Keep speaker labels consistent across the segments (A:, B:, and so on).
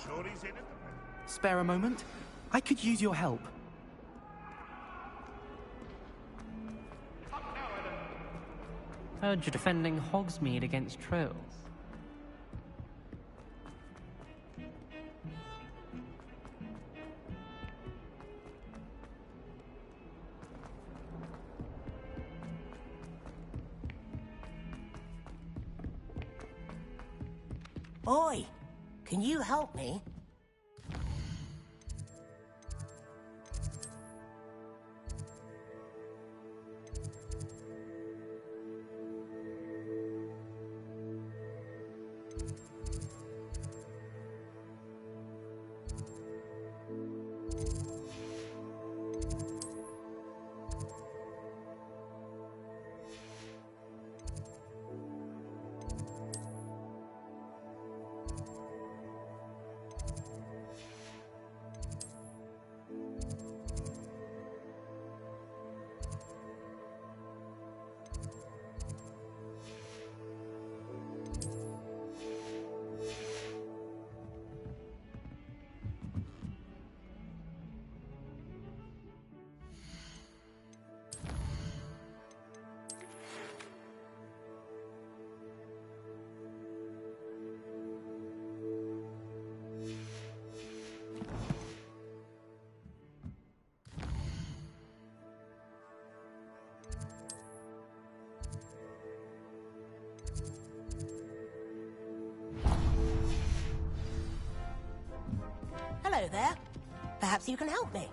A: sure he's in it?
B: Spare a moment? I could use your help.
C: Heard you're defending Hogsmeade against trolls.
D: Oi! Can you help me? Hello there. Perhaps you can help me.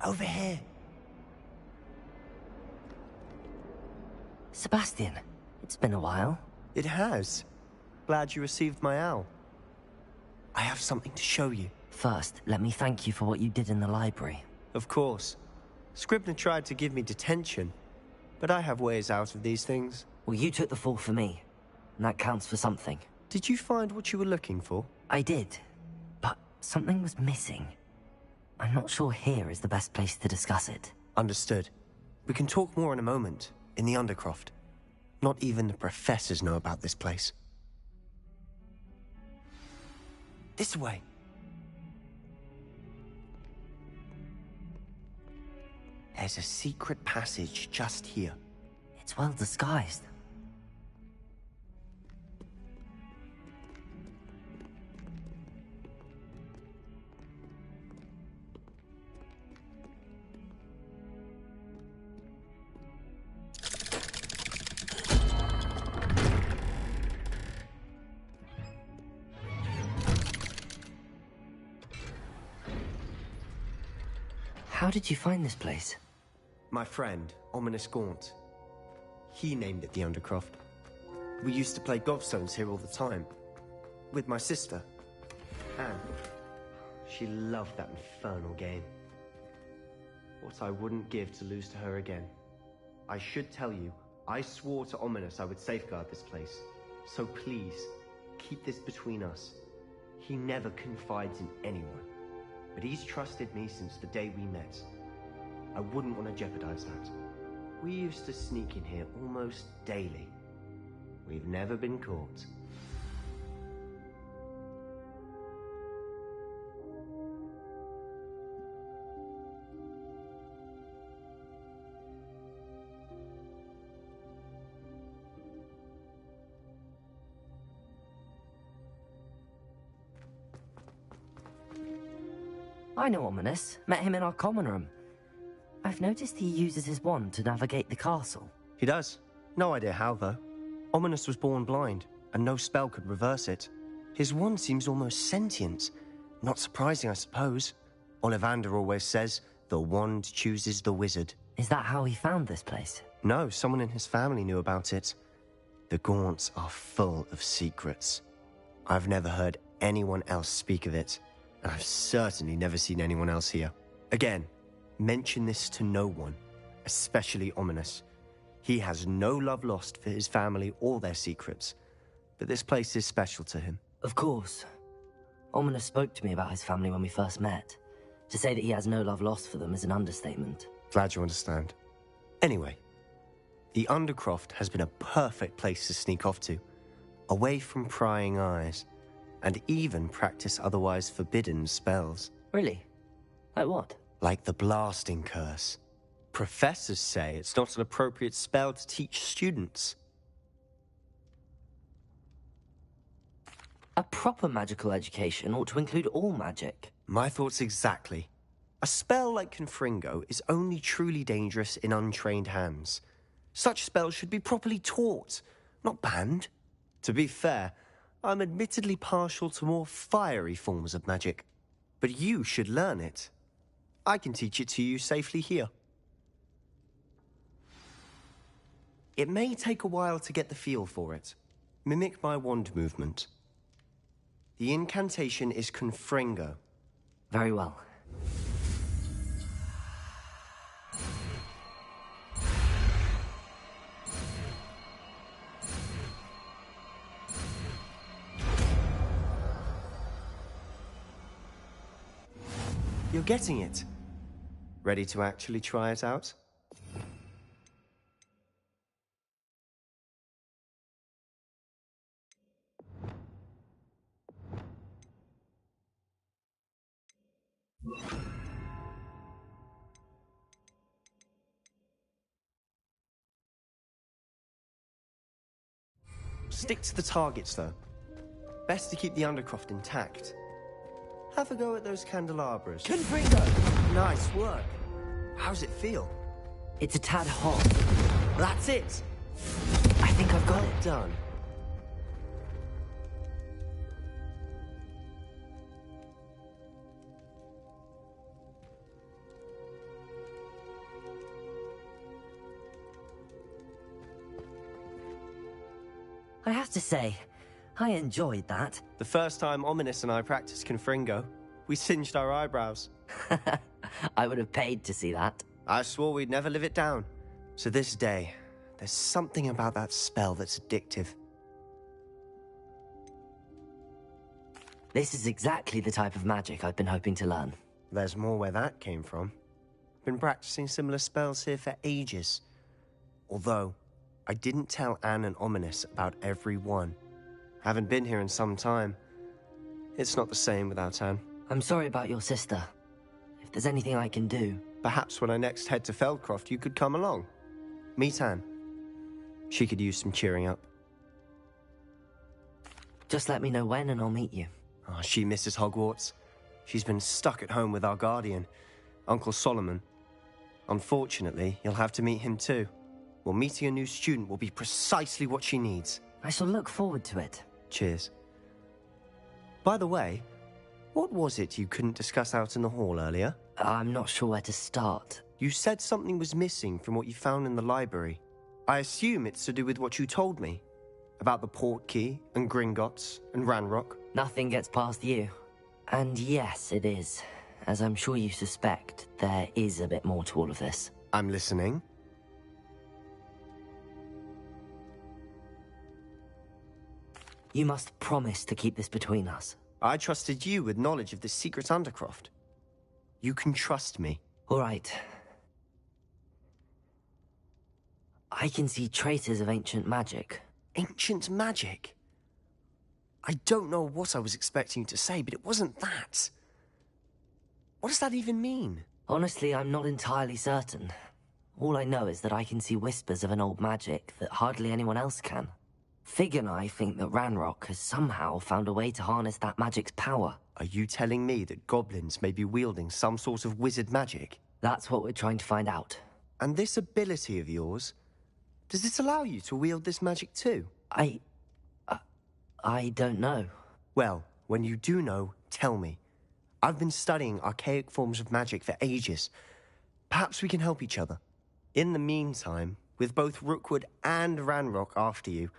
D: Over here.
E: Sebastian, it's been a while.
F: It has. Glad you received my owl. I have something to show you.
E: First, let me thank you for what you did in the library.
F: Of course. Scribner tried to give me detention, but I have ways out of these things.
E: Well, you took the fall for me, and that counts for something.
F: Did you find what you were looking for?
E: I did, but something was missing. I'm not sure here is the best place to discuss it.
F: Understood. We can talk more in a moment, in the Undercroft. Not even the professors know about this place. This way. There's a secret passage just here.
E: It's well disguised. How did you find this place?
F: My friend, Ominous Gaunt. He named it the Undercroft. We used to play gobstones here all the time. With my sister, Anne. She loved that infernal game. What I wouldn't give to lose to her again. I should tell you, I swore to Ominous I would safeguard this place. So please, keep this between us. He never confides in anyone. But he's trusted me since the day we met. I wouldn't want to jeopardize that. We used to sneak in here almost daily. We've never been caught.
E: I know Ominous. Met him in our common room. I've noticed he uses his wand to navigate the castle.
F: He does. No idea how, though. Ominous was born blind, and no spell could reverse it. His wand seems almost sentient. Not surprising, I suppose. Ollivander always says, the wand chooses the wizard.
E: Is that how he found this place?
F: No, someone in his family knew about it. The Gaunts are full of secrets. I've never heard anyone else speak of it, and I've certainly never seen anyone else here. Again, mention this to no one, especially Ominous. He has no love lost for his family or their secrets, but this place is special to him.
E: Of course. Ominous spoke to me about his family when we first met. To say that he has no love lost for them is an understatement.
F: Glad you understand. Anyway, the Undercroft has been a perfect place to sneak off to, away from prying eyes, and even practice otherwise forbidden spells.
E: Really? Like what?
F: Like the blasting curse. Professors say it's not an appropriate spell to teach students.
E: A proper magical education ought to include all magic.
F: My thoughts exactly. A spell like Confringo is only truly dangerous in untrained hands. Such spells should be properly taught, not banned. To be fair, I'm admittedly partial to more fiery forms of magic. But you should learn it. I can teach it to you safely here. It may take a while to get the feel for it. Mimic my wand movement. The incantation is Confringo.
E: Very well.
F: You're getting it. Ready to actually try it out? Stick to the targets, though. Best to keep the Undercroft intact. Have a go at those candelabras.
D: Confringo!
F: Nice work. How's it feel?
E: It's a tad hot.
F: That's it!
E: I think I've got it.
F: Done.
E: I have to say, I enjoyed that.
F: The first time Ominous and I practiced Confringo, we singed our eyebrows.
E: I would have paid to see that.
F: I swore we'd never live it down. To this day, there's something about that spell that's addictive.
E: This is exactly the type of magic I've been hoping to learn.
F: There's more where that came from. Been practicing similar spells here for ages. Although, I didn't tell Anne and Ominous about every one. Haven't been here in some time. It's not the same without Anne.
E: I'm sorry about your sister. If there's anything I can do...
F: Perhaps when I next head to Feldcroft, you could come along. Meet Anne. She could use some cheering up.
E: Just let me know when and I'll meet you.
F: Oh, she misses Hogwarts. She's been stuck at home with our guardian, Uncle Solomon. Unfortunately, you'll have to meet him too. Well, meeting a new student will be precisely what she needs.
E: I shall look forward to it.
F: Cheers. By the way, what was it you couldn't discuss out in the hall earlier?
E: I'm not sure where to start.
F: You said something was missing from what you found in the library. I assume it's to do with what you told me. About the Portkey, and Gringotts, and Ranrock.
E: Nothing gets past you. And yes, it is. As I'm sure you suspect, there is a bit more to all of this.
F: I'm listening.
E: You must promise to keep this between us.
F: I trusted you with knowledge of the secret Undercroft. You can trust me.
E: All right. I can see traces of ancient magic.
F: Ancient magic? I don't know what I was expecting you to say, but it wasn't that. What does that even mean?
E: Honestly, I'm not entirely certain. All I know is that I can see whispers of an old magic that hardly anyone else can. Fig and I think that Ranrock has somehow found a way to harness that magic's power.
F: Are you telling me that goblins may be wielding some sort of wizard magic?
E: That's what we're trying to find out.
F: And this ability of yours, does it allow you to wield this magic too?
E: I don't know.
F: Well, when you do know, tell me. I've been studying archaic forms of magic for ages. Perhaps we can help each other. In the meantime, with both Rookwood and Ranrock after you,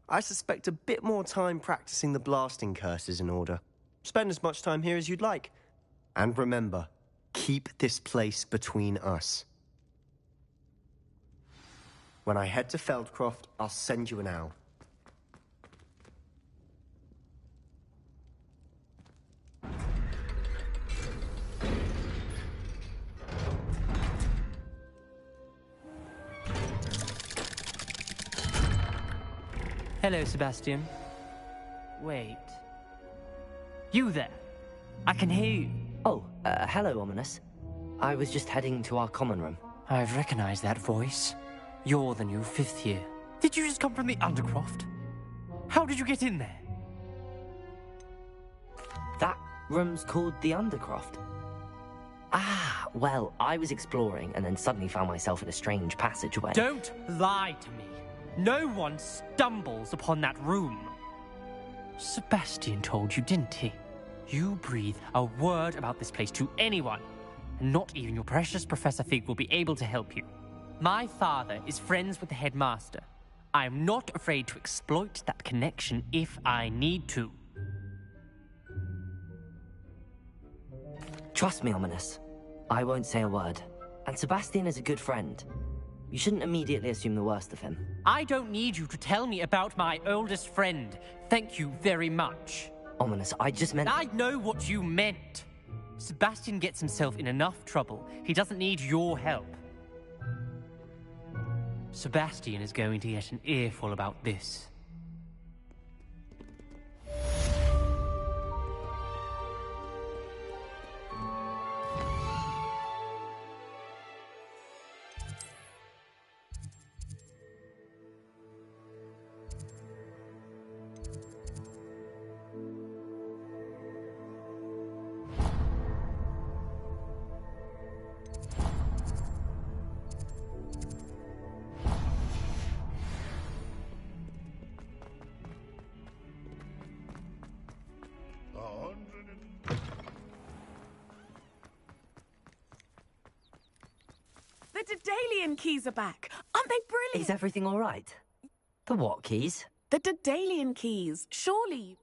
F: I suspect a bit more time practicing the blasting curse is in order. Spend as much time here as you'd like. And remember, keep this place between us. When I head to Feldcroft, I'll send you an owl.
C: Hello, Sebastian. Wait. You there? I can hear you.
E: Oh, hello, Ominous. I was just heading to our common room.
C: I've recognized that voice. You're the new 5th year. Did you just come from the Undercroft? How did you get in there?
E: That room's called the Undercroft. Ah, well, I was exploring and then suddenly found myself in a strange passageway.
C: Don't lie to me. No one stumbles upon that room. Sebastian told you, didn't he? You breathe a word about this place to anyone, and not even your precious Professor Fig will be able to help you. My father is friends with the headmaster. I am not afraid to exploit that connection if I need to.
E: Trust me, Ominous. I won't say a word. And Sebastian is a good friend. You shouldn't immediately assume the worst of him.
C: I don't need you to tell me about my oldest friend. Thank you very much.
E: Ominous, I just meant...
C: I know what you meant. Sebastian gets himself in enough trouble. He doesn't need your help. Sebastian is going to get an earful about this.
A: The Daedalian keys are back. Aren't they brilliant?
E: Is everything all right? The what keys?
A: The Daedalian keys. Surely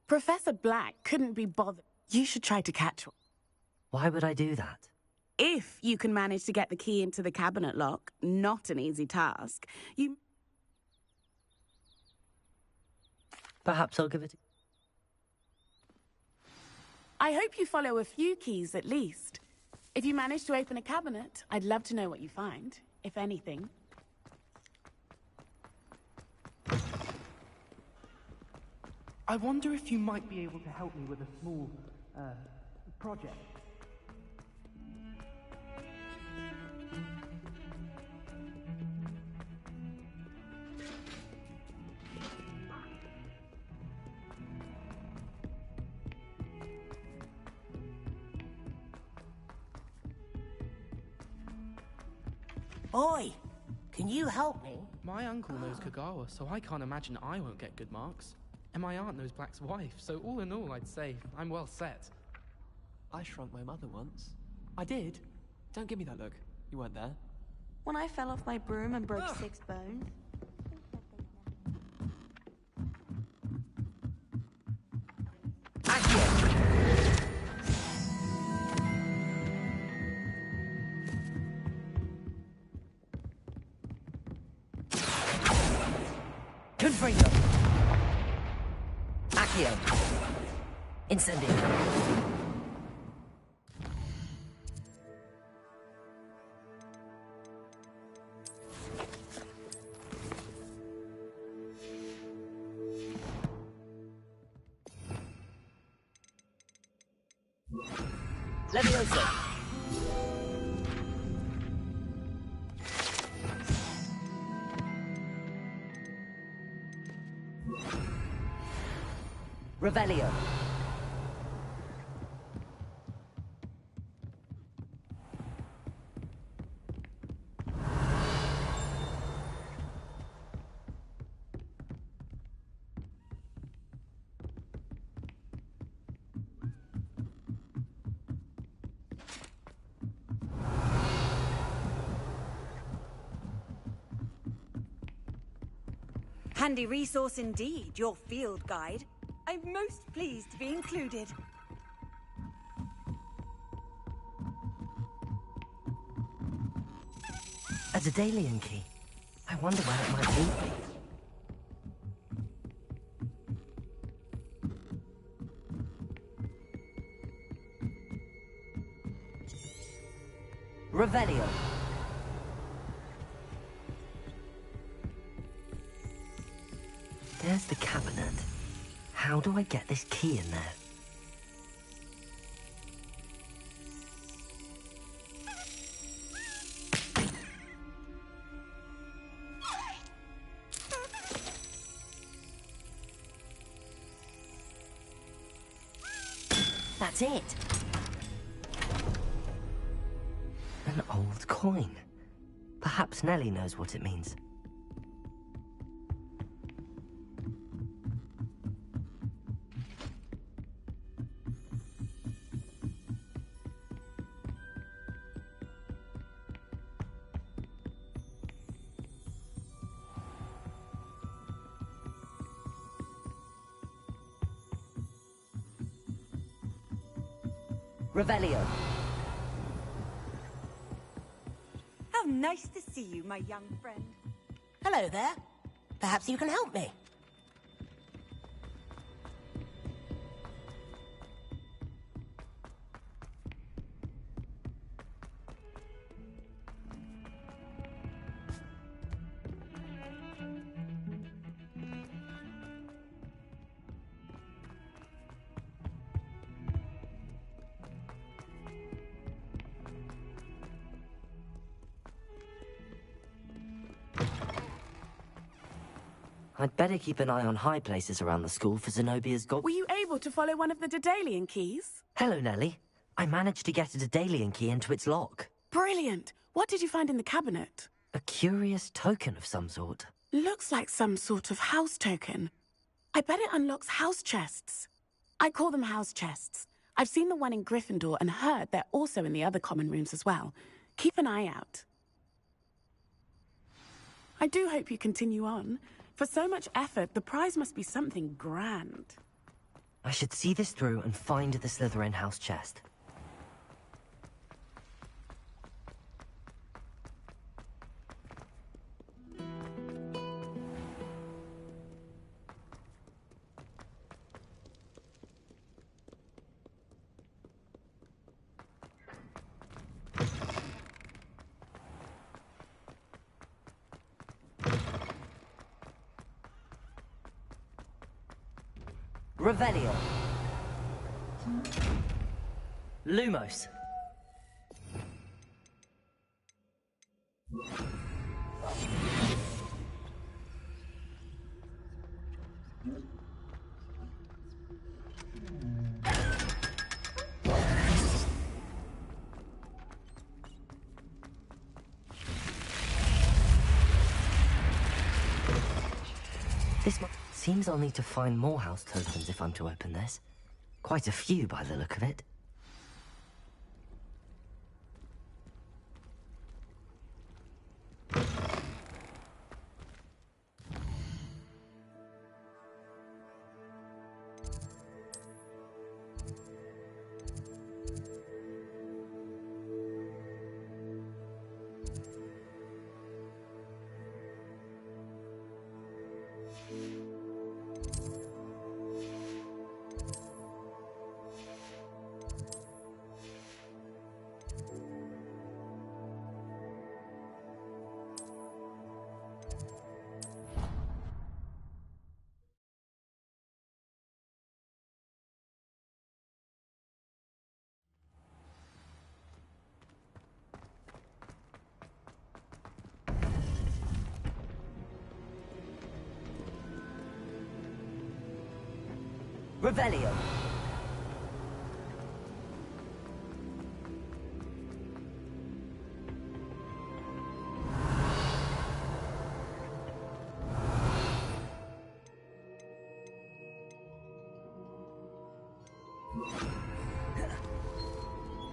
A: Professor Black couldn't be bothered. You should try to catch one.
E: Why would I do that?
A: If you can manage to get the key into the cabinet lock, not an easy task, you...
E: Perhaps I'll give it...
A: I hope you follow a few keys at least. If you manage to open a cabinet, I'd love to know what you find, if anything.
B: I wonder if you might be able to help me with a small, project.
D: Oi! Can you help me?
B: My uncle knows Kagawa, so I can't imagine I won't get good marks. And my aunt knows Black's wife, so all in all, I'd say I'm well set.
G: I shrunk my mother once. I did. Don't give me that look. You weren't there.
H: When I fell off my broom and broke 6 bones.
E: Confringo! Accio! Incendio! Levioso! Revelio.
I: Handy resource indeed, your field guide. I'm most pleased to be included.
E: A Daedalian key. I wonder where it might lead me. Revelio. There's the cabinet. How do I get this key in there?
D: That's it.
E: An old coin. Perhaps Nellie knows what it means. Revelio.
I: How nice to see you, my young friend.
D: Hello there. Perhaps you can help me.
E: I'd better keep an eye on high places around the school for Zenobia's
A: Were you able to follow one of the Daedalian keys?
E: Hello, Nellie. I managed to get a Daedalian key into its lock.
A: Brilliant. What did you find in the cabinet?
E: A curious token of some sort.
A: Looks like some sort of house token. I bet it unlocks house chests. I call them house chests. I've seen the one in Gryffindor and heard they're also in the other common rooms as well. Keep an eye out. I do hope you continue on. For so much effort, the prize must be something grand.
E: I should see this through and find the Slytherin house chest. Revelio. Lumos. Seems I'll need to find more house tokens if I'm to open this. Quite a few by the look of it. Revelio.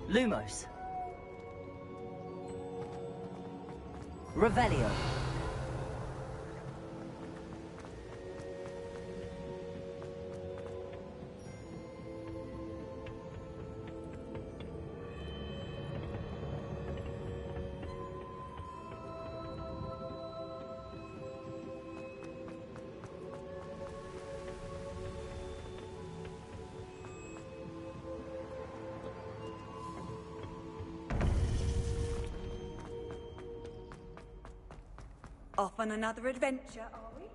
E: Lumos. Revelio.
I: Off on another adventure, are we?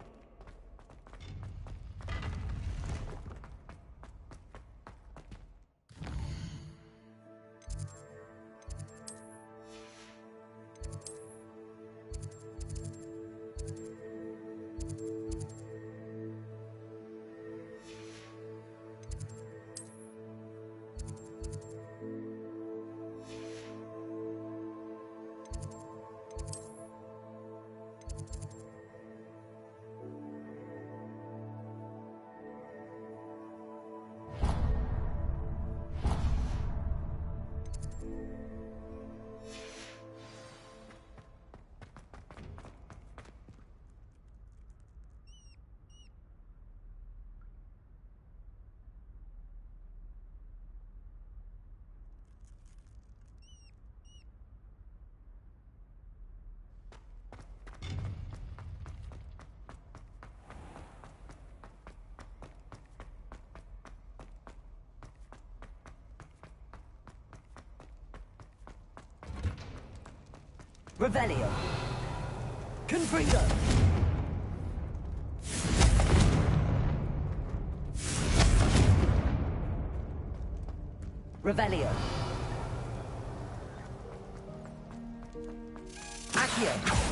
E: Revelio. Confringo. Revelio. Accio.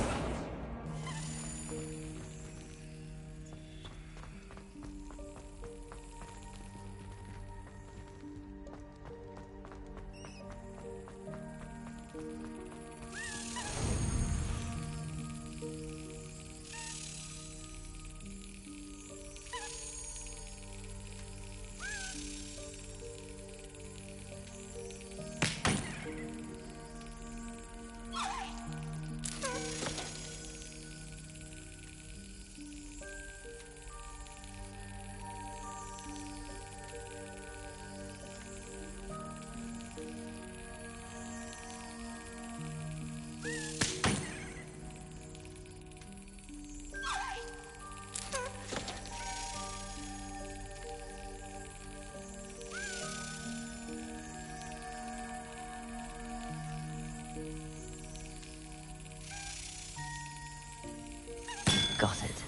E: Got it.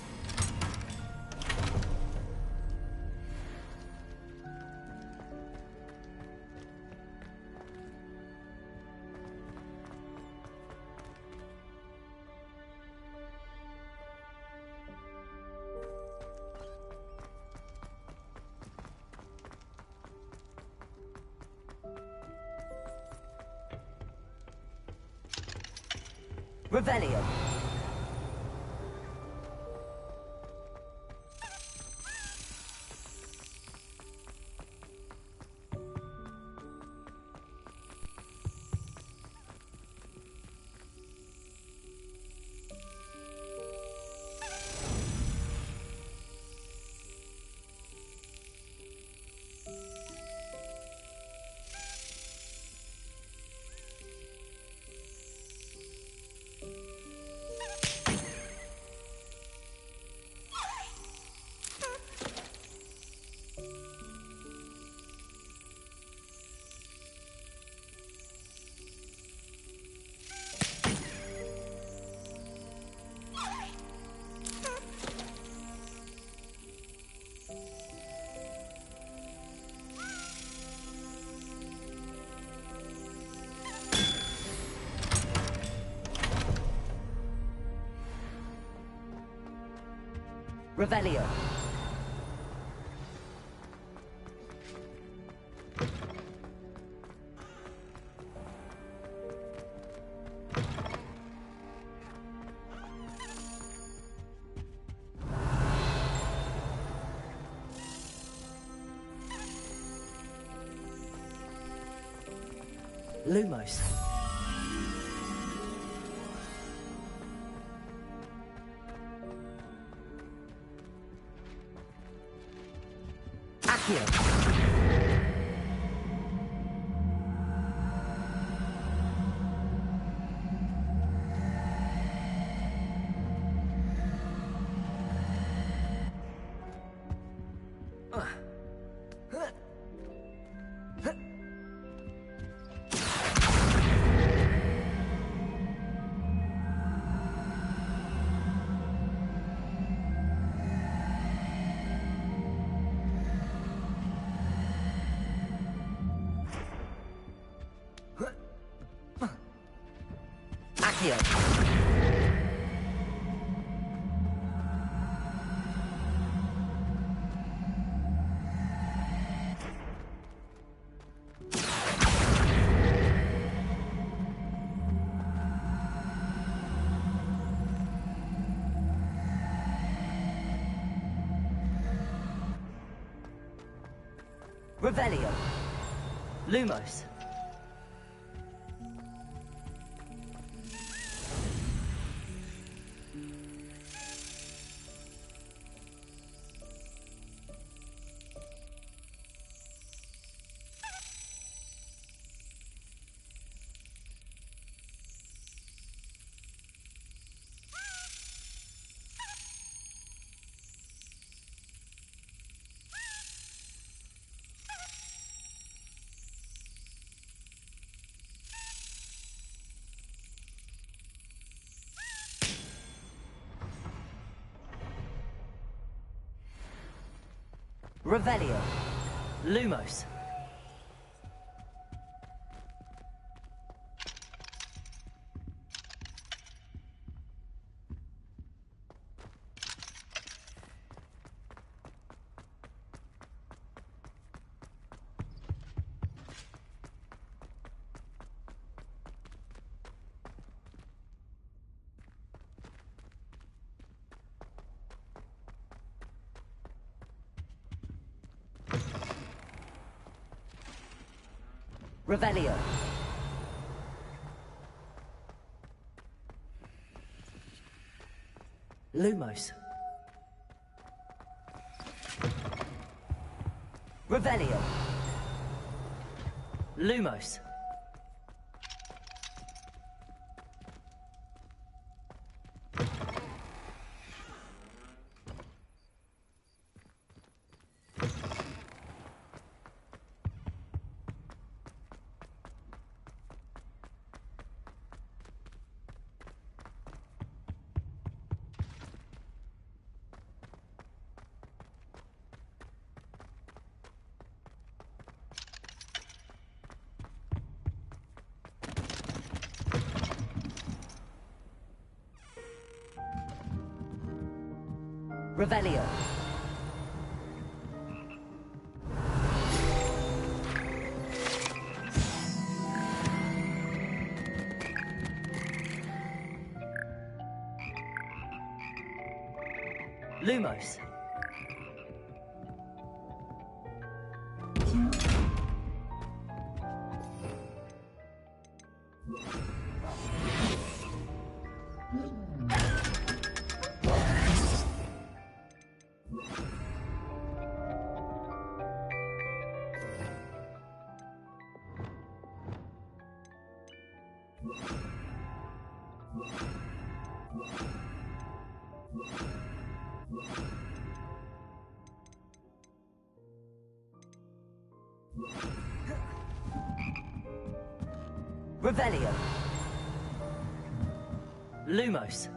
E: Revelio. Revelio. Lumos. Accio. Accio. Revelio. Lumos. Revelio. Lumos. Revelio. Lumos. Revelio. Lumos. Revelio. Lumos. Revelio. Lumos.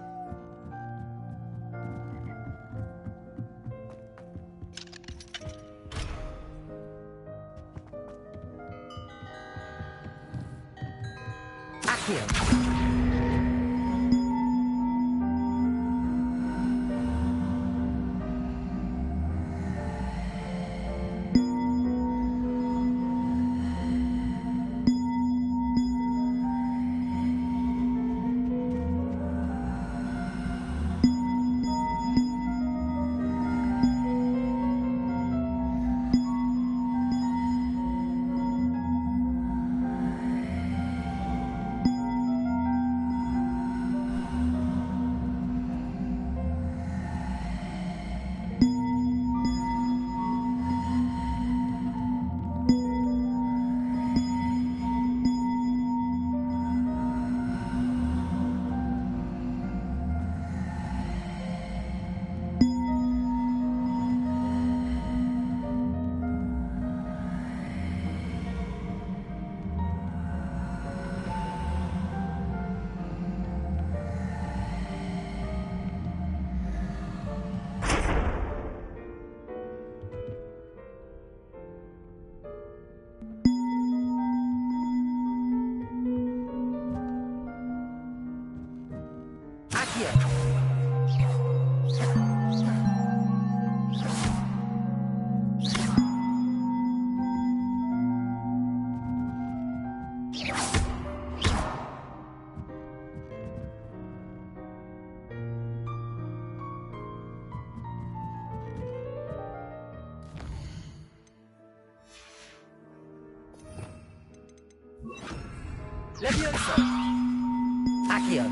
E: Accio. Levioso! Accio!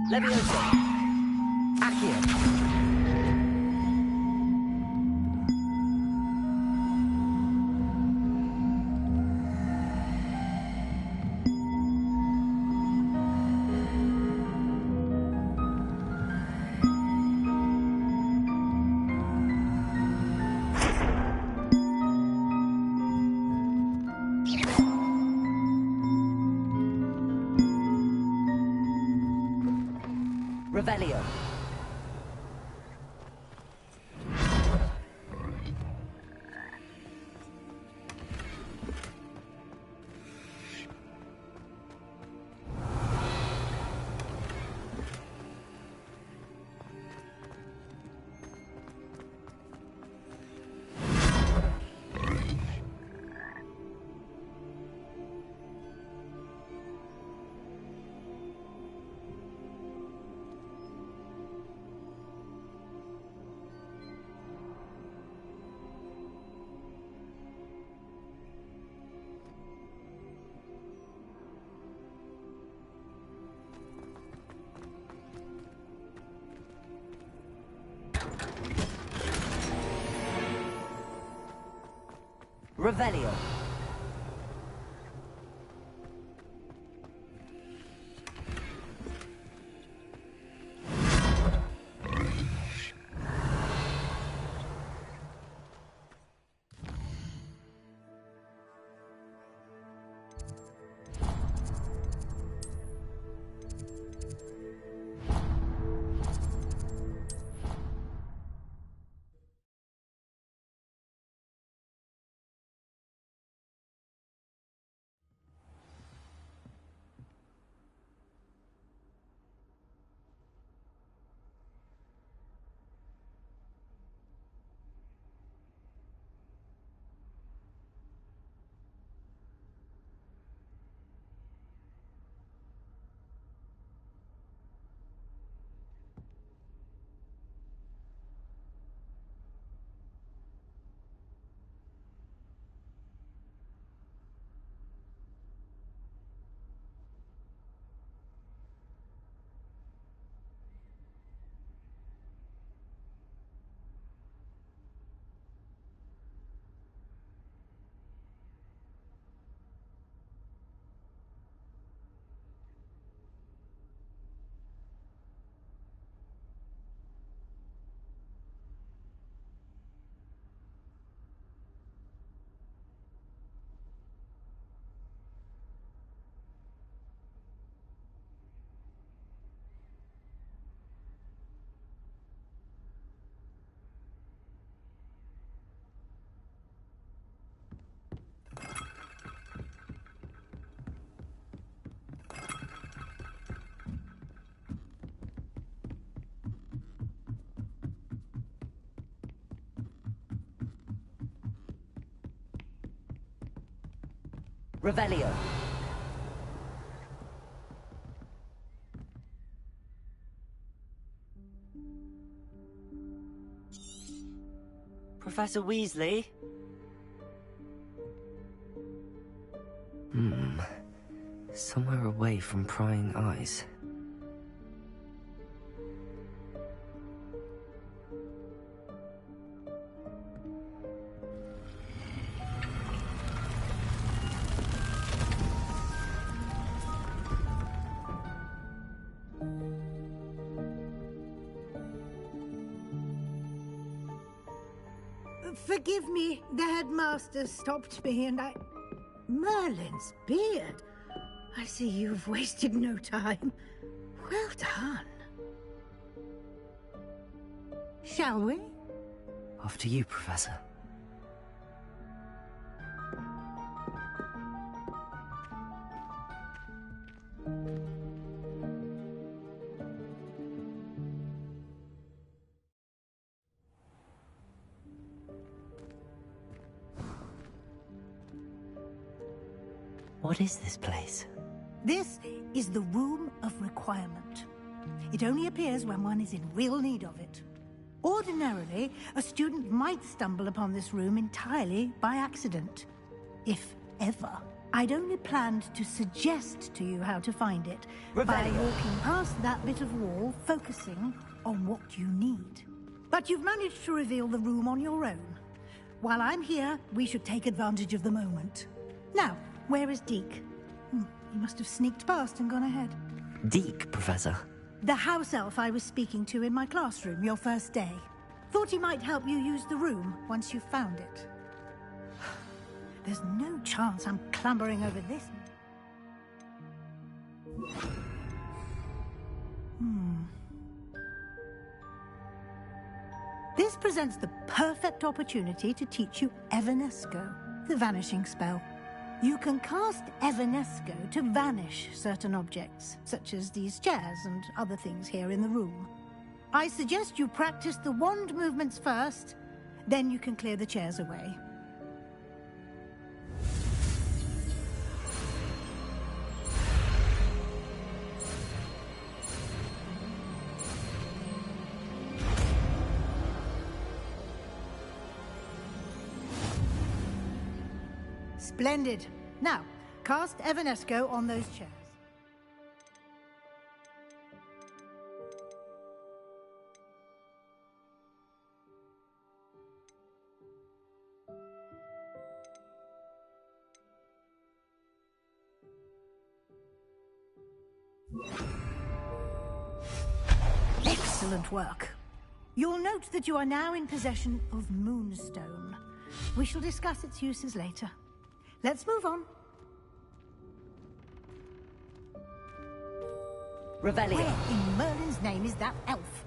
E: Levioso! Accio! Revelio. Revelio. Revelio. Professor Weasley? Somewhere away from prying eyes.
J: Forgive me, the headmaster stopped me and I... Merlin's beard. I see you've wasted no time. Well done. Shall we?
E: After you, Professor. What is this place?
J: This is the Room of Requirement. It only appears when one is in real need of it. Ordinarily, a student might stumble upon this room entirely by accident. If ever. I'd only planned to suggest to you how to find it by walking past that bit of wall, focusing on what you need. But you've managed to reveal the room on your own. While I'm here, we should take advantage of the moment. Now, where is Deke? He must have sneaked past and gone ahead.
E: Deke, Professor?
J: The house elf I was speaking to in my classroom your first day. Thought he might help you use the room once you found it. There's no chance I'm clambering over this. This presents the perfect opportunity to teach you Evanesco, the vanishing spell. You can cast Evanesco to vanish certain objects, such as these chairs and other things here in the room. I suggest you practice the wand movements first, then you can clear the chairs away. Splendid. Now, cast Evanesco on those chairs. Excellent work. You'll note that you are now in possession of Moonstone. We shall discuss its uses later. Let's move on.
E: Revelio.
J: Where in Merlin's name is that elf?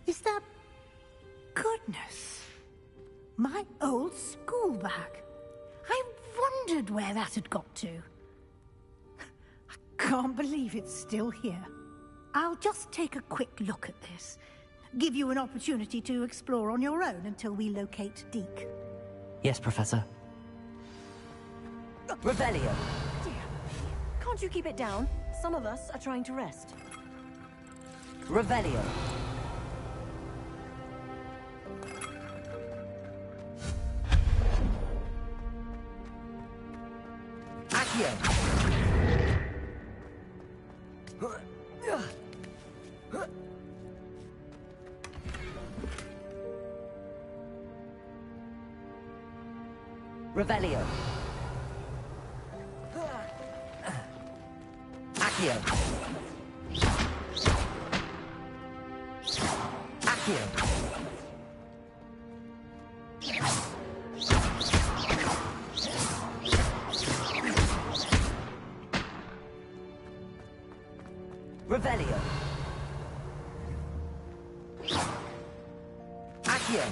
J: Is that... Goodness. My old school bag. I wondered where that had got to. I can't believe it's still here. I'll just take a quick look at this. Give you an opportunity to explore on your own until we locate Deke.
E: Yes, Professor. Revelio.
I: Dear, can't you keep it down? Some of us are trying to rest.
E: Revelio. Accio. Revelio. Accio. Accio. Revelio. Accio.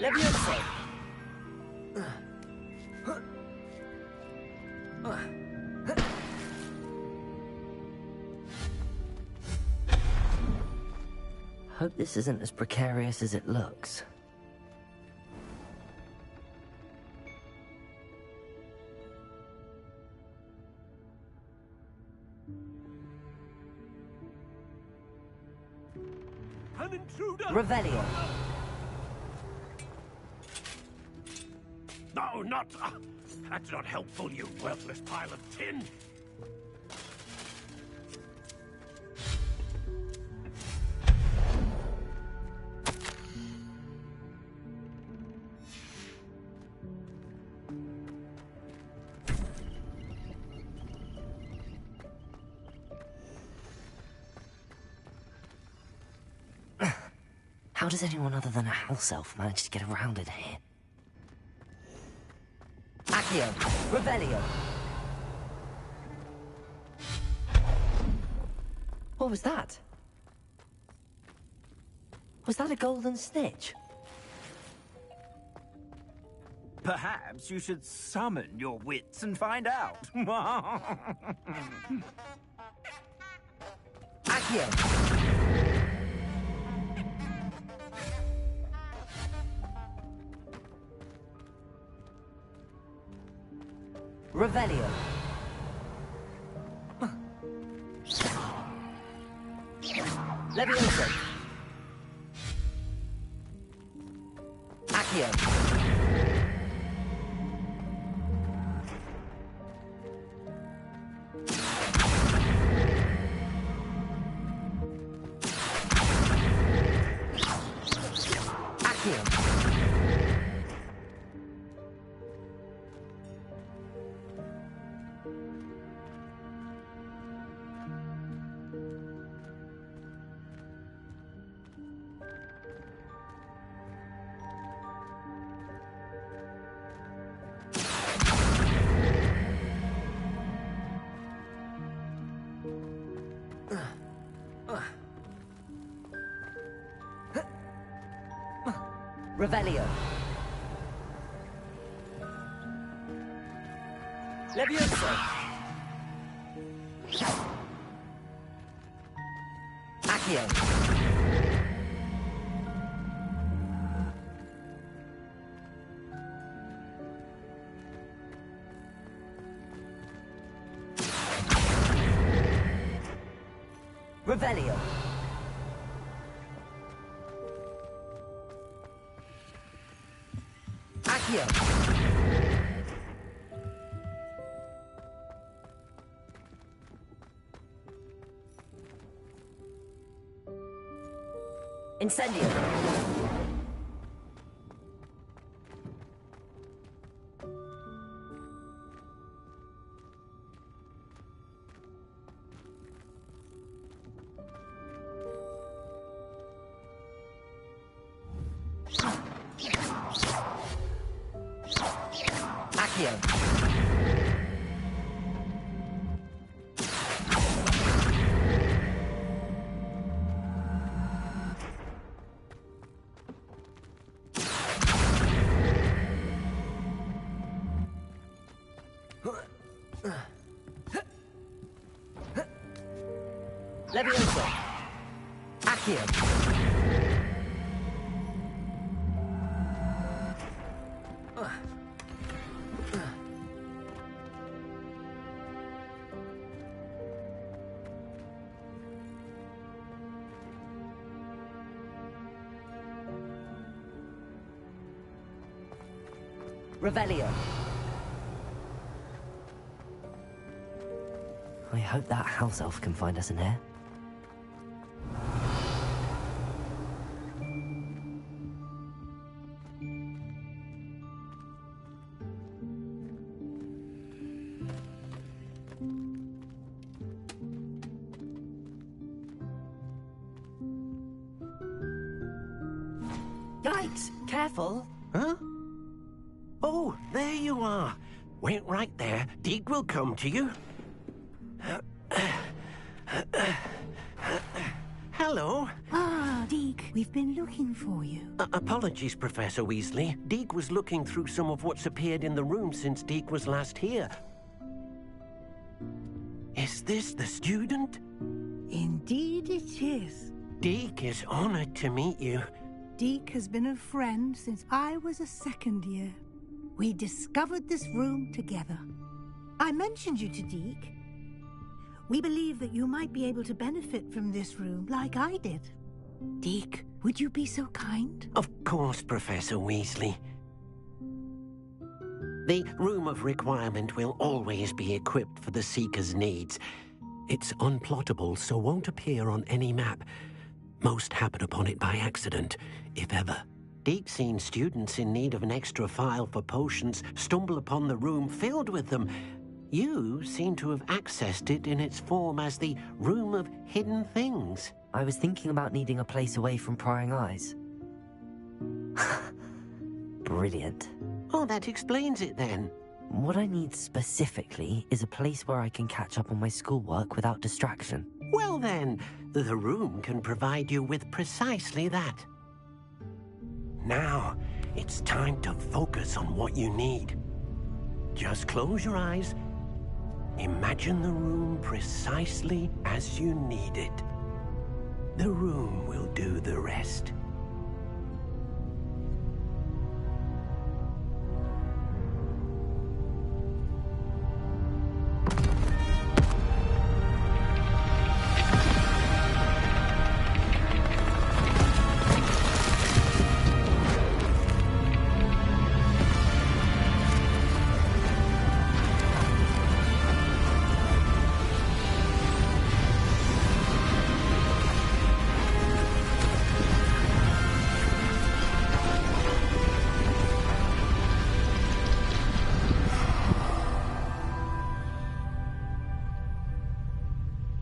E: Levioso. Hope this isn't as precarious as it looks.
K: An intruder!
E: Revelio.
K: No, not... that's not helpful, you worthless pile of tin!
E: How does anyone other than a house elf manage to get around in here? Accio. Revelio. What was that? Was that a golden snitch?
K: Perhaps you should summon your wits and find out.
E: Accio! Revelio. Levioso. Accio. Accio. Revelio. Levioso. Accio. Revelio. Accio. Incendio. Accio. Levioso. Accio. Revelio. I hope that house elf can find us in here. Yikes! Careful!
L: Huh? Oh, there you are. Wait right there. Deek will come to you. Hello.
J: Ah, Deke, we've been looking for you.
L: Apologies, Professor Weasley. Deek was looking through some of what's appeared in the room since Deek was last here. Is this the student?
J: Indeed it is.
L: Deek is honored to meet you.
J: Deke has been a friend since I was a second year. We discovered this room together. I mentioned you to Deke. We believe that you might be able to benefit from this room like I did. Deke, would you be so kind?
L: Of course, Professor Weasley. The Room of Requirement will always be equipped for the Seeker's needs. It's unplottable, so won't appear on any map. Most happen upon it by accident, if ever. Deke's seen students in need of an extra file for potions stumble upon the room filled with them. You seem to have accessed it in its form as the Room of Hidden Things.
E: I was thinking about needing a place away from prying eyes. Brilliant.
L: Oh, that explains it then.
E: What I need specifically is a place where I can catch up on my schoolwork without distraction.
L: Well then, the room can provide you with precisely that. Now, It's time to focus on what you need. Just close your eyes. Imagine the room precisely as you need it. The room will do the rest.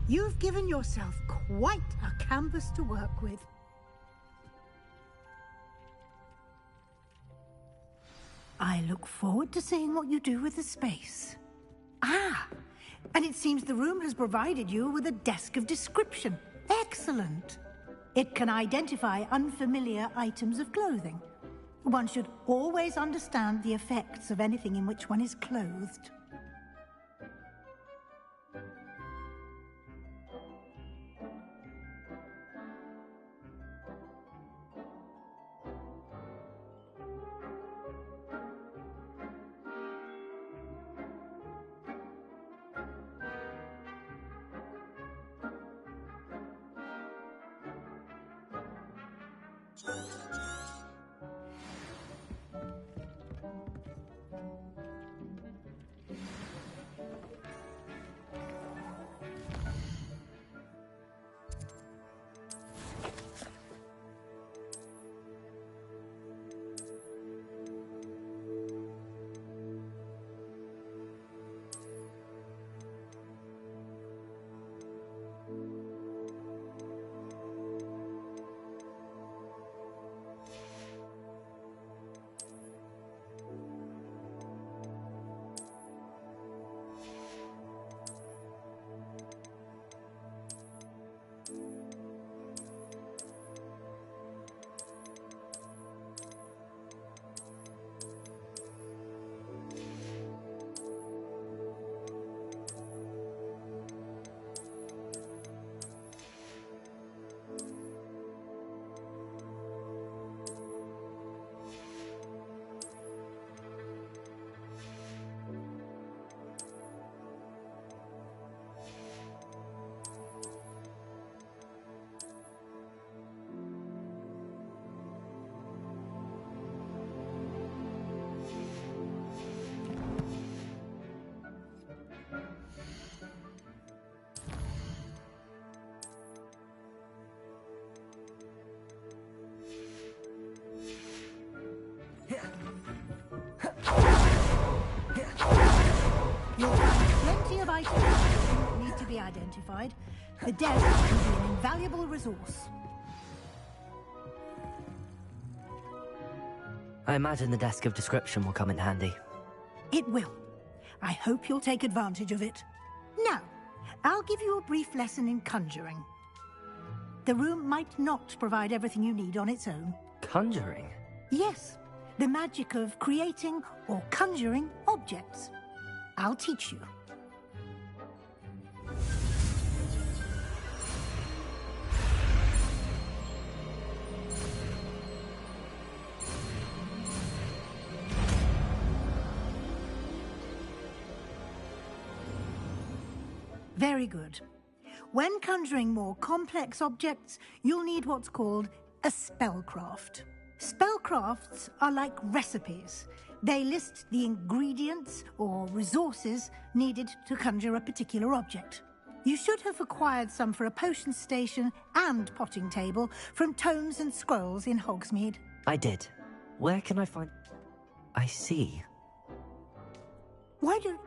J: You've given yourself quite a canvas to work with. I look forward to seeing what you do with the space. Ah, and it seems the room has provided you with a desk of description. Excellent. It can identify unfamiliar items of clothing. One should always understand the effects of anything in which one is clothed. You'll find plenty of items that need to be identified. The desk can be an invaluable resource.
E: I imagine the desk of description will come in handy.
J: It will. I hope you'll take advantage of it. Now, I'll give you a brief lesson in conjuring. The room might not provide everything you need on its own.
E: Conjuring?
J: Yes, the magic of creating or conjuring objects. I'll teach you. Very good. When conjuring more complex objects, you'll need what's called a spellcraft. Spellcrafts are like recipes. They list the ingredients or resources needed to conjure a particular object. You should have acquired some for a potion station and potting table from tomes and scrolls in Hogsmeade.
E: I did. Where can I find... I see.
J: Why don't...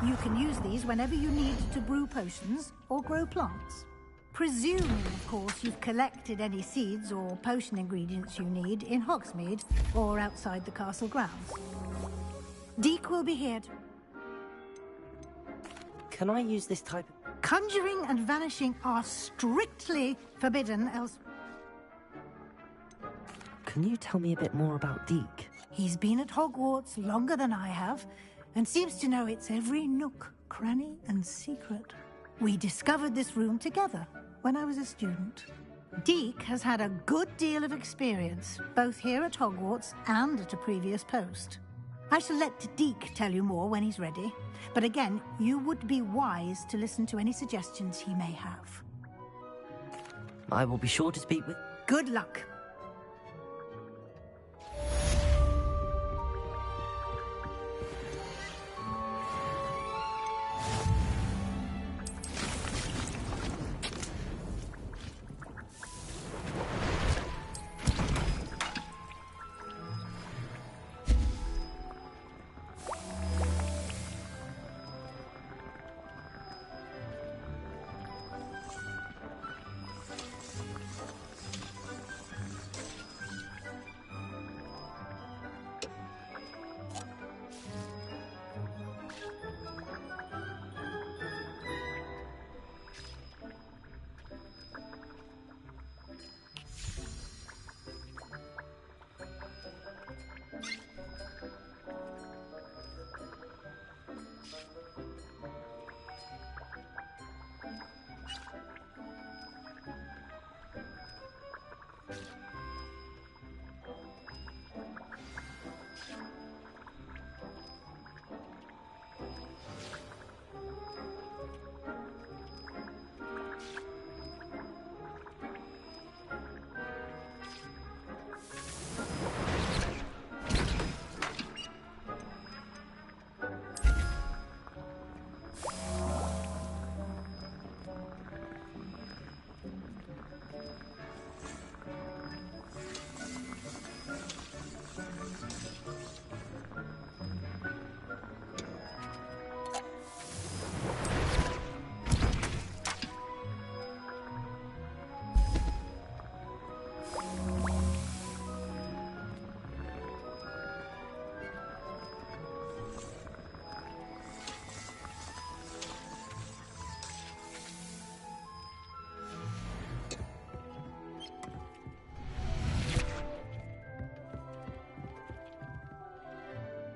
J: You can use these whenever you need to brew potions or grow plants. Presuming, of course, you've collected any seeds or potion ingredients you need in Hogsmeade or outside the castle grounds. Deek will be here.
E: Can I use this type of...
J: Conjuring and vanishing are strictly forbidden, else...
E: Can you tell me a bit more about Deek?
J: He's been at Hogwarts longer than I have, and seems to know its every nook, cranny, and secret. We discovered this room together when I was a student. Deek has had a good deal of experience, both here at Hogwarts and at a previous post. I shall let Deek tell you more when he's ready, but again, you would be wise to listen to any suggestions he may have.
E: I will be sure to speak with...
J: Good luck.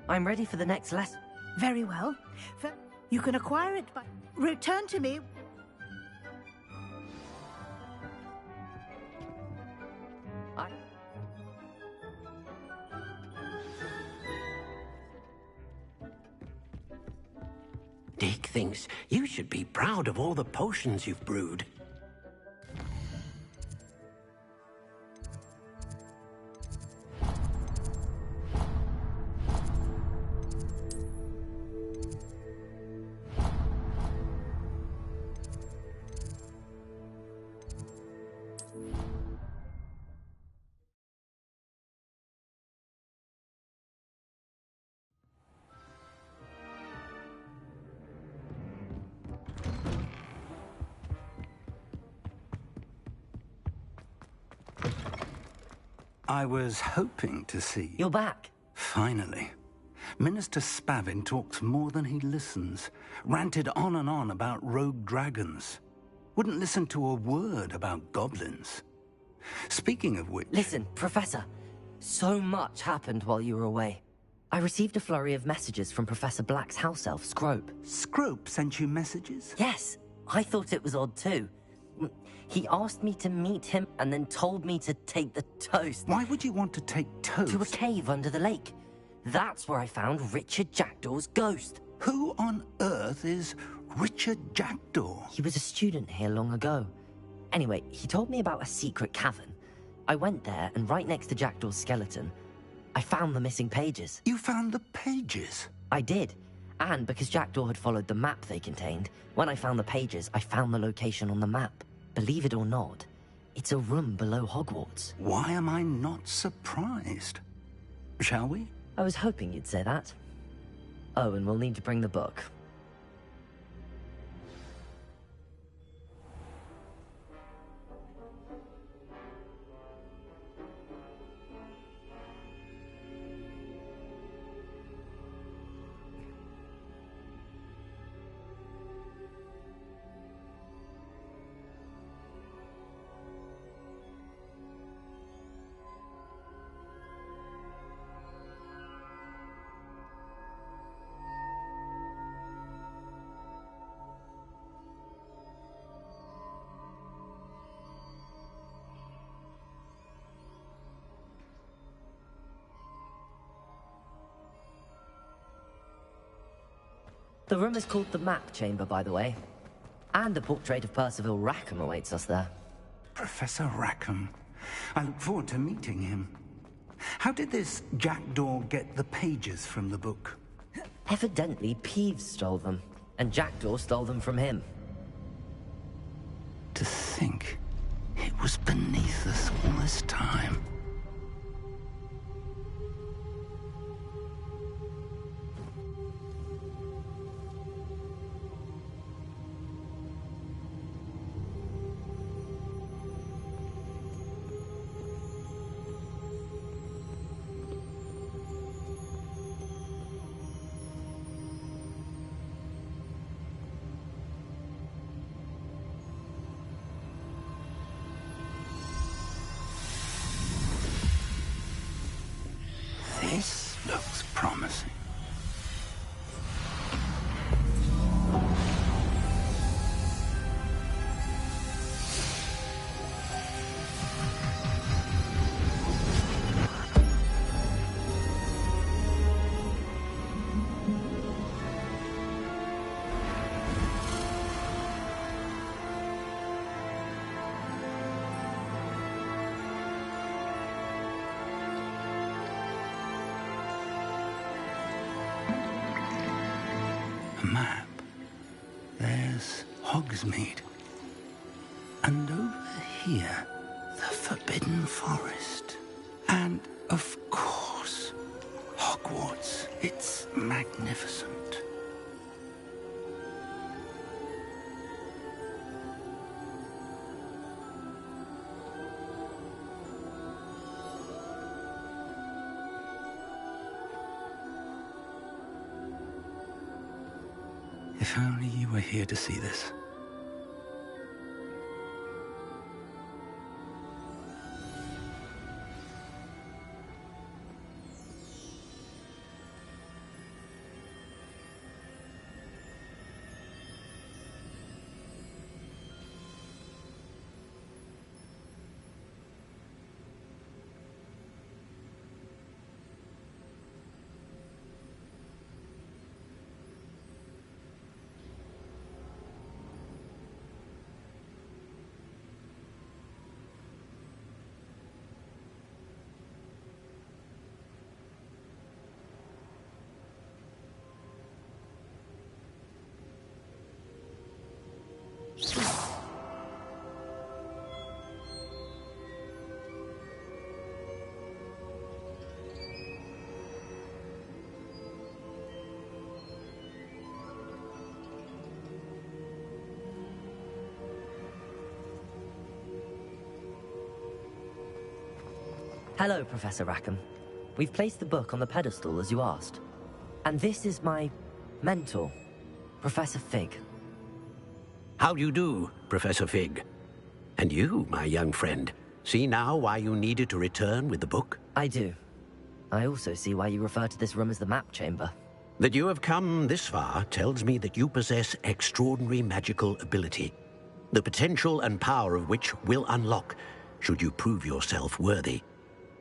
E: I'm ready for the next lesson.
J: Very well. You can acquire it by... Return to me.
L: Deek thinks you should be proud of all the potions you've brewed.
M: I was hoping to see you.
E: You're back.
M: Finally. Minister Spavin talks more than he listens. Ranted on and on about rogue dragons. Wouldn't listen to a word about goblins. Speaking of which...
E: Listen, Professor. So much happened while you were away. I received a flurry of messages from Professor Black's house elf, Scrope.
M: Scrope sent you messages?
E: Yes. I thought it was odd too. He asked me to meet him and then told me to take the toast.
M: Why would you want to take toast?
E: To a cave under the lake. That's where I found Richard Jackdaw's ghost.
M: Who on earth is Richard Jackdaw?
E: He was a student here long ago. Anyway, he told me about a secret cavern. I went there, and right next to Jackdaw's skeleton, I found the missing pages.
M: You found the pages?
E: I did. And because Jackdaw had followed the map they contained, when I found the pages, I found the location on the map. Believe it or not, it's a room below Hogwarts.
M: Why am I not surprised? Shall we?
E: I was hoping you'd say that. Oh, and we'll need to bring the book. The room is called the Map Chamber, by the way. And a portrait of Percival Rackham awaits us there.
M: Professor Rackham. I look forward to meeting him. How did this jackdaw get the pages from the book?
E: Evidently, Peeves stole them, and Jackdaw stole them from him.
M: To think it was beneath us all this time. This looks promising. Map. There's Hogsmeade. And over here, the Forbidden Forest. And, of course, Hogwarts. It's magnificent. If only you were here to see this.
E: Hello, Professor Rackham. We've placed the book on the pedestal as you asked. And this is my mentor, Professor Fig.
L: How do you do, Professor Fig? And you, my young friend, see now why you needed to return with the book?
E: I do. I also see why you refer to this room as the Map Chamber.
L: That you have come this far tells me that you possess extraordinary magical ability, the potential and power of which will unlock should you prove yourself worthy.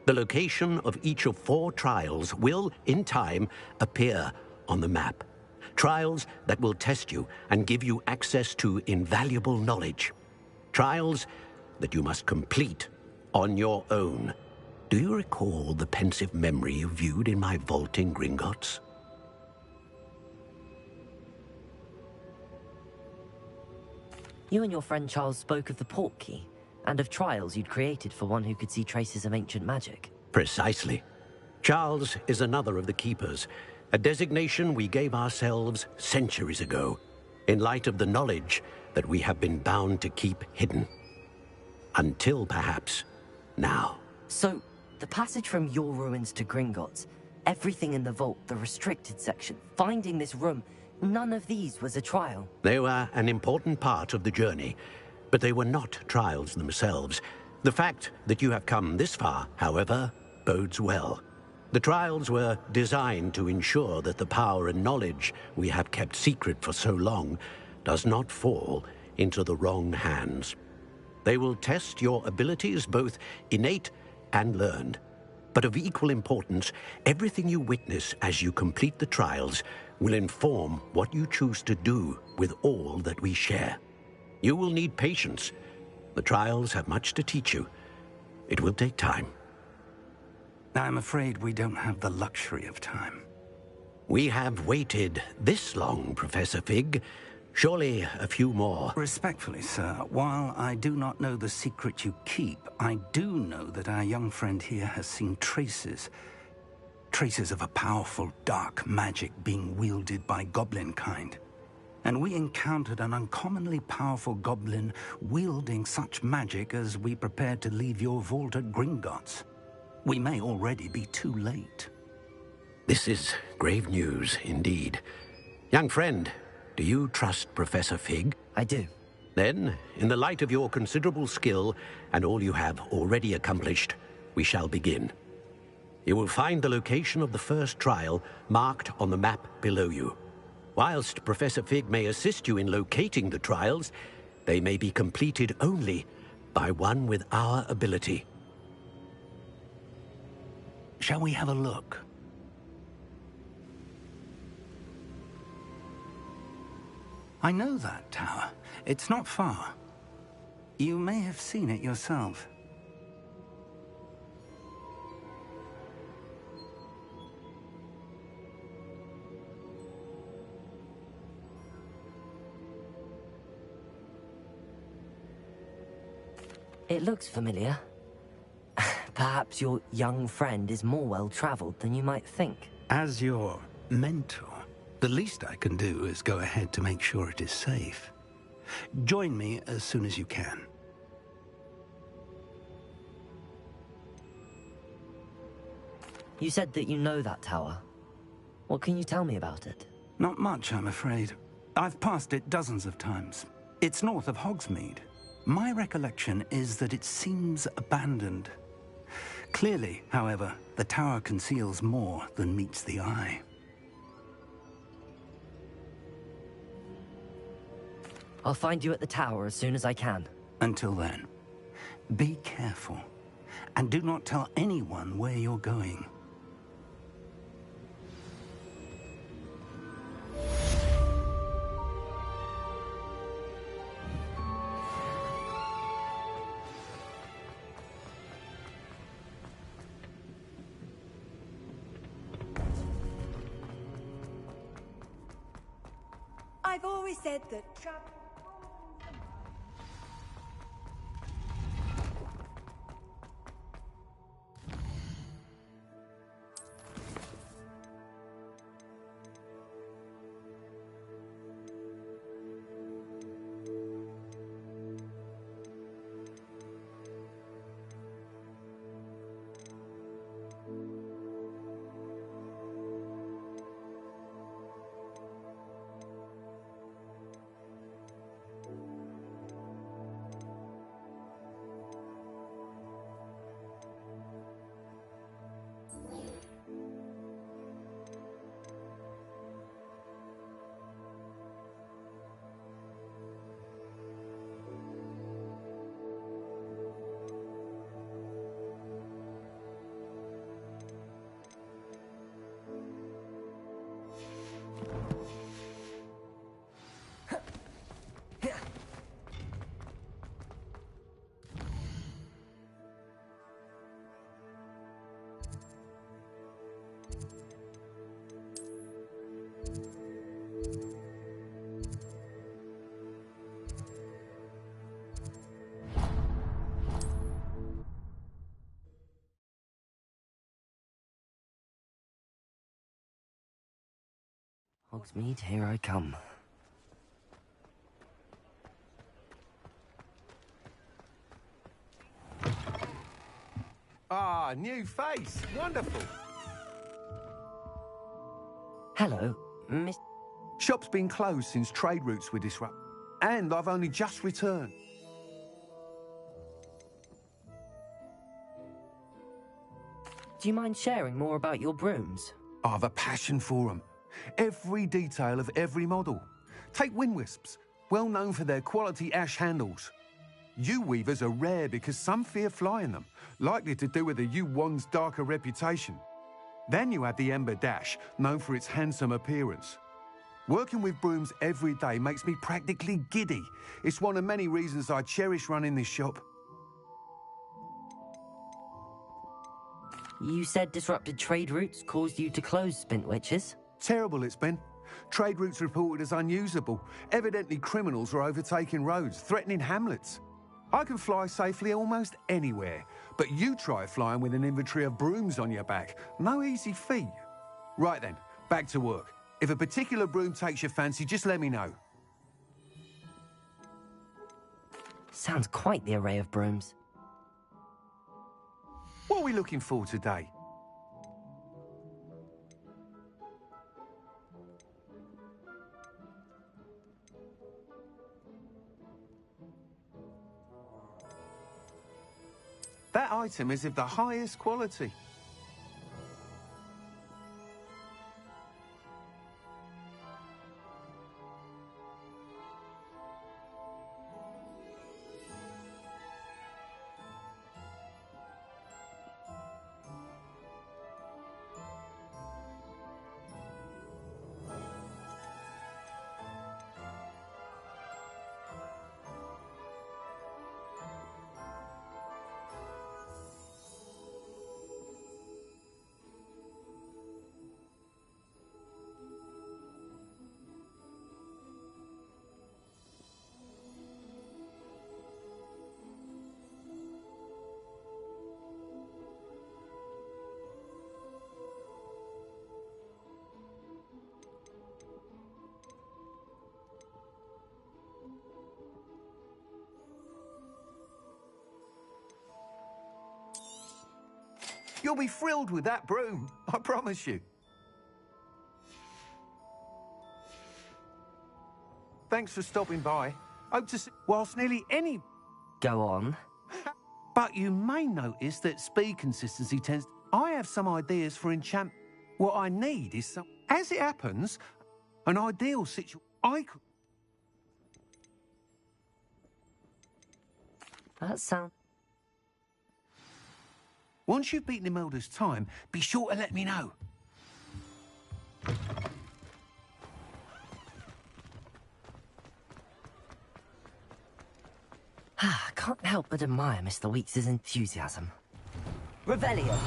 L: The location of each of 4 trials will, in time, appear on the map. Trials that will test you and give you access to invaluable knowledge. Trials that you must complete on your own. Do you recall the pensive memory you viewed in my vault in Gringotts?
E: You and your friend Charles spoke of the Portkey, and of trials you'd created for one who could see traces of ancient magic.
L: Precisely. Charles is another of the Keepers, a designation we gave ourselves centuries ago, in light of the knowledge that we have been bound to keep hidden. Until, perhaps, now.
E: So, the passage from your ruins to Gringotts, everything in the vault, the restricted section, finding this room, none of these was a trial.
L: They were an important part of the journey, but they were not trials themselves. The fact that you have come this far, however, bodes well. The trials were designed to ensure that the power and knowledge we have kept secret for so long does not fall into the wrong hands. They will test your abilities, both innate and learned. But of equal importance, everything you witness as you complete the trials will inform what you choose to do with all that we share. You will need patience. The trials have much to teach you. It will take time.
M: I'm afraid we don't have the luxury of time.
L: We have waited this long, Professor Fig. Surely a few more.
M: Respectfully, sir, while I do not know the secret you keep, I do know that our young friend here has seen traces of a powerful dark magic being wielded by goblin kind. And we encountered an uncommonly powerful goblin wielding such magic as we prepared to leave your vault at Gringotts. We may already be too late.
L: This is grave news indeed. Young friend, do you trust Professor Fig?
E: I do.
L: Then, in the light of your considerable skill and all you have already accomplished, we shall begin. You will find the location of the first trial marked on the map below you. Whilst Professor Fig may assist you in locating the trials, they may be completed only by one with our ability.
M: Shall we have a look? I know that tower. It's not far. You may have seen it yourself.
E: It looks familiar. Perhaps your young friend is more well-traveled than you might think.
M: As your mentor, the least I can do is go ahead to make sure it is safe. Join me as soon as you can.
E: You said that you know that tower. What can you tell me about it?
M: Not much, I'm afraid. I've passed it dozens of times. It's north of Hogsmeade. My recollection is that it seems abandoned. Clearly, however, the tower conceals more than meets the eye.
E: I'll find you at the tower as soon as I can.
M: Until then, be careful, and do not tell anyone where you're going.
I: I've always said that
E: Hogsmeade, here I come.
N: Ah, new face. Wonderful.
E: Hello, Miss...
N: Shop's been closed since trade routes were disrupted. And I've only just returned.
E: Do you mind sharing more about your brooms?
N: I have a passion for them. Every detail of every model. Take wind wisps, well known for their quality ash handles. Yew weavers are rare because some fear flying them, likely to do with the yew wand's darker reputation. Then you have the Ember Dash, known for its handsome appearance. Working with brooms every day makes me practically giddy. It's one of many reasons I cherish running this shop.
E: You said disrupted trade routes caused you to close Spintwitches?
N: Terrible it's been. Trade routes reported as unusable. Evidently criminals are overtaking roads, threatening hamlets. I can fly safely almost anywhere, but you try flying with an inventory of brooms on your back. No easy feat. Right then, back to work. If a particular broom takes your fancy, just let me know.
E: Sounds quite the array of brooms.
N: What are we looking for today? That item is of the highest quality. You'll be thrilled with that broom, I promise you. Thanks for stopping by. Hope to see... Whilst nearly any...
E: Go on.
N: But you may notice that speed consistency tends... I have some ideas for enchant... What I need is some... As it happens, an ideal situation... I could...
E: That sounds...
N: Once you've beaten Imelda's time, be sure to let me know.
E: I can't help but admire Mr. Weeks' enthusiasm. Revelio!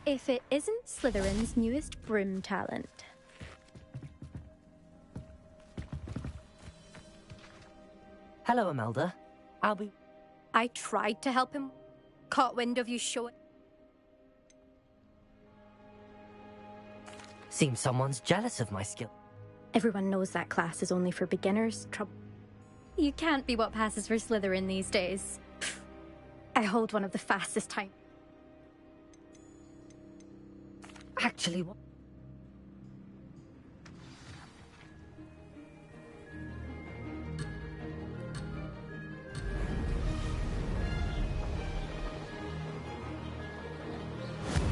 O: If it isn't Slytherin's newest broom talent.
E: Hello, Imelda.
O: I tried to help him. Caught wind of you showing.
E: Seems someone's jealous of my skill.
O: Everyone knows that class is only for beginners. You can't be what passes for Slytherin these days. Pfft. I hold one of the fastest time.
E: Actually, what?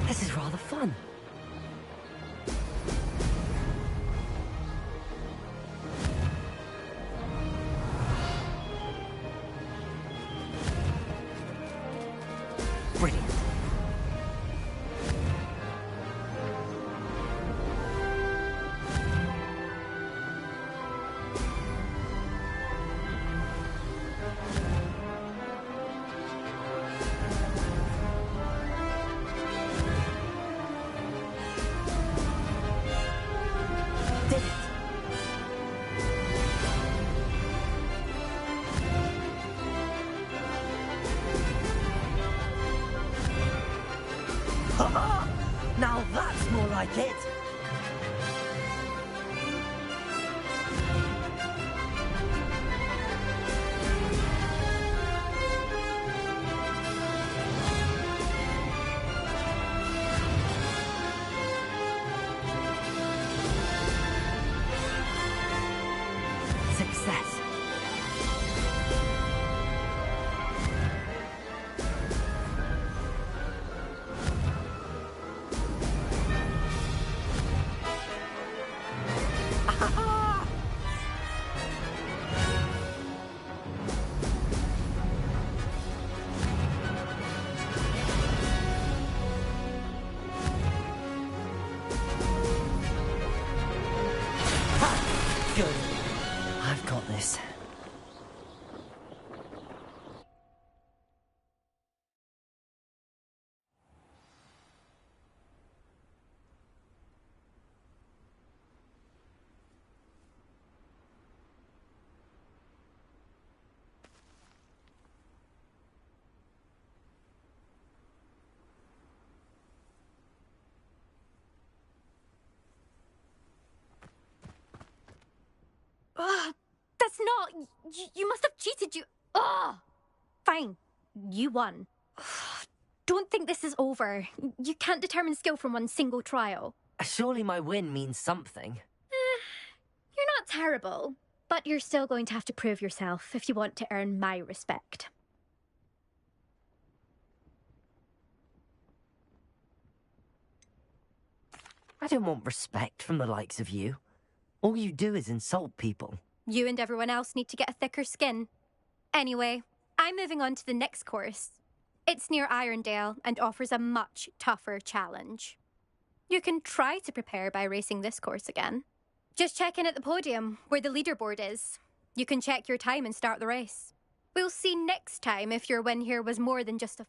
E: This is rather fun. Brilliant. Now that's more like it! Success. Good. I've got this.
O: Ugh, that's not... You must have cheated, you... Ugh! Fine. You won. Don't think this is over. You can't determine skill from one single trial.
E: Surely my win means something.
O: You're not terrible, but you're still going to have to prove yourself if you want to earn my respect.
E: I don't want respect from the likes of you. All you do is insult people.
O: You and everyone else need to get a thicker skin. Anyway, I'm moving on to the next course. It's near Irondale and offers a much tougher challenge. You can try to prepare by racing this course again. Just check in at the podium, where the leaderboard is. You can check your time and start the race. We'll see next time if your win here was more than just a...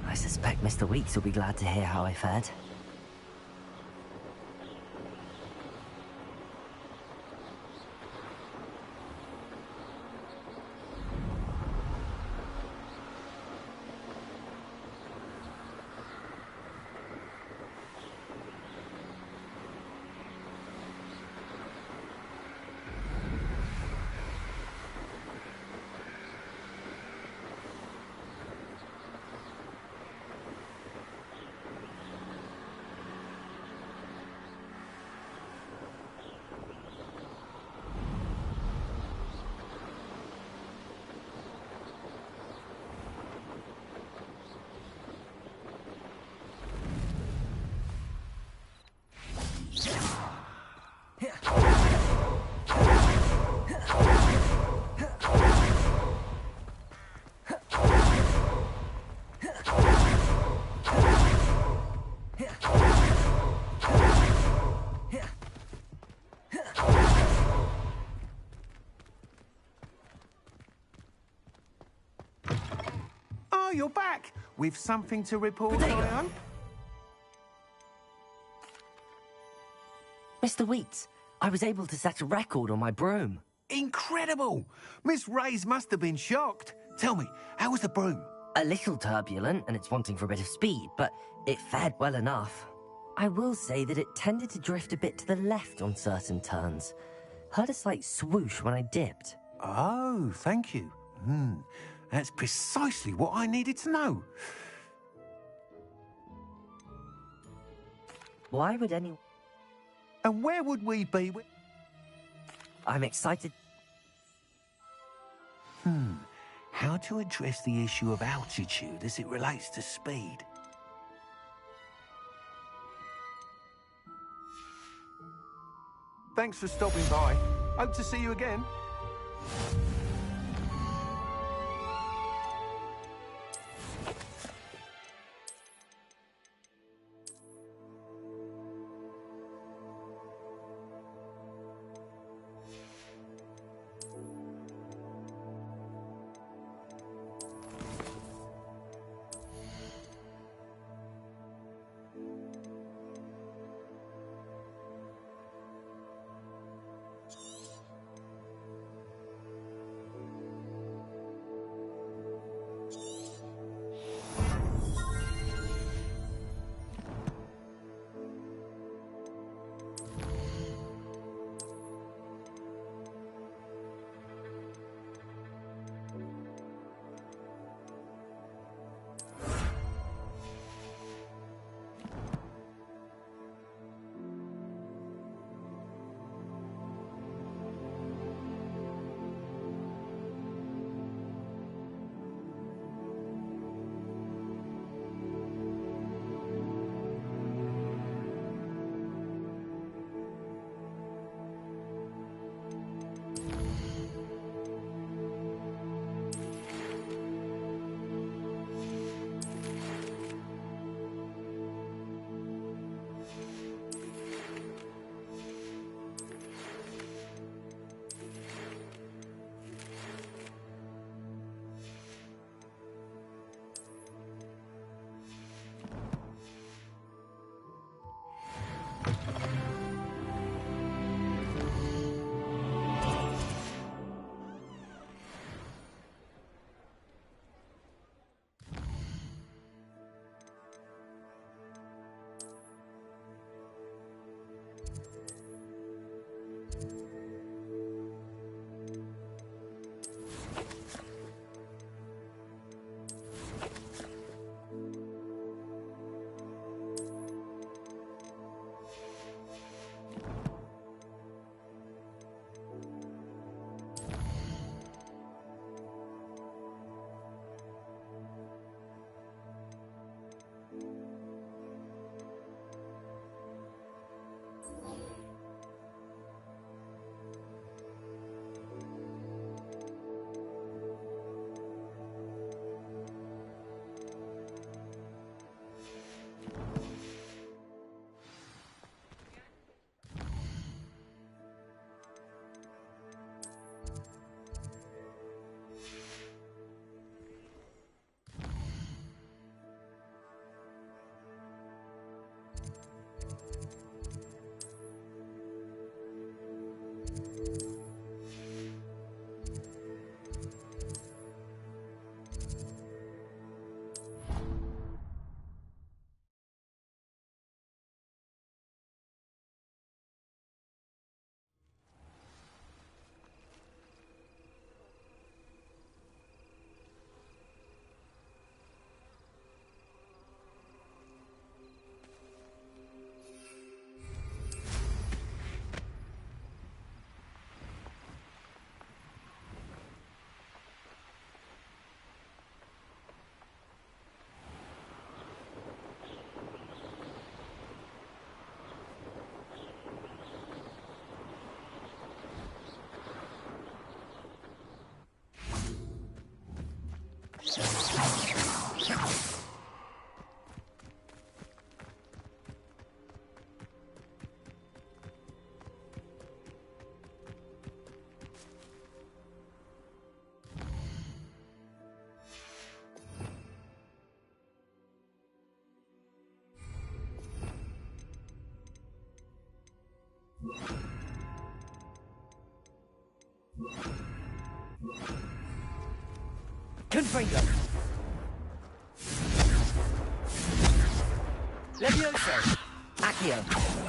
E: I suspect Mr. Weeks will be glad to hear how I fared.
N: Oh, you're back! With something to report, I hope?
E: Mr. Weeks, I was able to set a record on my broom.
N: Incredible! Miss Reyes must have been shocked. Tell me, how was the broom?
E: A little turbulent, and it's wanting for a bit of speed, but it fared well enough. I will say that it tended to drift a bit to the left on certain turns. Heard a slight swoosh when I dipped.
N: Oh, thank you. That's precisely what I needed to know.
E: Why would anyone...
N: And where would we be with...
E: I'm excited...
N: How to address the issue of altitude as it relates to speed? Thanks for stopping by. Hope to see you again.
P: Confringo. Levioso. Accio.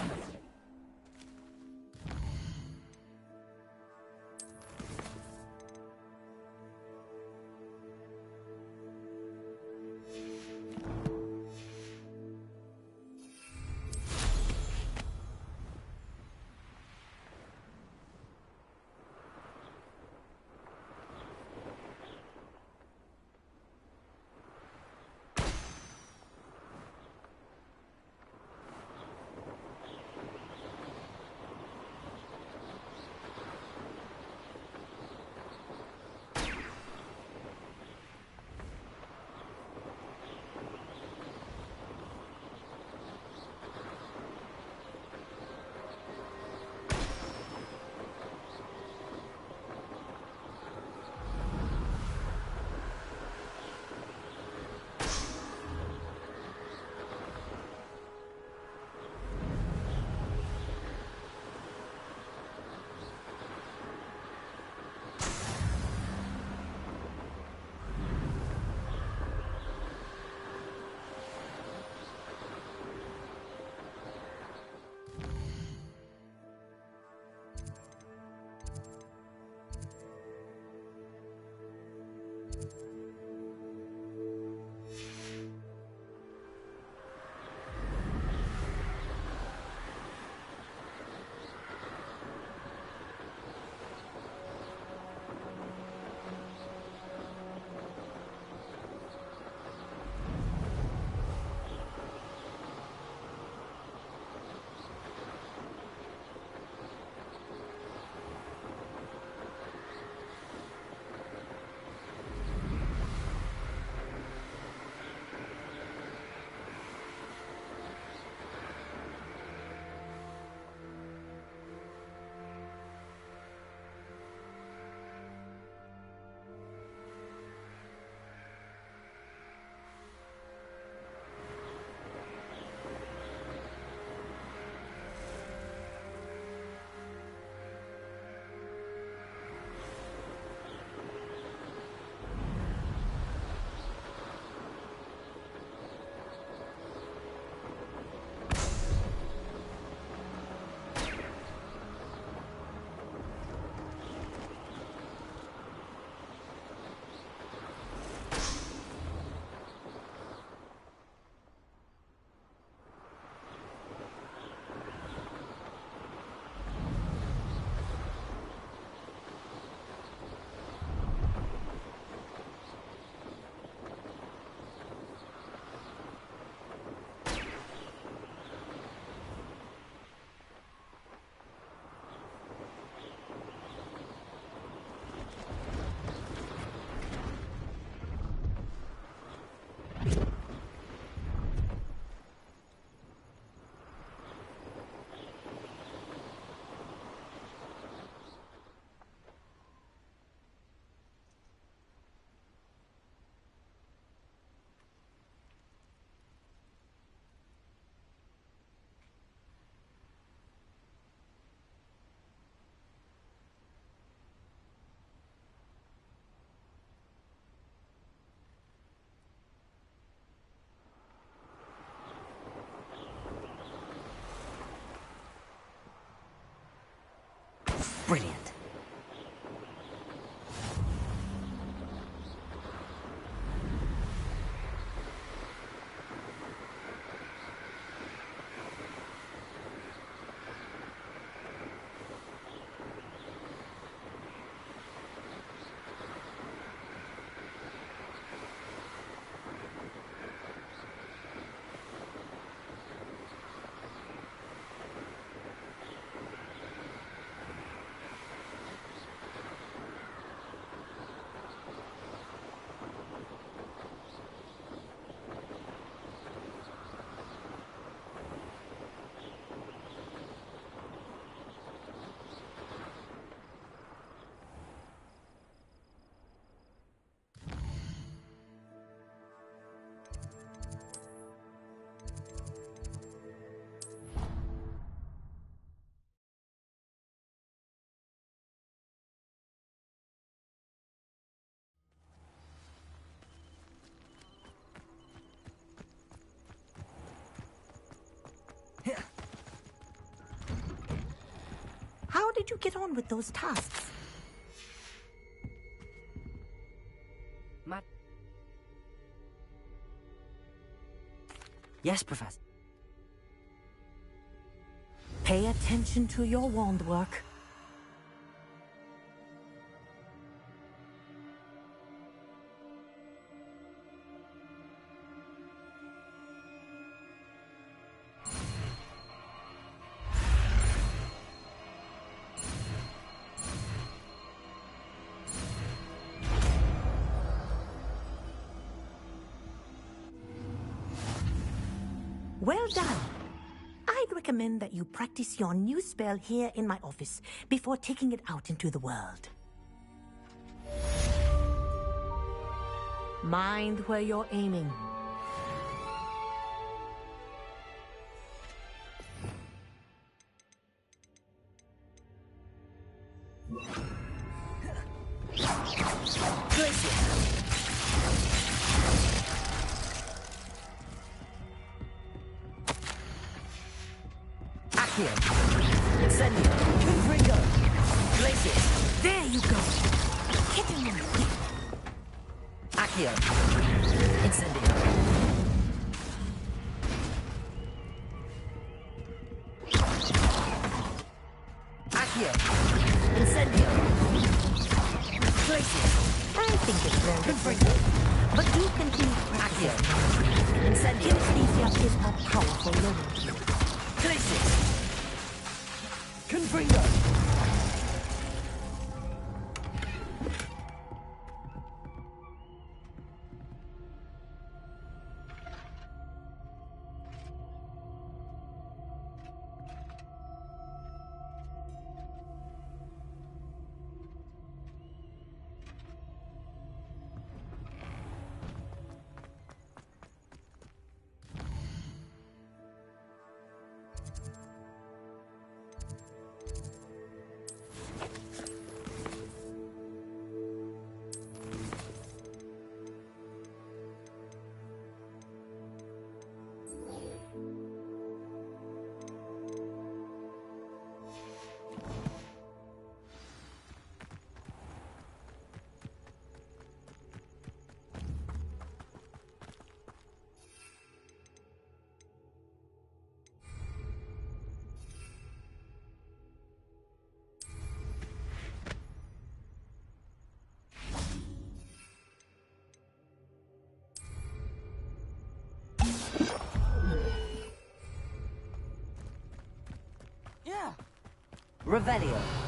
D: get on with those tasks.
E: Yes, Professor.
D: Pay attention to your wand work. Well done. I'd recommend that you practice your new spell here in my office before taking it out into the world. Mind where you're aiming.
P: Incendio. Confringo. Glacius.
D: There you go. Hitting him.
P: Accio. Incendio. Accio. Incendio. Glacius.
D: I think it's very
P: Confringo.
D: but do continue practicing.
P: Accio. Incendio.
D: Kinesthesia is a powerful learning.
P: Glacius. Confringo. Revelio.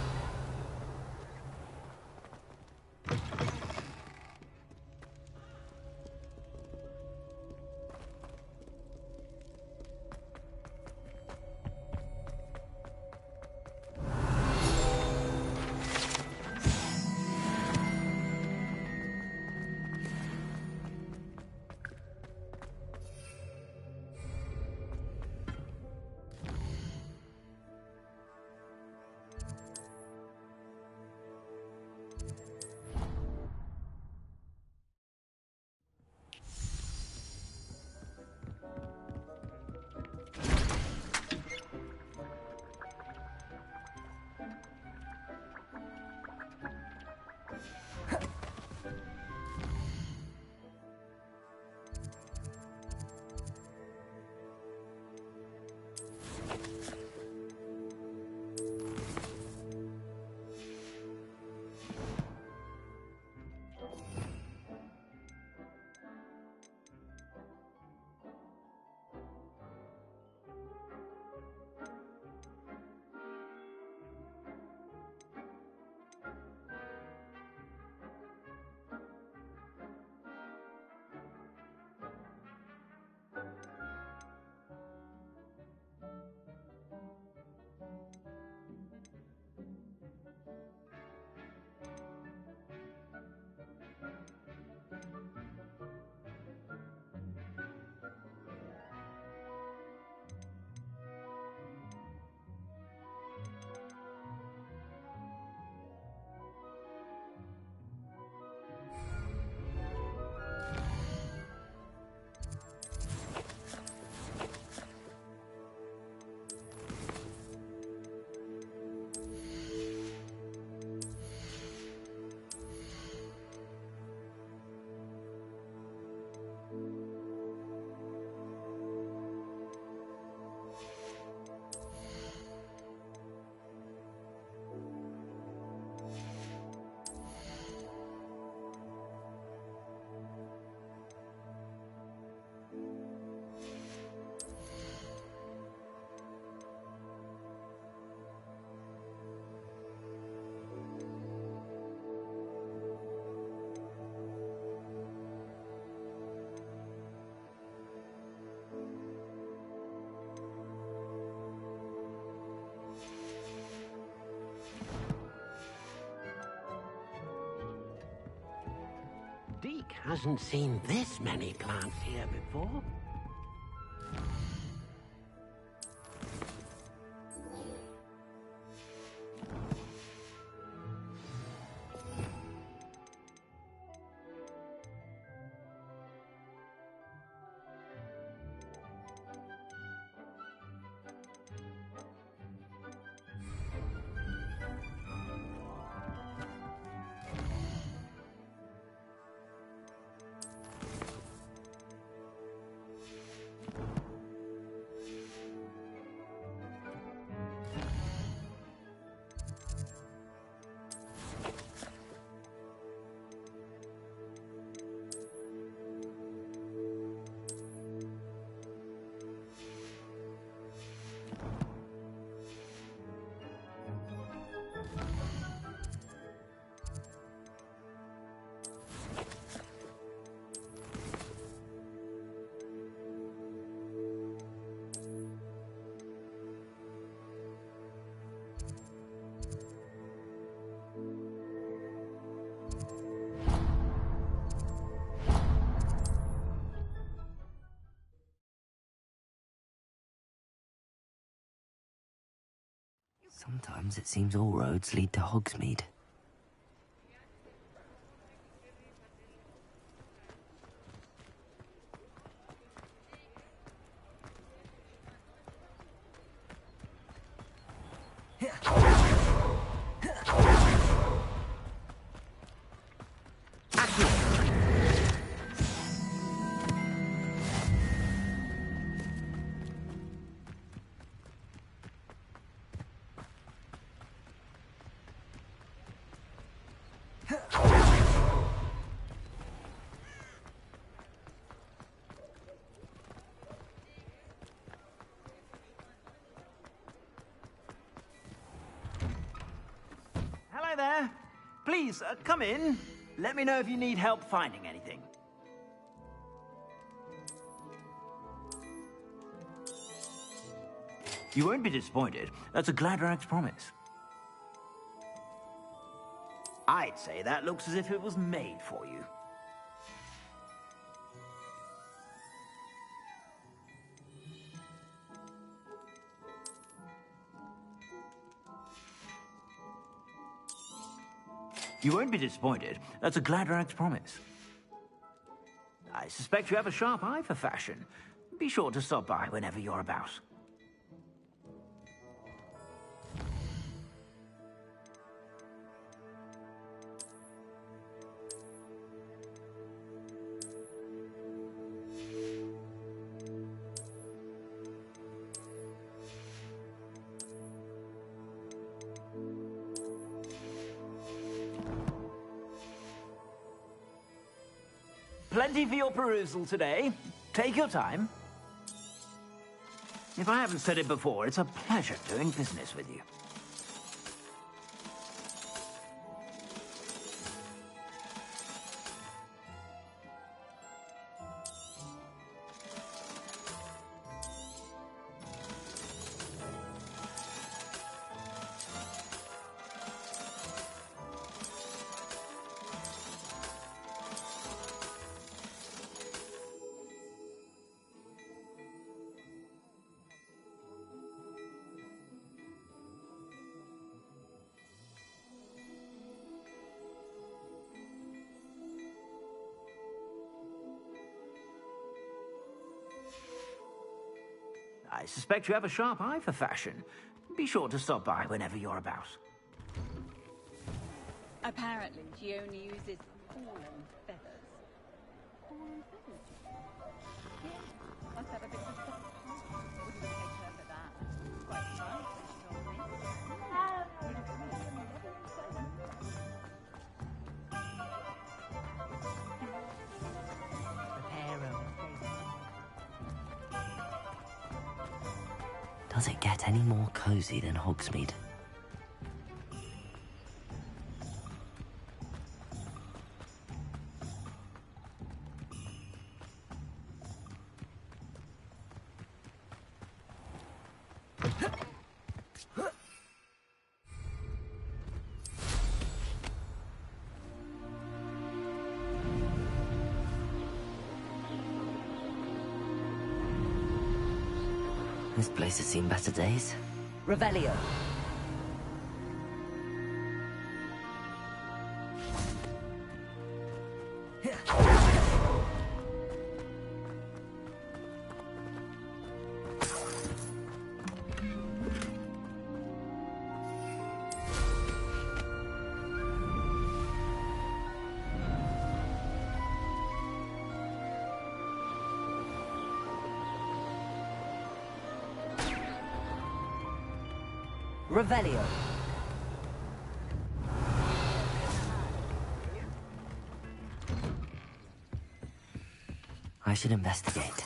L: hasn't seen this many plants here before.
E: Sometimes it seems all roads lead to Hogsmeade.
Q: Hello there. Please, come in. Let me know if you need help finding anything. You won't be disappointed. That's a Gladrag's promise. I'd say that looks as if it was made for you. You won't be disappointed. That's a Gladrag's promise. I suspect you have a sharp eye for fashion. Be sure to stop by whenever you're about. Plenty for your perusal today. Take your time. If I haven't said it before, it's a pleasure doing business with you. I suspect you have a sharp eye for fashion. Be sure to stop by whenever you're about.
R: Apparently, she only uses fallen feathers. Fallen feathers? Yeah, must have a bit of a soft heart. Wouldn't have taken her for that. Quite surprised when she told me.
E: Does it get any more cozy than Hogsmeade? This place has seen better days.
P: Revelio. Revelio.
E: I should investigate.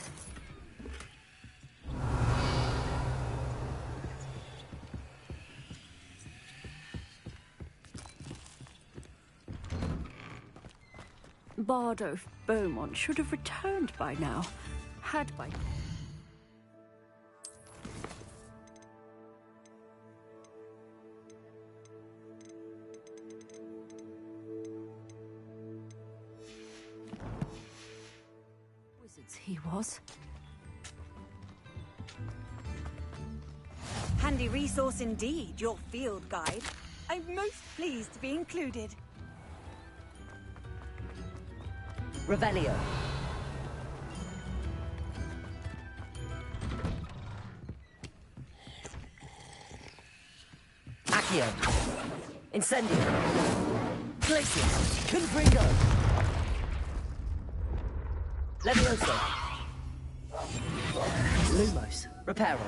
S: Bardo Beaumont should have returned by now. Had by... Wizards he was.
I: Handy resource indeed, your field guide. I'm most pleased to be included.
P: Revelio. Accio. Incendio. Glacius. Confringo. Levioso. Lumos. Reparo.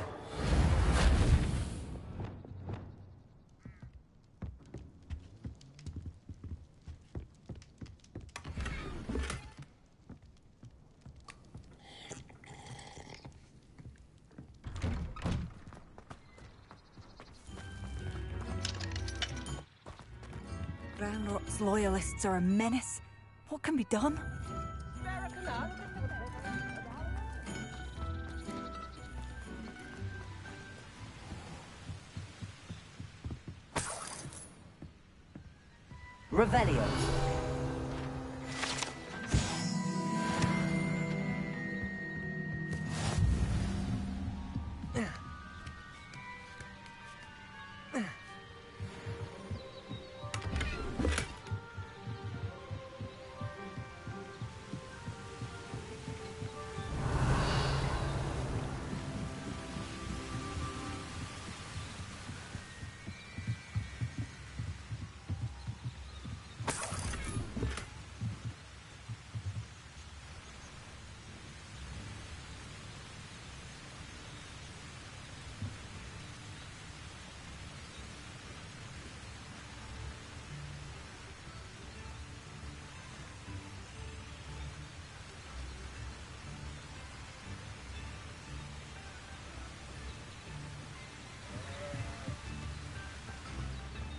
I: Ranrock's loyalists are a menace. What can be done?
P: Revelio.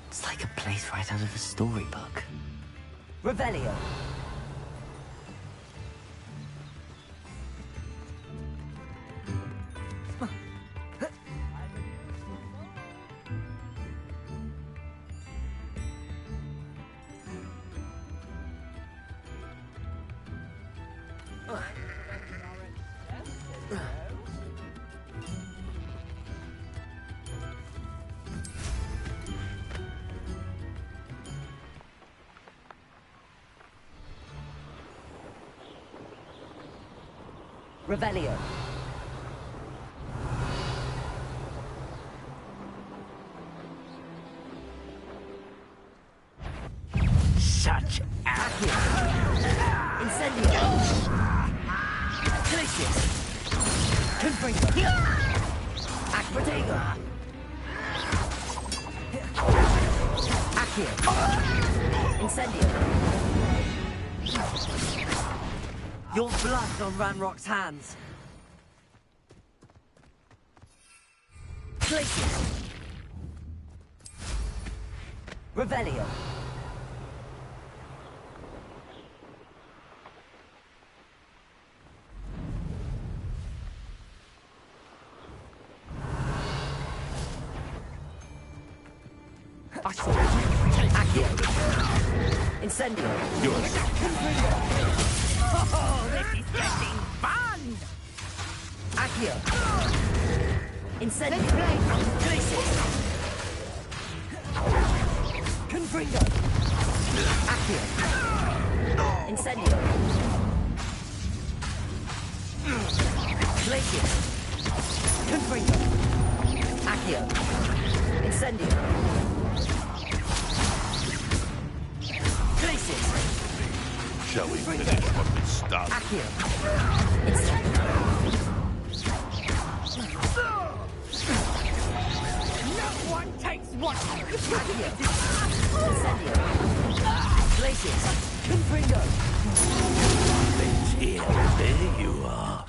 E: It's like a place right out of a storybook.
P: Revelio. Revelio.
Q: Such
P: Accio. Incendio. Glacius. Confringo. Acprotego. Accio. Incendio. Your blood's on Ranrock's hands. Glacius. Revelio.
Q: I saw you.
P: Accio. Incendio.
Q: Yours.
I: Oh, this is getting fun!
P: Accio. Incendio. Glacius. Confringo. Accio. Incendio. Glacius. Confringo. Accio. Incendio. Glacius.
K: Shall we finish what we started?
P: Accio. Incendio.
I: No one takes one.
P: Accio. Incendio. Glacius. Confringo.
K: It's here. There you are.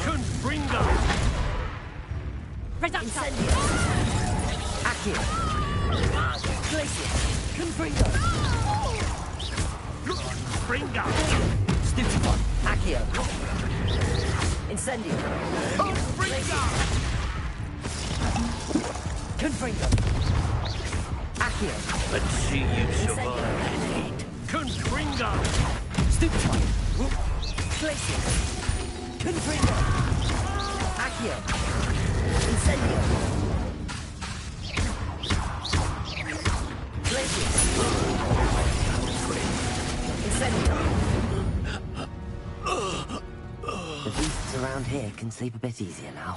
K: Confringo!
P: Incendio. Accio. Glacius. Confringo.
K: Confringo!
P: Stupefy. Accio. Incendio.
K: Confringo!
P: Confringo. Accio.
K: Let's see you survive the heat. Confringo!
P: Stupefy. Glacius. Confringo. Accio. Incendio. Glacius. Incendio.
E: The beasts around here can sleep a bit easier now.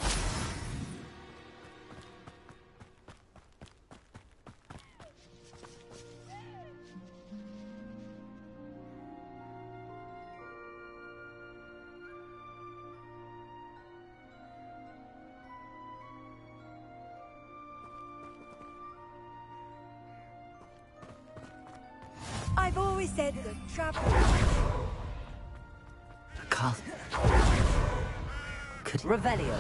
I: I've always said that travel.
E: Carl. Could
P: Revelio.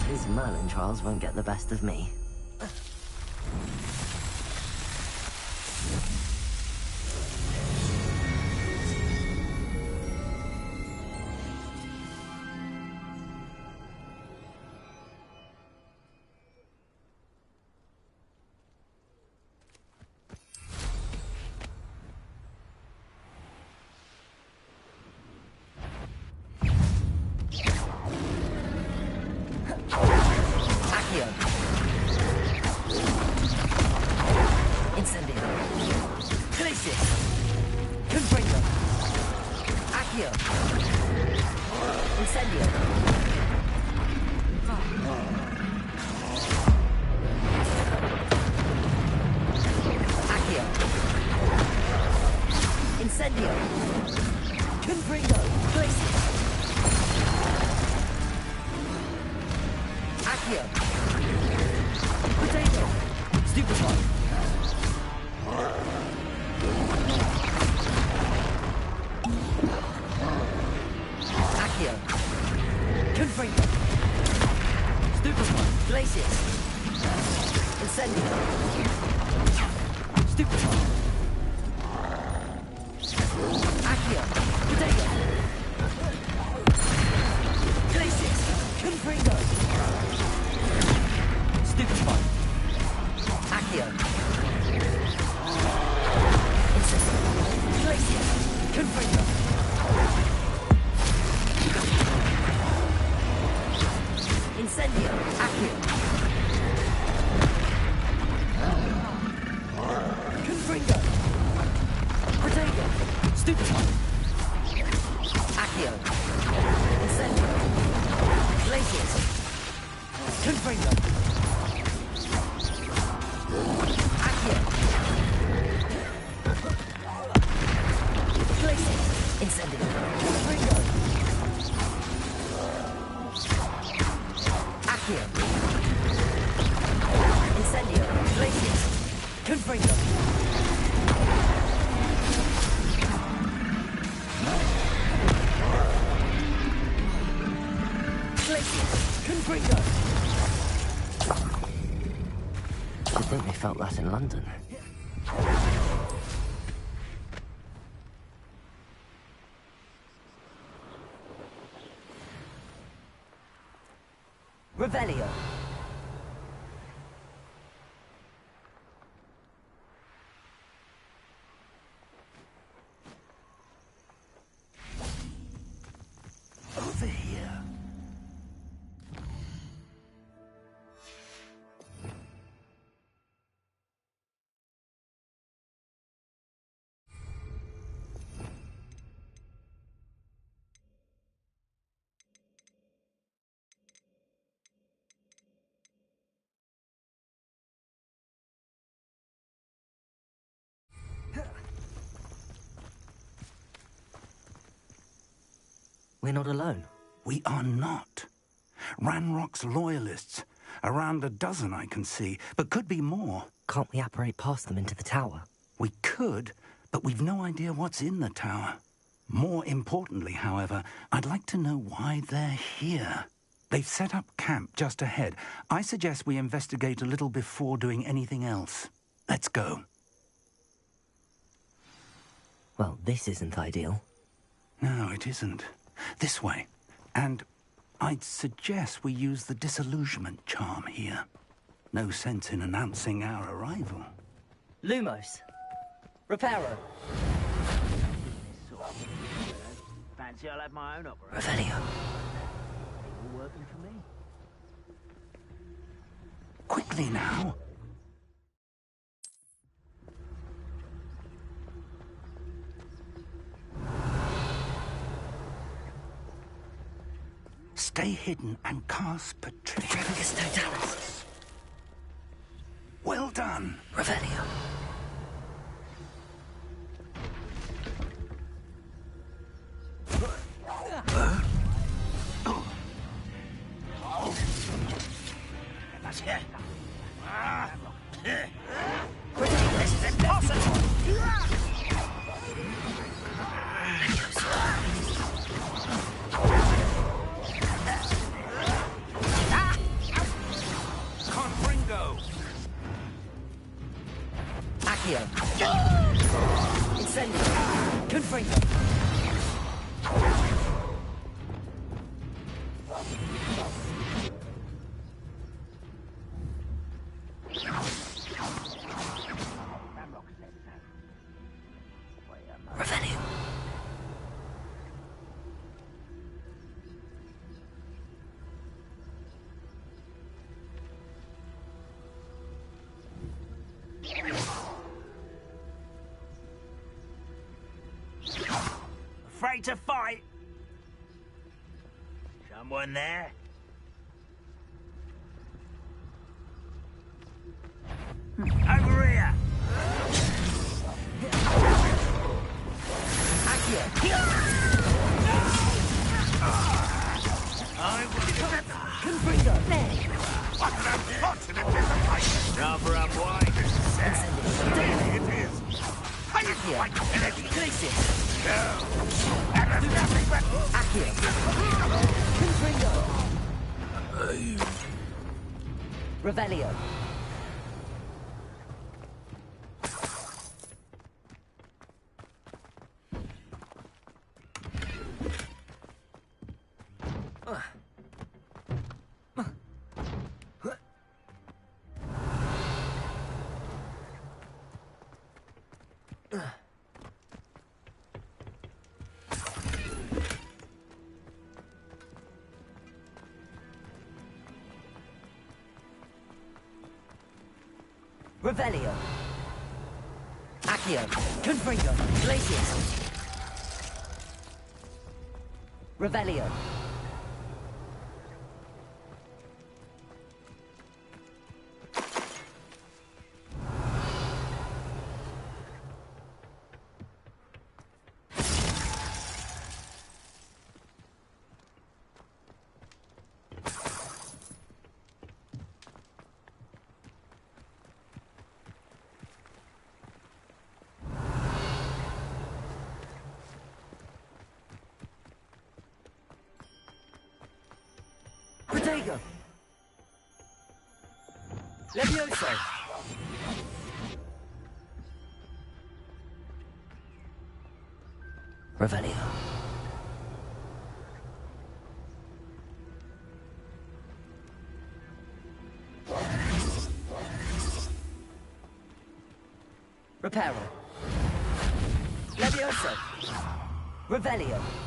E: These Merlin trials won't get the best of me.
P: Accio. Incendio. Glacius. Confringo. Accio. Incendio. Accio. Incendio. Confringo. Glacius. Accio. Potato. Stupefy. Accio. Confringo. Stupefy. Glacius. Incendio. Stupefy. Accio. Potato. Glacius. Confringo. Stupefy. Accio. Incendio. Glacius. Confringo. Incendio. Accio. Confringo. Potato. Stupefy. Accio. Incendio. Glacius. Confringo. Accio. Glacius. Incendio. Confringo.
E: Accio. Incendio. Glacius. Confringo. Glacius. Confringo. You'd think they felt that in London. Revelio.
M: Over here.
E: We're not alone.
M: We are not. Ranrock's loyalists. Around a dozen I can see, but could be more.
E: Can't we apparate past them into the tower?
M: We could, but we've no idea what's in the tower. More importantly, however, I'd like to know why they're here. They've set up camp just ahead. I suggest we investigate a little before doing anything else. Let's go.
E: Well, this isn't ideal.
M: No, it isn't. This way. And I'd suggest we use the disillusionment charm here. No sense in announcing our arrival.
E: Lumos. Reparo.
Q: Fancy I'll have my own opera.
E: Revelio.
Q: All working for me.
M: Quickly now. Stay hidden and cast Patricius Totalis. Well done.
E: Revelio.
Q: That's it.
K: This is impossible!
M: Confringo.
E: Accio. Incendio. Confringo. Revelio.
Q: Afraid to fight? Someone there? Over here!
E: Accio. Confringo.
K: What an unfortunate disappointment!
Q: Rather unwise.
K: Really it is! Are you
E: Accio.
K: quite finished?
E: Glacius.
K: No! That is nothing but...
E: Accio. Confringo. Revelio. Revelio. Accio. Confringo. Glacius. Revelio.
P: Protego! Levioso! Revelio. Reparo. Levioso. Revelio.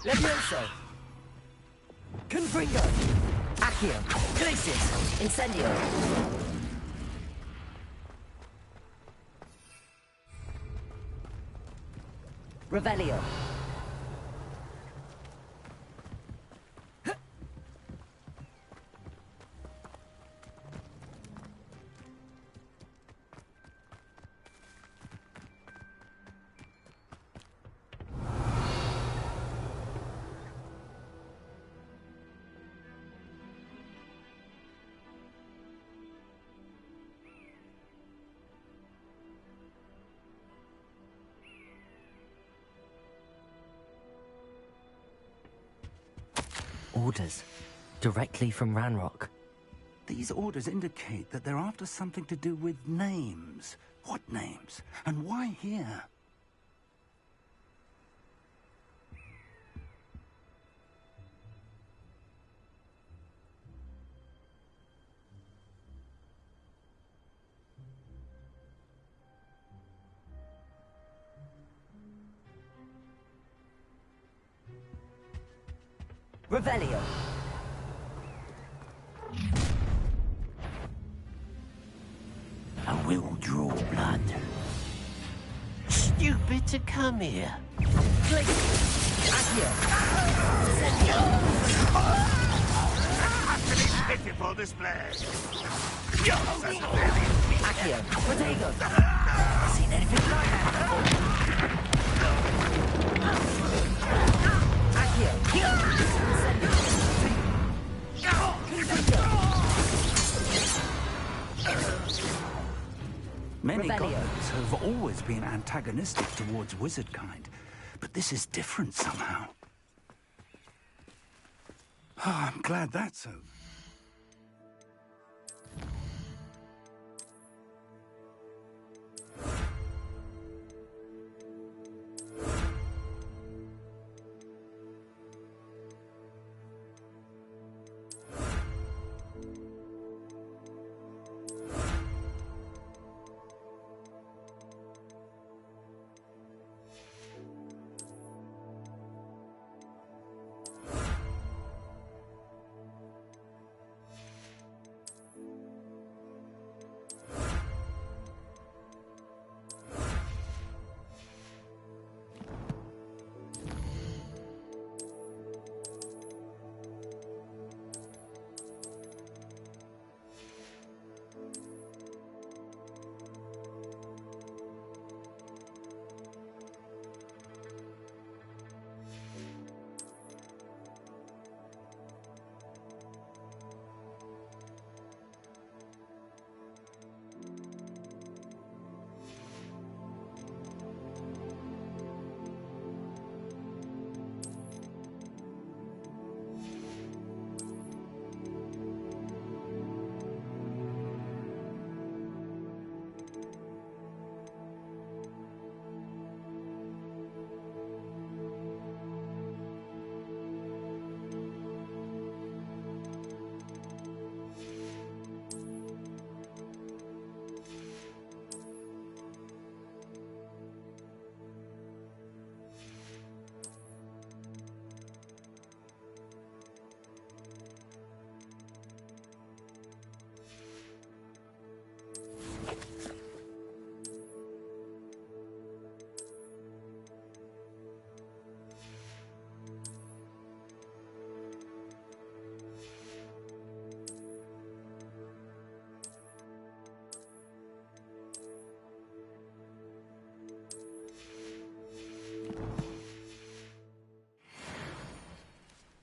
P: Levioso. Confringo. Accio. Glacius. Incendio. Revelio. Orders. Directly from Ranrock.
M: These orders indicate that they're after something to do with names. What names? And why here?
P: Revelio.
L: I will draw blood. Stupid to come here.
K: Utterly pitiful display. You're so very
P: Accio. Protego. Seen anything like that
M: Many
P: Revelio.
M: goblins have always been antagonistic towards wizard kind, but this is different somehow. Oh, I'm glad that's over.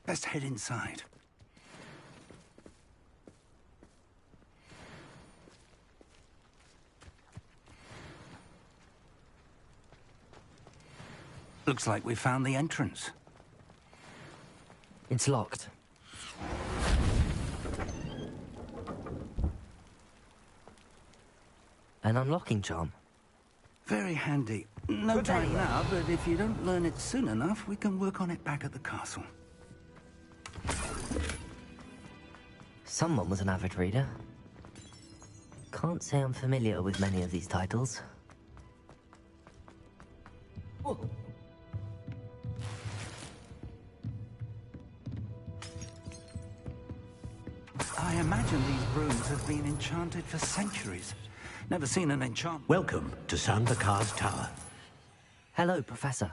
M: Let's head inside. Looks like we found the entrance.
E: It's locked. An unlocking charm.
M: Very handy. No time now, but if you don't learn it soon enough, we can work on it back at the castle.
E: Someone was an avid reader. Can't say I'm familiar with many of these titles.
M: I imagine these rooms have been enchanted for centuries. Never seen an enchantment.
L: Welcome to Sambakar's Tower.
E: Hello, Professor.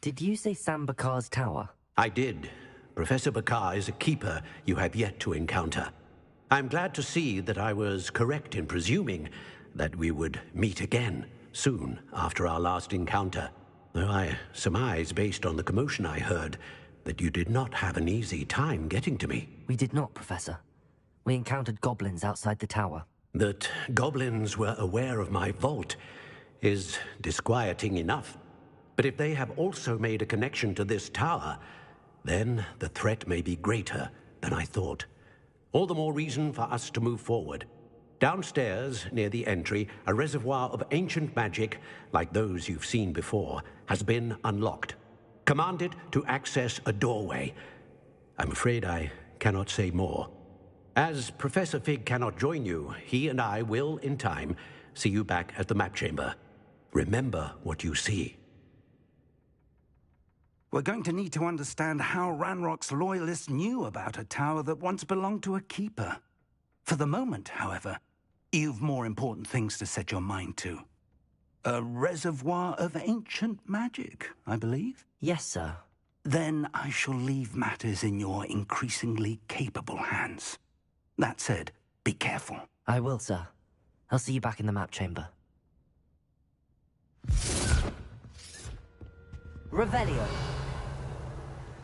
E: Did you say Sambakar's Tower?
L: I did. Professor Bakar is a keeper you have yet to encounter. I'm glad to see that I was correct in presuming that we would meet again soon after our last encounter. Though I surmise, based on the commotion I heard, that you did not have an easy time getting to me.
E: We did not, Professor. We encountered goblins outside the tower.
L: That goblins were aware of my vault is disquieting enough. But if they have also made a connection to this tower, then the threat may be greater than I thought. All the more reason for us to move forward. Downstairs, near the entry, a reservoir of ancient magic, like those you've seen before, has been unlocked. Commanded to access a doorway. I'm afraid I cannot say more. As Professor Fig cannot join you, he and I will, in time, see you back at the map chamber. Remember what you see.
M: We're going to need to understand how Ranrock's loyalists knew about a tower that once belonged to a keeper. For the moment, however, you've more important things to set your mind to. A reservoir of ancient magic, I believe?
E: Yes, sir.
M: Then I shall leave matters in your increasingly capable hands. That said, be careful.
E: I will, sir. I'll see you back in the map chamber. Revelio.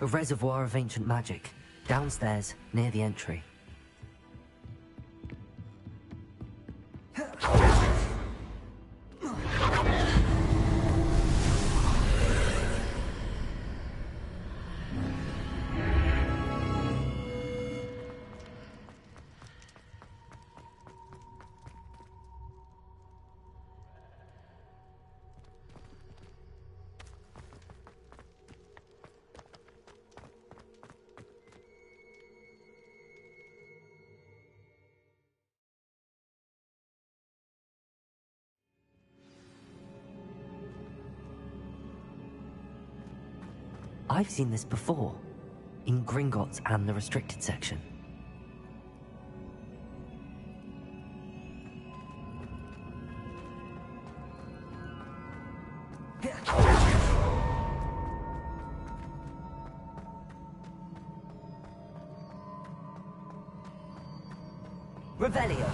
E: A reservoir of ancient magic. Downstairs, near the entry. I've seen this before, in Gringotts and the restricted section. Revelio.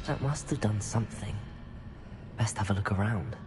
E: That must have done something. Best have a look around.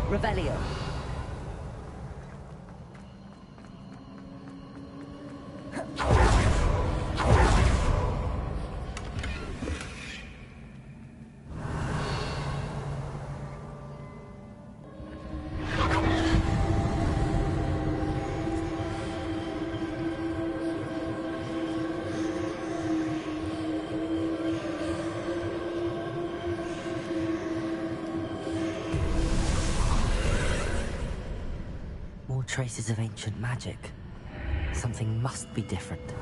E: Revelio. Traces of ancient magic. Something must be different.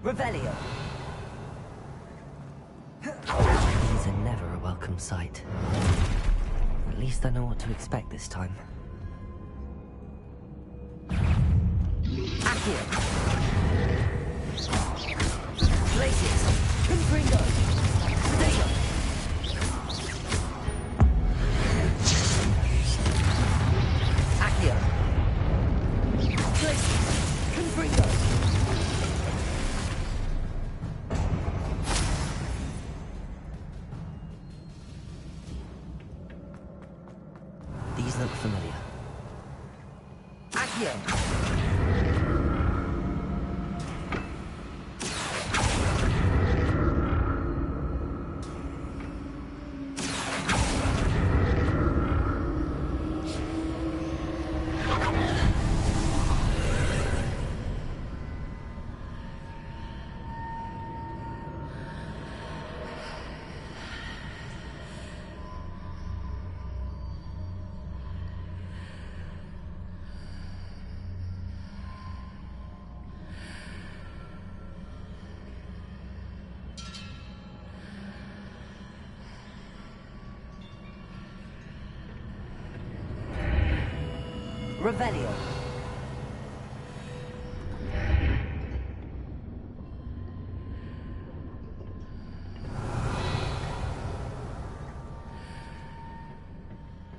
P: Revelio.
E: These are never a welcome sight. At least I know what to expect this time.
P: Accio. Places. Confringo. Potato. Accio. Places. Confringo.
E: These look familiar.
P: Accio. Revelio.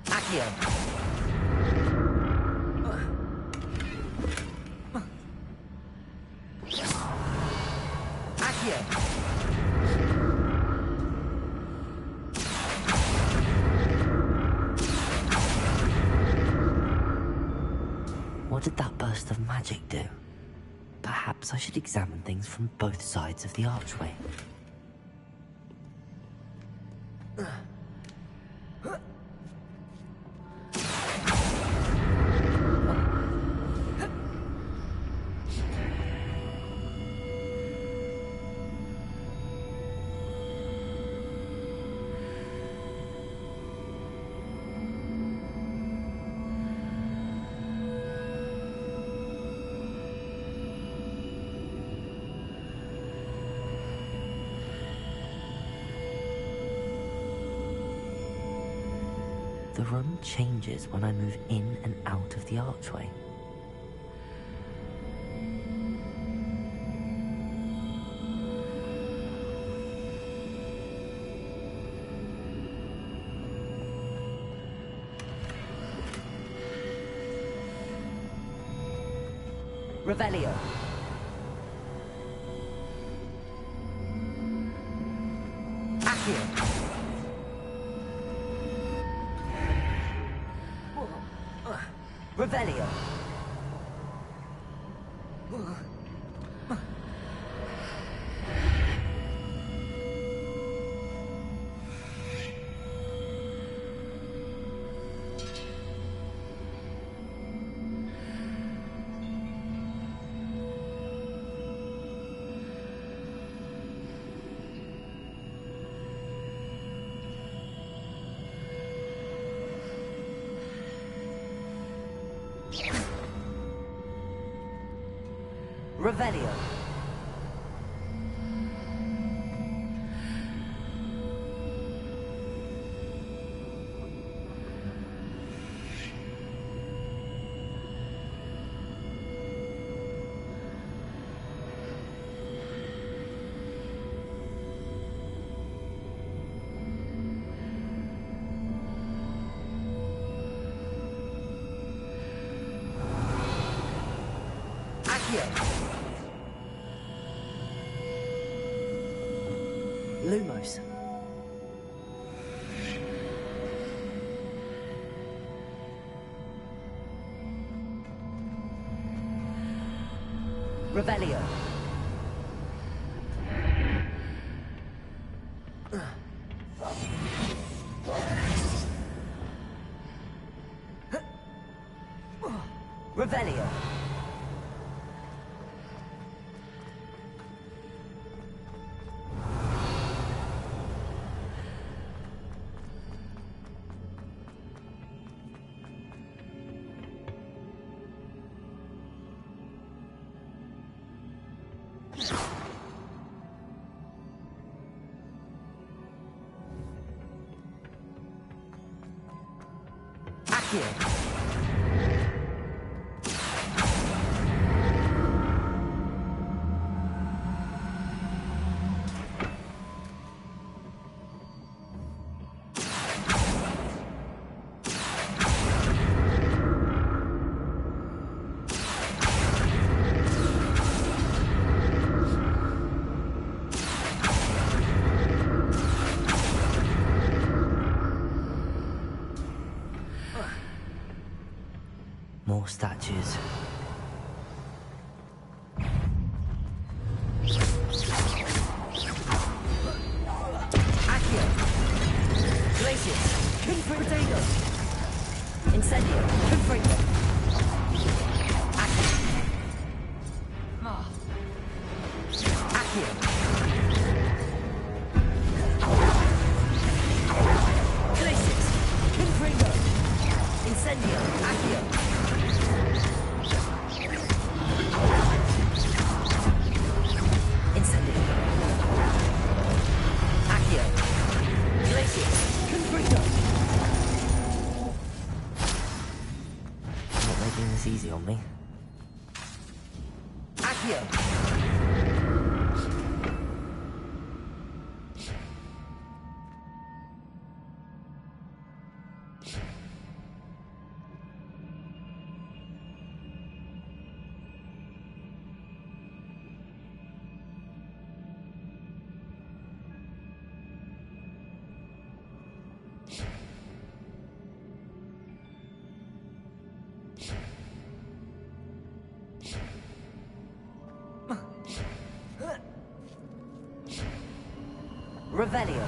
P: Accio. Accio.
E: What did that burst of magic do? Perhaps I should examine things from both sides of the archway. The room changes when I move in and out of the archway.
P: Revelio. Accio. Revelio. Revelio. Accio. Lumos. Revelio. Revelio. Accio. More statues. Accio. Glacius. Confringo. Incendio. Confringo. Accio. Accio. Glacius. Confringo. Incendio. Accio. Easy on me. Accio! Revelio.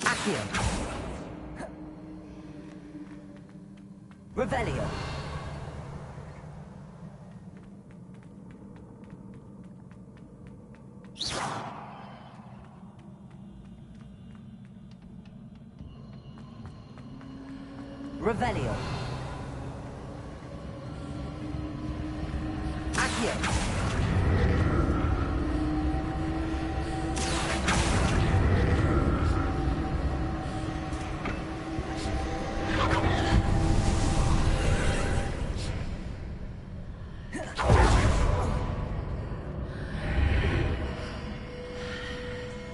P: Accio. Revelio. Revelio.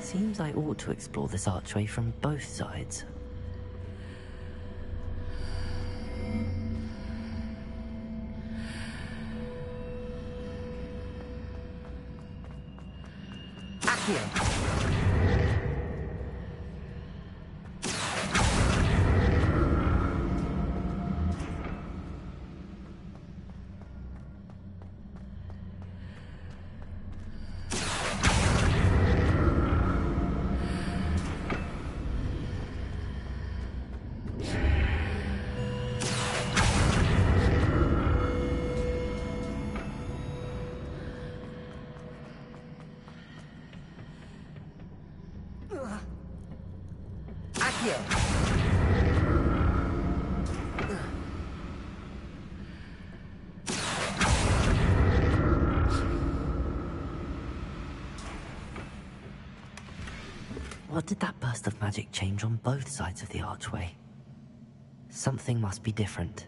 P: Seems I ought to explore this archway from both sides. Accio. What did that burst of magic change on both sides of the archway? Something must be different.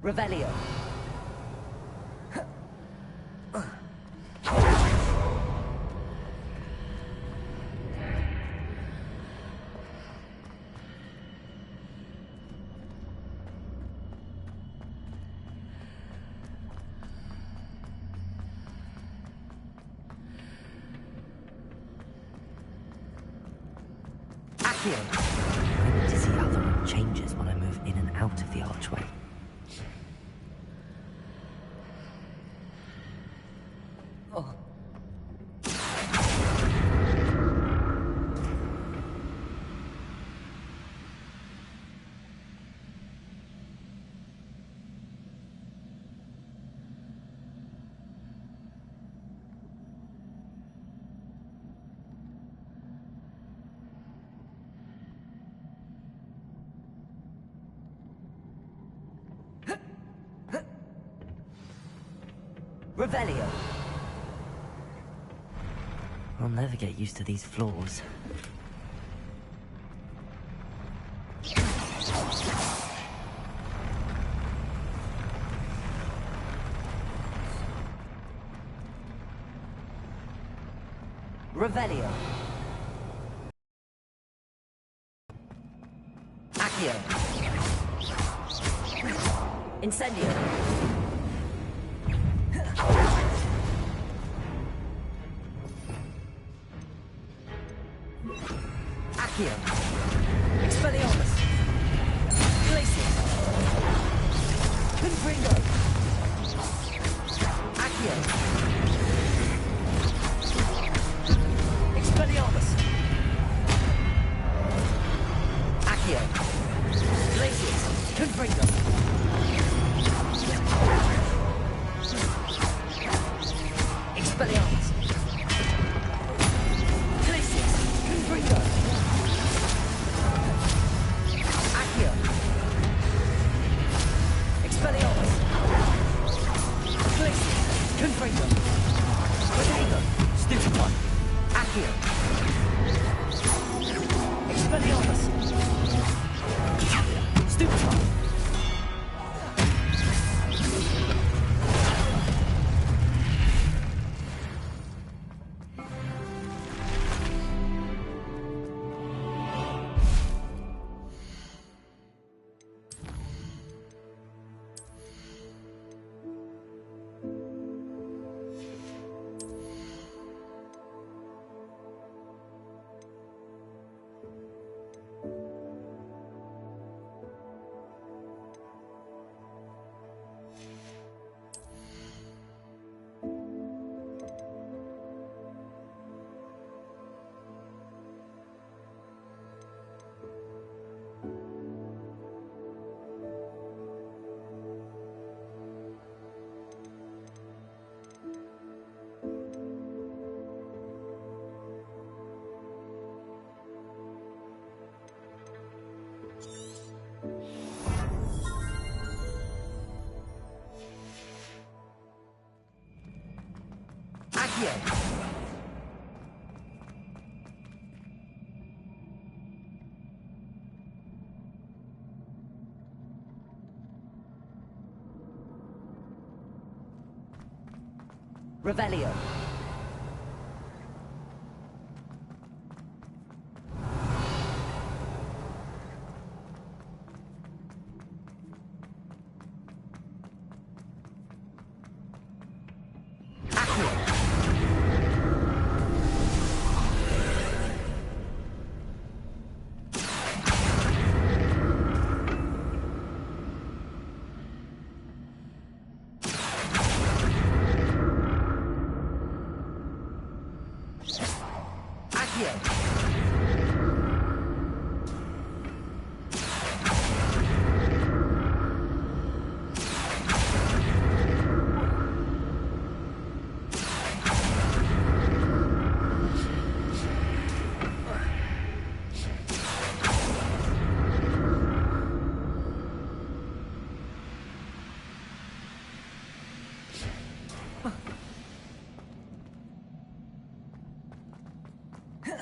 P: Revelio. Accio! I need to see how the room changes when I move in and out of the archway. Oh. Revelio! I'll never get used to these floors. Revelio! Accio! Incendio! Accio! Expelliarmus! Glacius! Confringo! Accio! Expelliarmus! Accio! Glacius! Confringo! Expelliarmus! Glacius! Confringo! Accio! Expelliarmus! Glacius! Confringo! Protego! Stupid one! Accio! Expelliarmus! Stupid one! Accio! Revelio!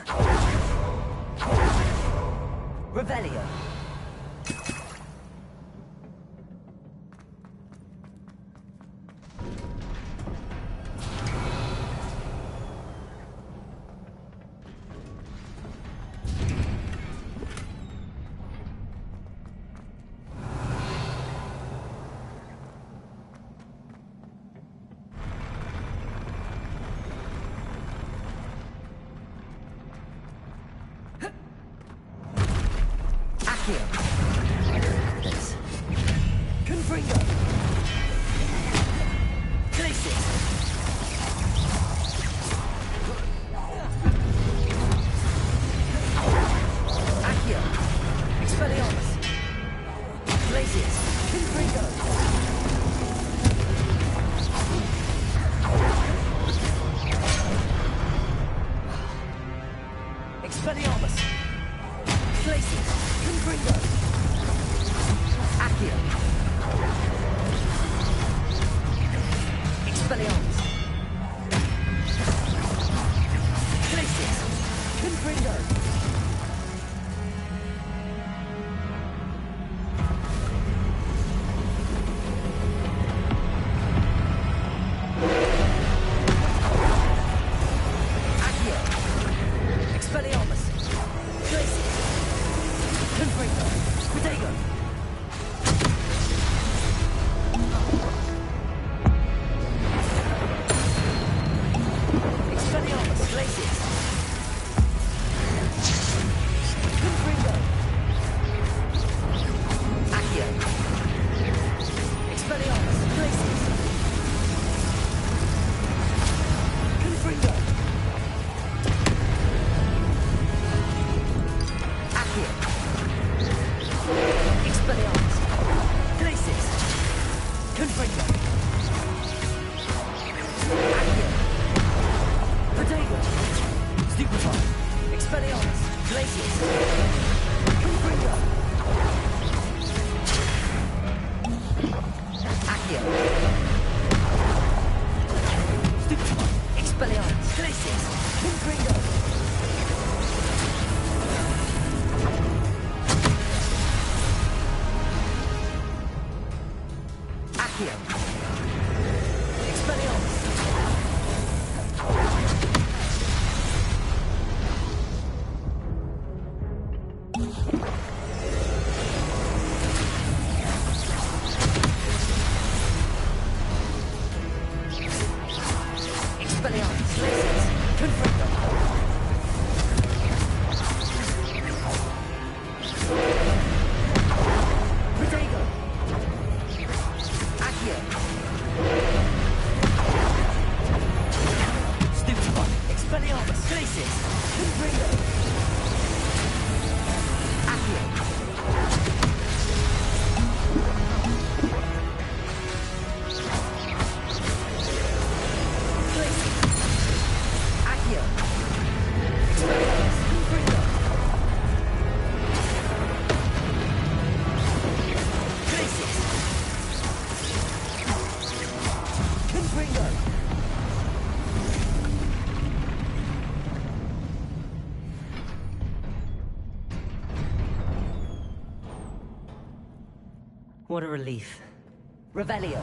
P: Huh.
E: Expelliarmus! Glacius! Confringo! Accio! Expelliarmus! Glacius! Confringo! What a relief. Revelio.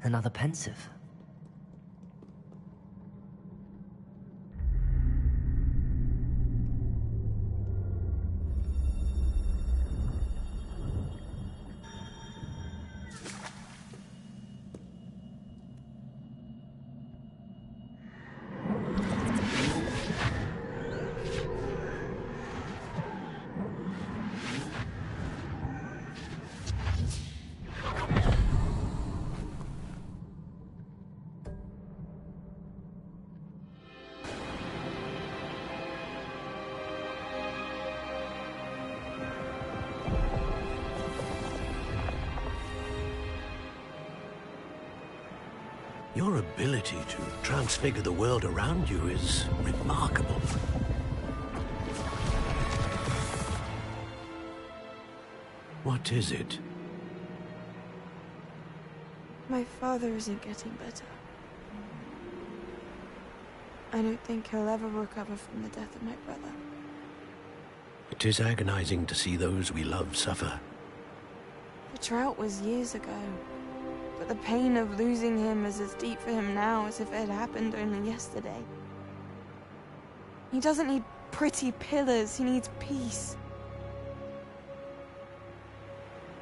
P: Another pensive.
L: Your ability to transfigure the world around you is remarkable. What is it?
H: My father isn't getting better. I don't think he'll ever recover from the death of my brother.
L: It is agonizing to see those we love suffer.
H: The drought was years ago. But the pain of losing him is as deep for him now as if it had happened only yesterday. He doesn't need pretty pillars, he needs peace.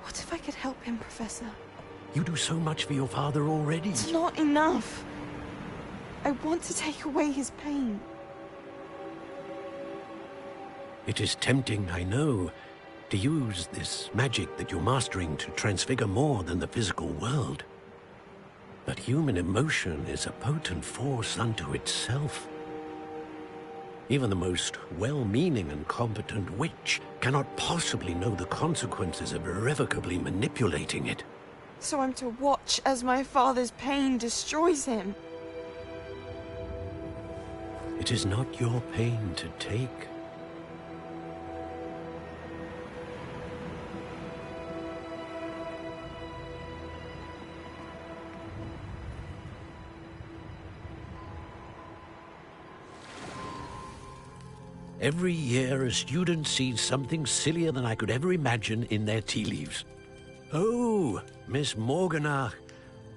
H: What if I could help him, Professor?
L: You do so much for your father already.
H: It's not enough. I want to take away his pain.
L: It is tempting, I know, to use this magic that you're mastering to transfigure more than the physical world. But human emotion is a potent force unto itself. Even the most well-meaning and competent witch cannot possibly know the consequences of irrevocably manipulating it.
H: So I'm to watch as my father's pain destroys him.
L: It is not your pain to take. Every year, a student sees something sillier than I could ever imagine in their tea leaves. Oh, Miss Morganach,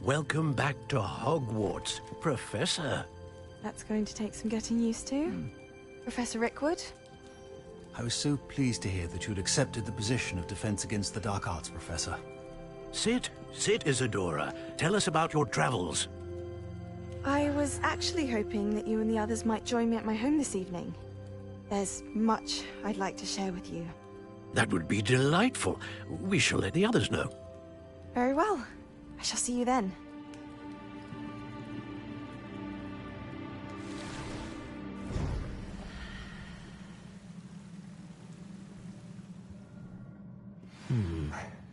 L: welcome back to Hogwarts, Professor.
H: That's going to take some getting used to. Professor Rickwood?
T: I was so pleased to hear that you'd accepted the position of Defense Against the Dark Arts, Professor.
L: Sit, Isadora. Tell us about your travels.
H: I was actually hoping that you and the others might join me at my home this evening. There's much I'd like to share with you.
L: That would be delightful. We shall let the others know.
H: Very well. I shall see you then.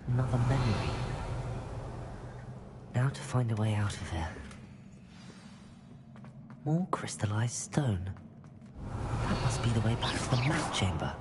P: Another memory. Now to find a way out of here. More crystallized stone. That must be the way back to the map chamber.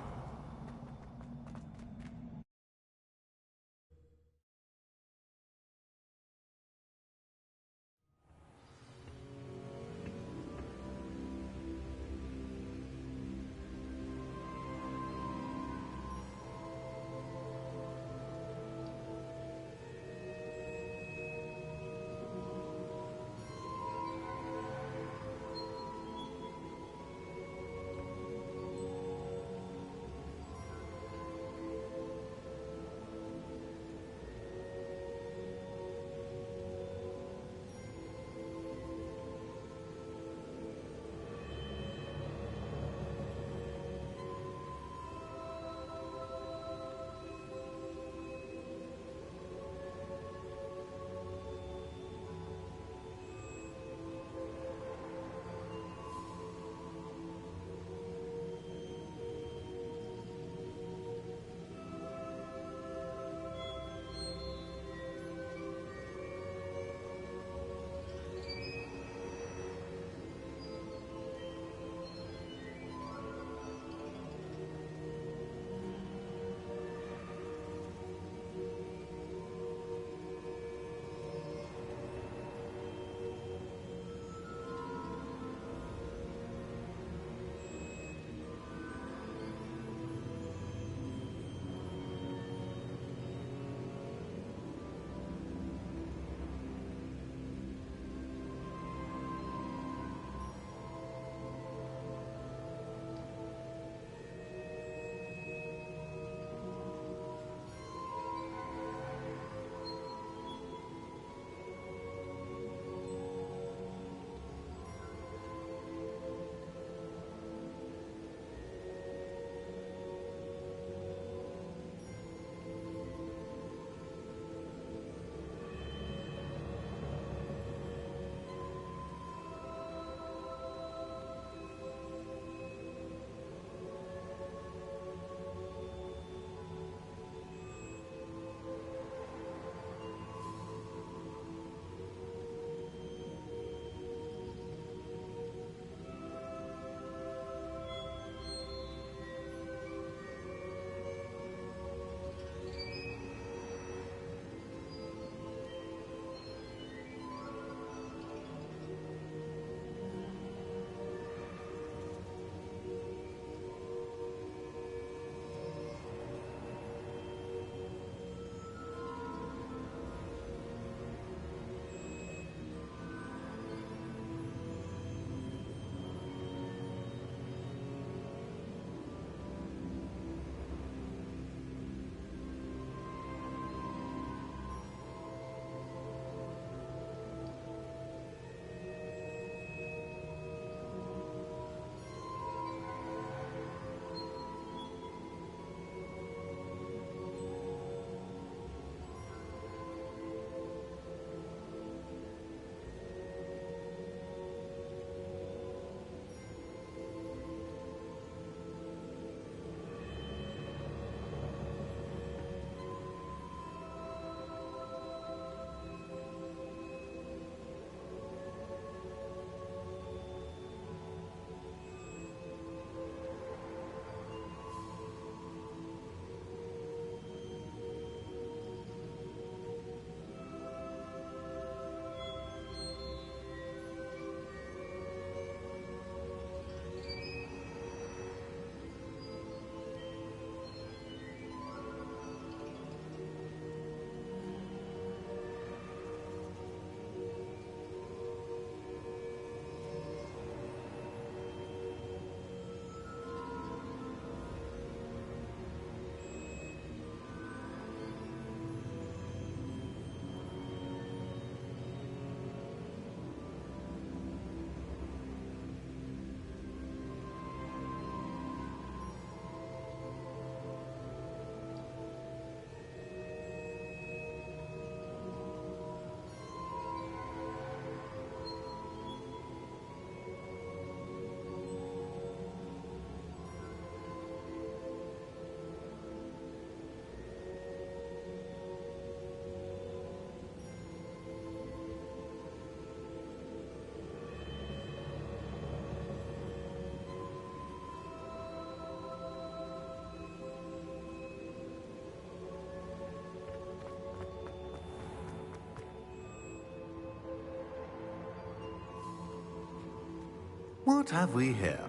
U: What have we here?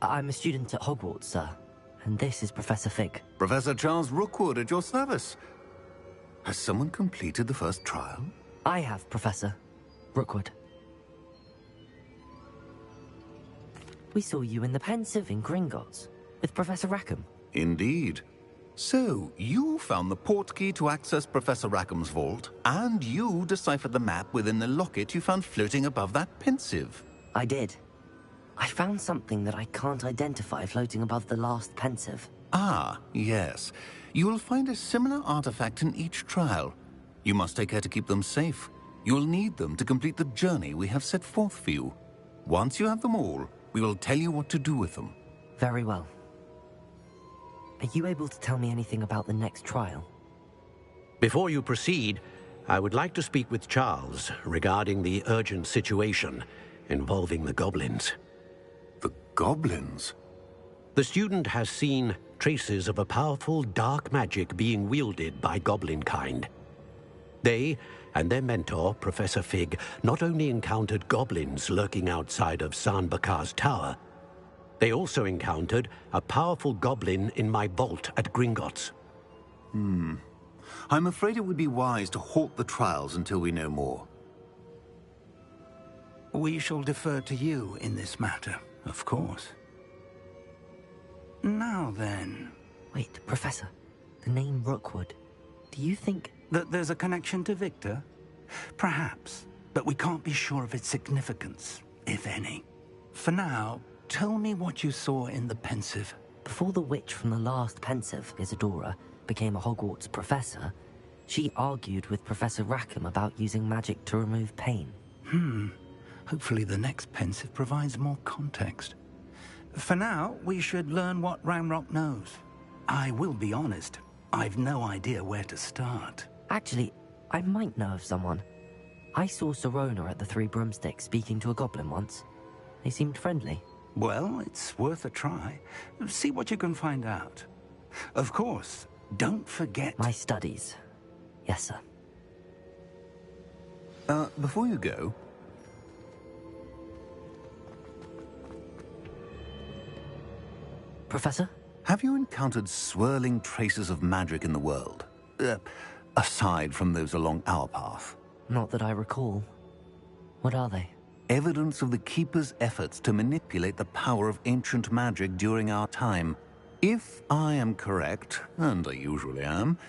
P: I'm a student at Hogwarts, sir. And this is Professor Fig.
U: Professor Charles Rookwood at your service. Has someone completed the first trial?
P: I have, Professor Rookwood. We saw you in the Pensive in Gringotts with Professor Rackham.
U: Indeed. So, you found the portkey to access Professor Rackham's vault, and you deciphered the map within the locket you found floating above that Pensive.
P: I did. I found something that I can't identify floating above the last Pensive.
U: Ah, yes. You will find a similar artifact in each trial. You must take care to keep them safe. You will need them to complete the journey we have set forth for you. Once you have them all, we will tell you what to do with them.
P: Very well. Are you able to tell me anything about the next trial?
L: Before you proceed, I would like to speak with Charles regarding the urgent situation involving the goblins.
U: The goblins?
L: The student has seen traces of a powerful dark magic being wielded by goblin kind. They and their mentor, Professor Fig, not only encountered goblins lurking outside of Sanbakar's tower, they also encountered a powerful goblin in my vault at Gringotts.
U: I'm afraid it would be wise to halt the trials until we know more.
M: We shall defer to you in this matter, of course. Now then...
P: Wait, Professor. The name Rookwood. Do you think...
M: that there's a connection to Victor? Perhaps, but we can't be sure of its significance, if any. For now, tell me what you saw in the Pensive.
P: Before the witch from the last Pensive, Isadora, became a Hogwarts professor, she argued with Professor Rackham about using magic to remove pain.
M: Hopefully the next Pensive provides more context. For now, we should learn what Ranrock knows. I will be honest, I've no idea where to start.
P: Actually, I might know of someone. I saw Serona at the Three Broomsticks speaking to a goblin once. They seemed friendly.
M: Well, it's worth a try. See what you can find out. Of course, don't forget...
P: My studies. Yes, sir.
U: Before you go...
P: Professor?
U: Have you encountered swirling traces of magic in the world? Aside from those along our path?
P: Not that I recall. What are they?
U: Evidence of the Keeper's efforts to manipulate the power of ancient magic during our time. If I am correct, and I usually am,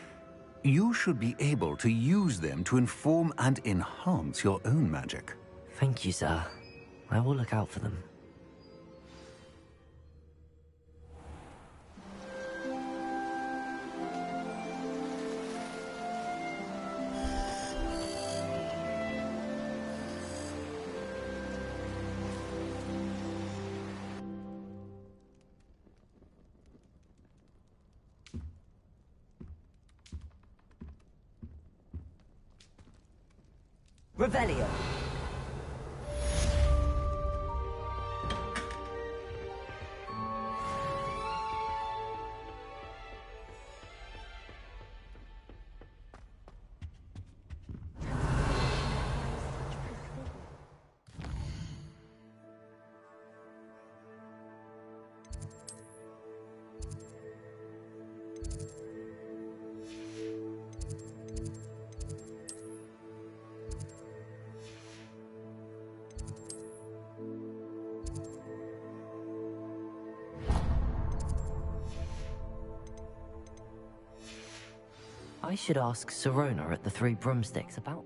U: you should be able to use them to inform and enhance your own magic.
P: Thank you, sir. I will look out for them.
E: Revelio.
P: I should ask Serona at the Three Broomsticks about...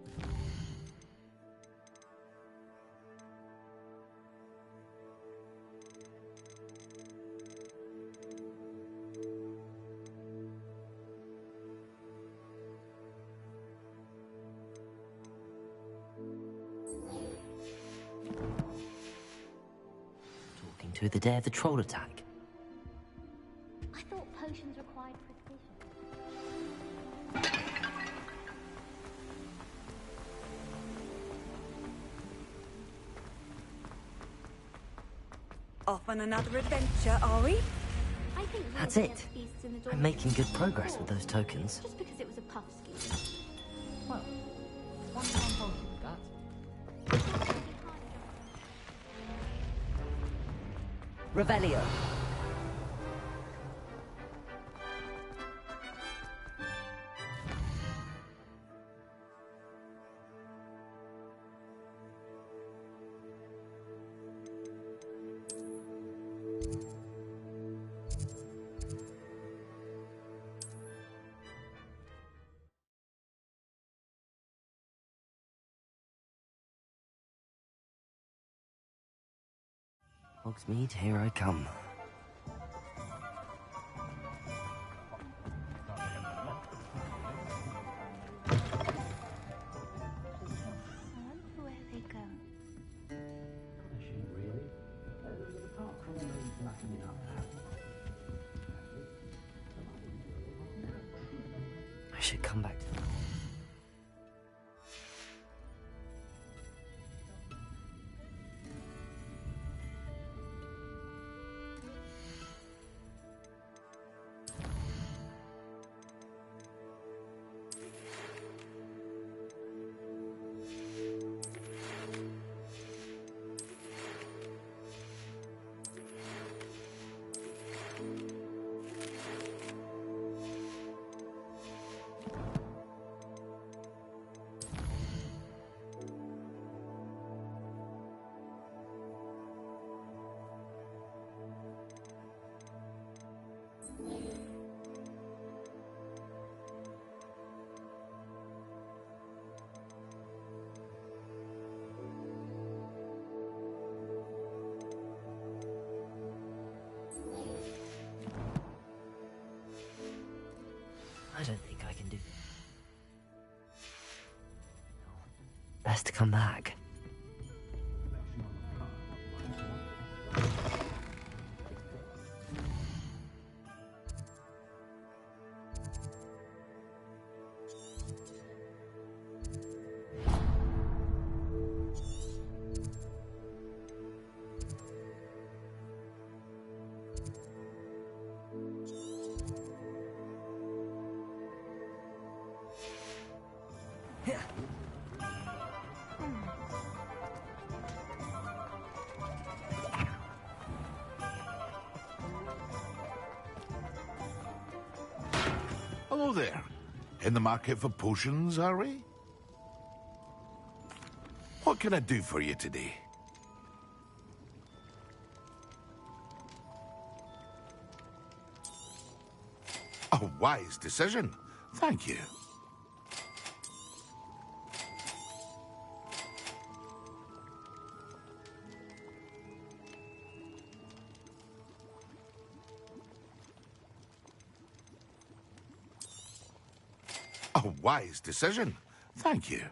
P: Talking to the day of the troll attack.
O: I thought potions required precision.
I: Off on another adventure, are we?
O: I think
P: That's it. I'm making good progress with those tokens.
O: Just because it was a puff scheme.
B: Well, one can't hold you with that.
E: Revelio. Hogsmeade, here I come.
F: Where they go?
E: I should come back to them. I don't think I can do. Best to come back.
V: Hello there. In the market for potions, are we? What can I do for you today? A wise decision. Thank you. A wise decision. Thank you.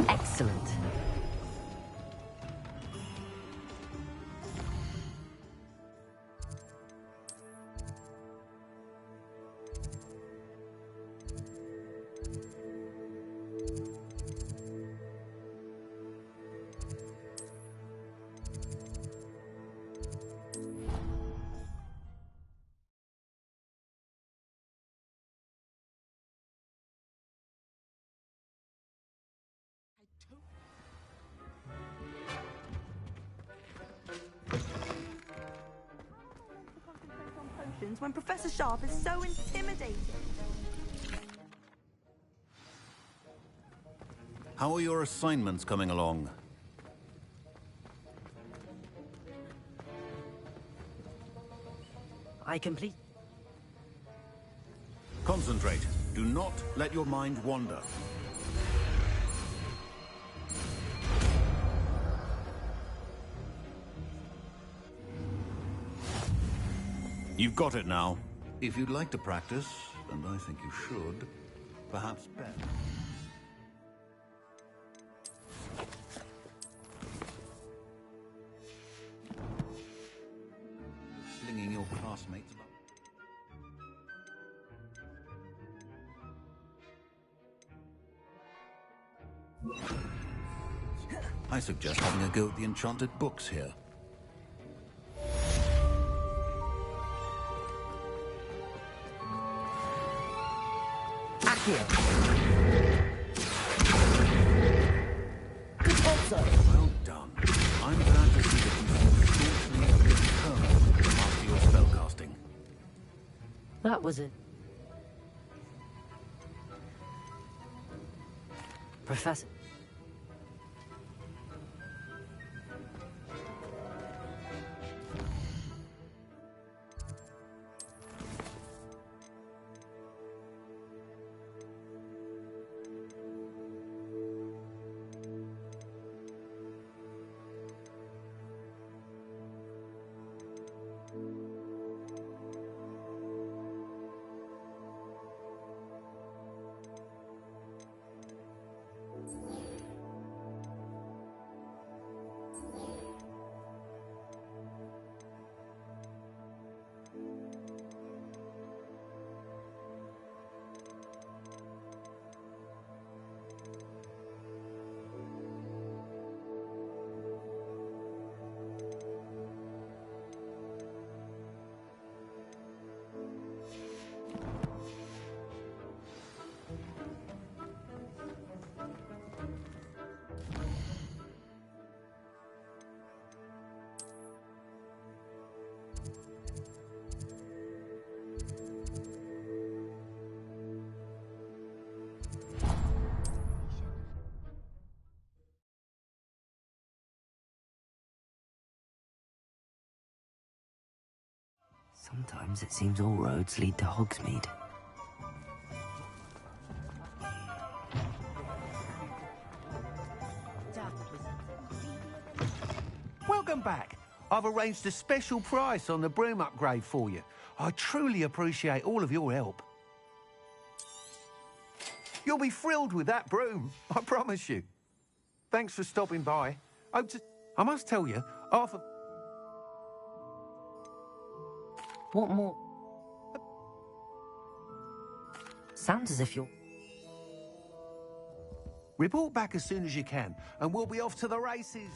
E: Excellent.
I: When Professor Sharp is so intimidating.
T: How are your assignments coming along?
E: I complete.
T: Concentrate. Do not let your mind wander. You've got it now. If you'd like to practice, and I think you should, perhaps bet. Slinging your classmates about. I suggest having a go at the enchanted books here.
E: Accio! Good also!
T: Well done. I'm glad to see that you feel staunchly determined to master your spellcasting.
E: That was it. Professor... Sometimes it seems all roads lead to Hogsmeade.
N: Welcome back. I've arranged a special price on the broom upgrade for you. I truly appreciate all of your help. You'll be thrilled with that broom, I promise you. Thanks for stopping by. I must tell you, Arthur...
E: What more? Sounds as if you're...
N: Report back as soon as you can, and we'll be off to the races.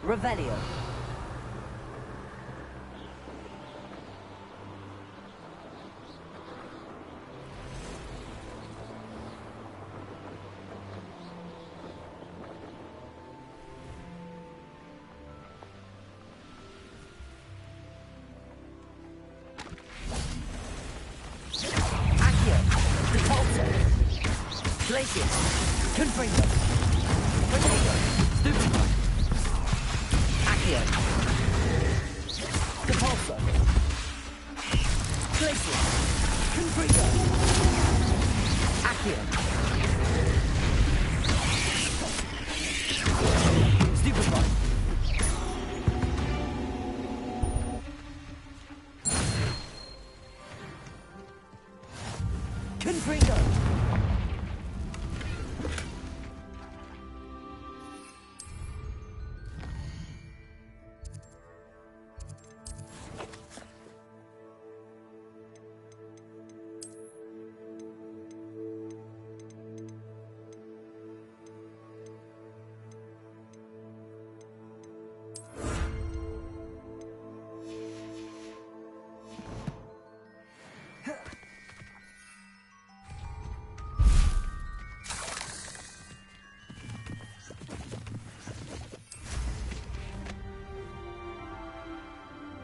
E: Revelio. Accio. Repulsor. Glacius. Confringo. Potato. Stupefy. Accio. Repulsor. Glacius. Confringo. Accio. Stupefy. Confringo.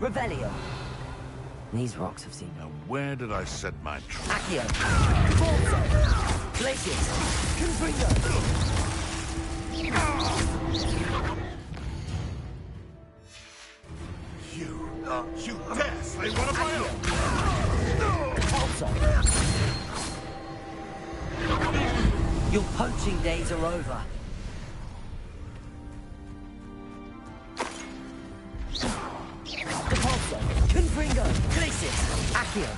P: Revelio. These rocks have seen...
V: Now, where did I set my trap?
P: Accio. Corso. Glacius. Confringo.
V: You dare slay one of my own!
P: Corso. Your poaching days are over. Depulso. Confringo. Glacius. Accio.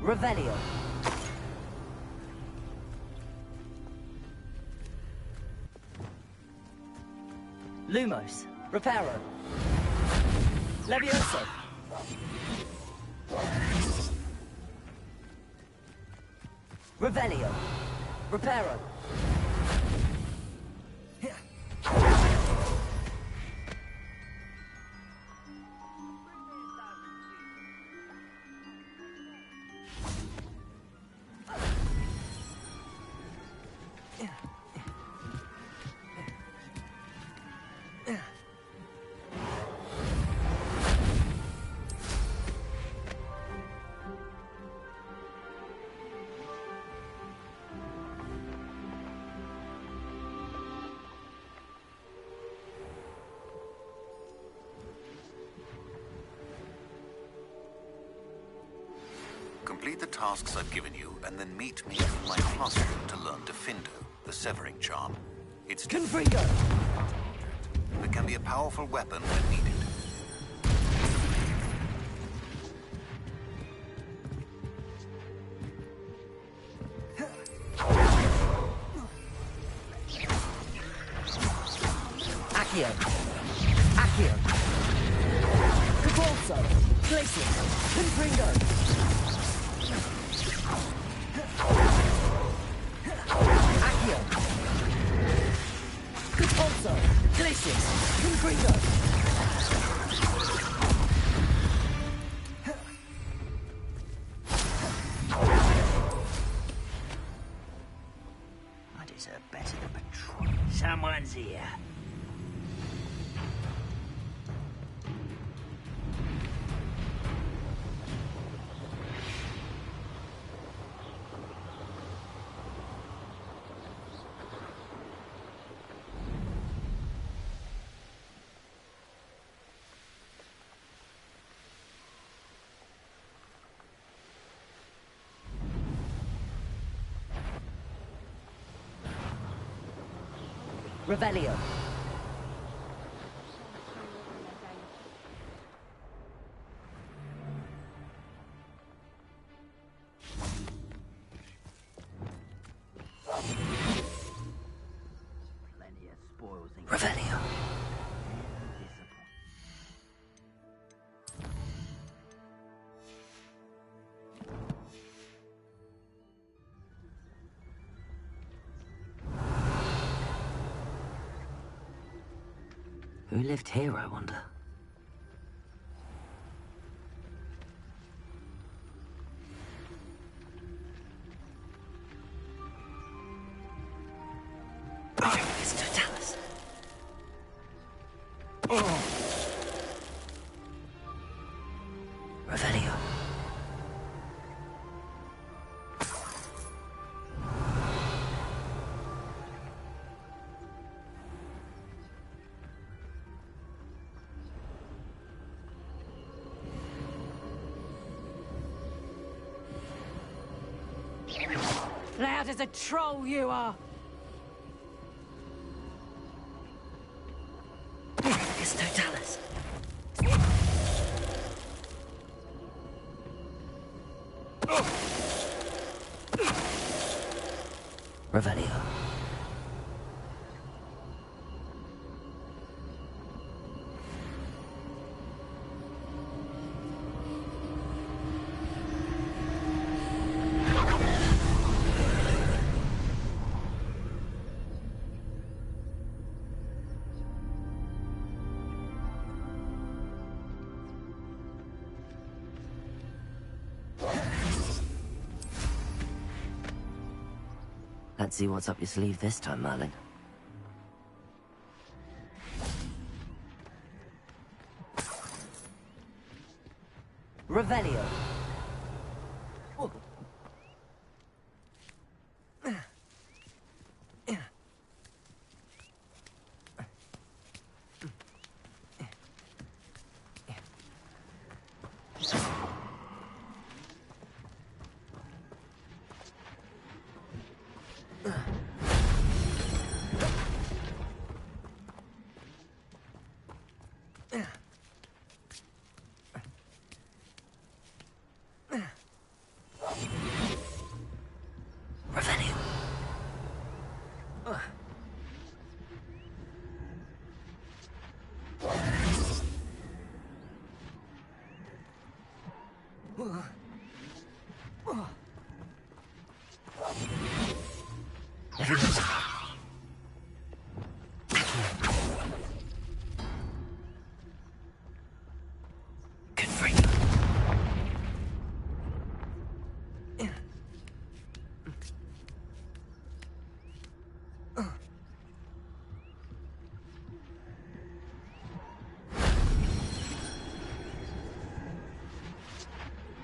P: Revelio. Lumos. Reparo. Levioso. Revelio. Reparo.
T: Complete the tasks I've given you, and then meet me in my classroom to learn Defindo, the severing charm. It's
P: Confringo!
T: It can be a powerful weapon when needed.
P: Accio. Accio. Cabalso. Glacius. Confringo. Accio. Cabalso. Glacius. Confringo.
Q: I deserve better than patrol. Someone's here.
P: Revelio.
Q: Plenty of spoils in
P: Revelio. Who lived here, I wonder? It's Totalis. Revelio.
S: Loud as a troll you are!
P: It's Totalis. Revelio. Let's see what's up your sleeve this time, Merlin.
E: Revelio.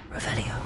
E: Revelio.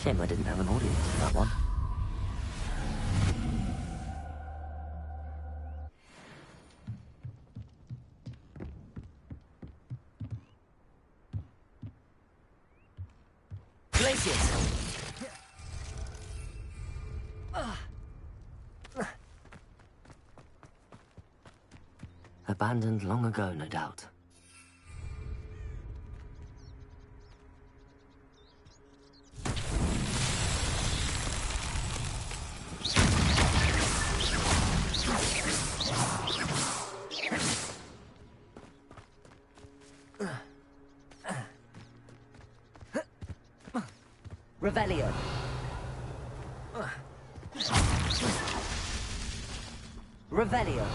E: Shame I didn't have an audience for that one. Glaciers! Abandoned long ago, no doubt. Revelio. Revelio.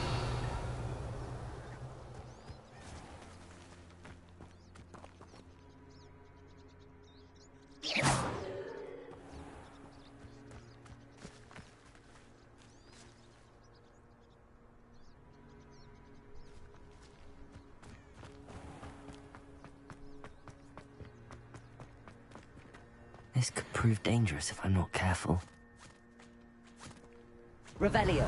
E: This could prove dangerous if I'm not careful. Revelio.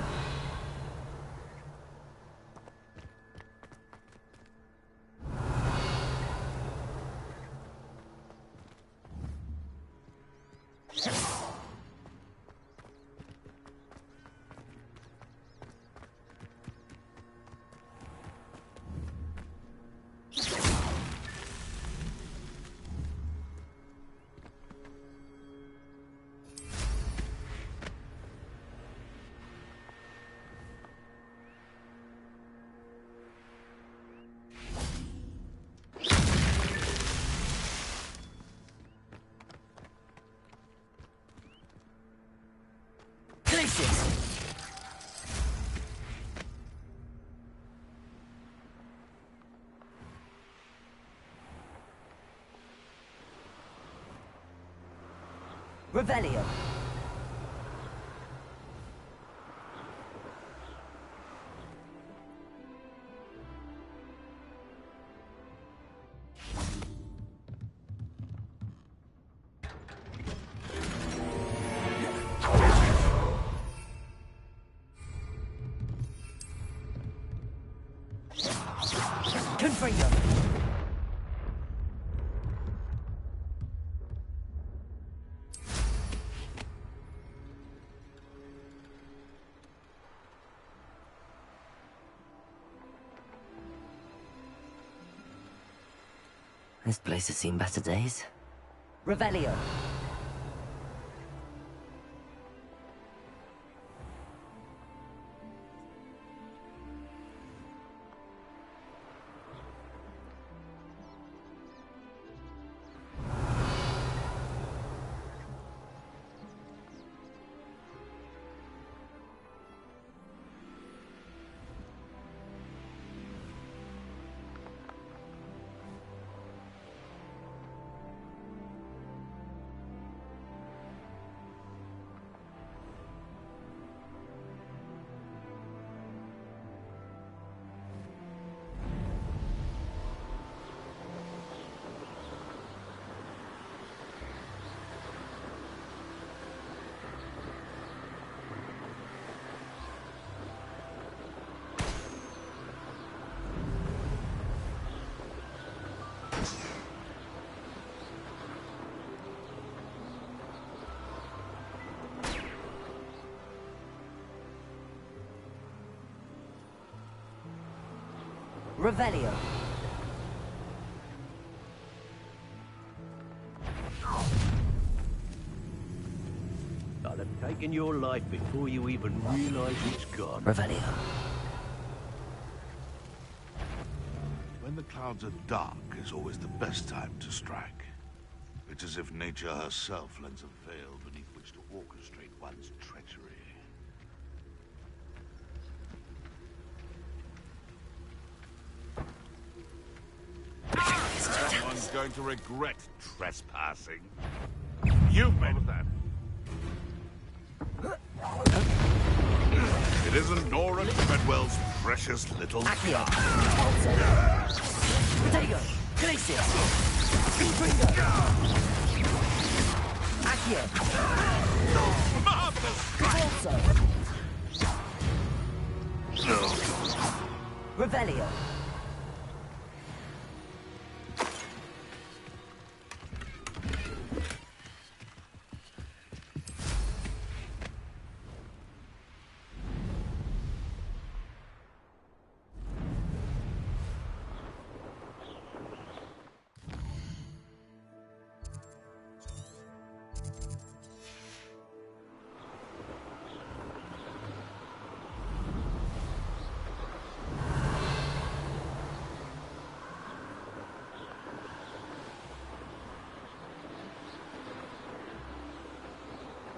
E: Revelio. Confringo. This place has seen better days. Revelio.
P: Revelio.
C: I'll have taken your life before you even realize it's gone.
P: Revelio.
V: When the clouds are dark is always the best time to strike. It's as if nature herself lends a veil beneath which to orchestrate one's treachery. Someone's going to regret trespassing. You've made that. It isn't Nora Treadwell's precious little
P: Accio.
V: car.
P: Protego. Glacier. Intrigo. Accio. Also. Revelio.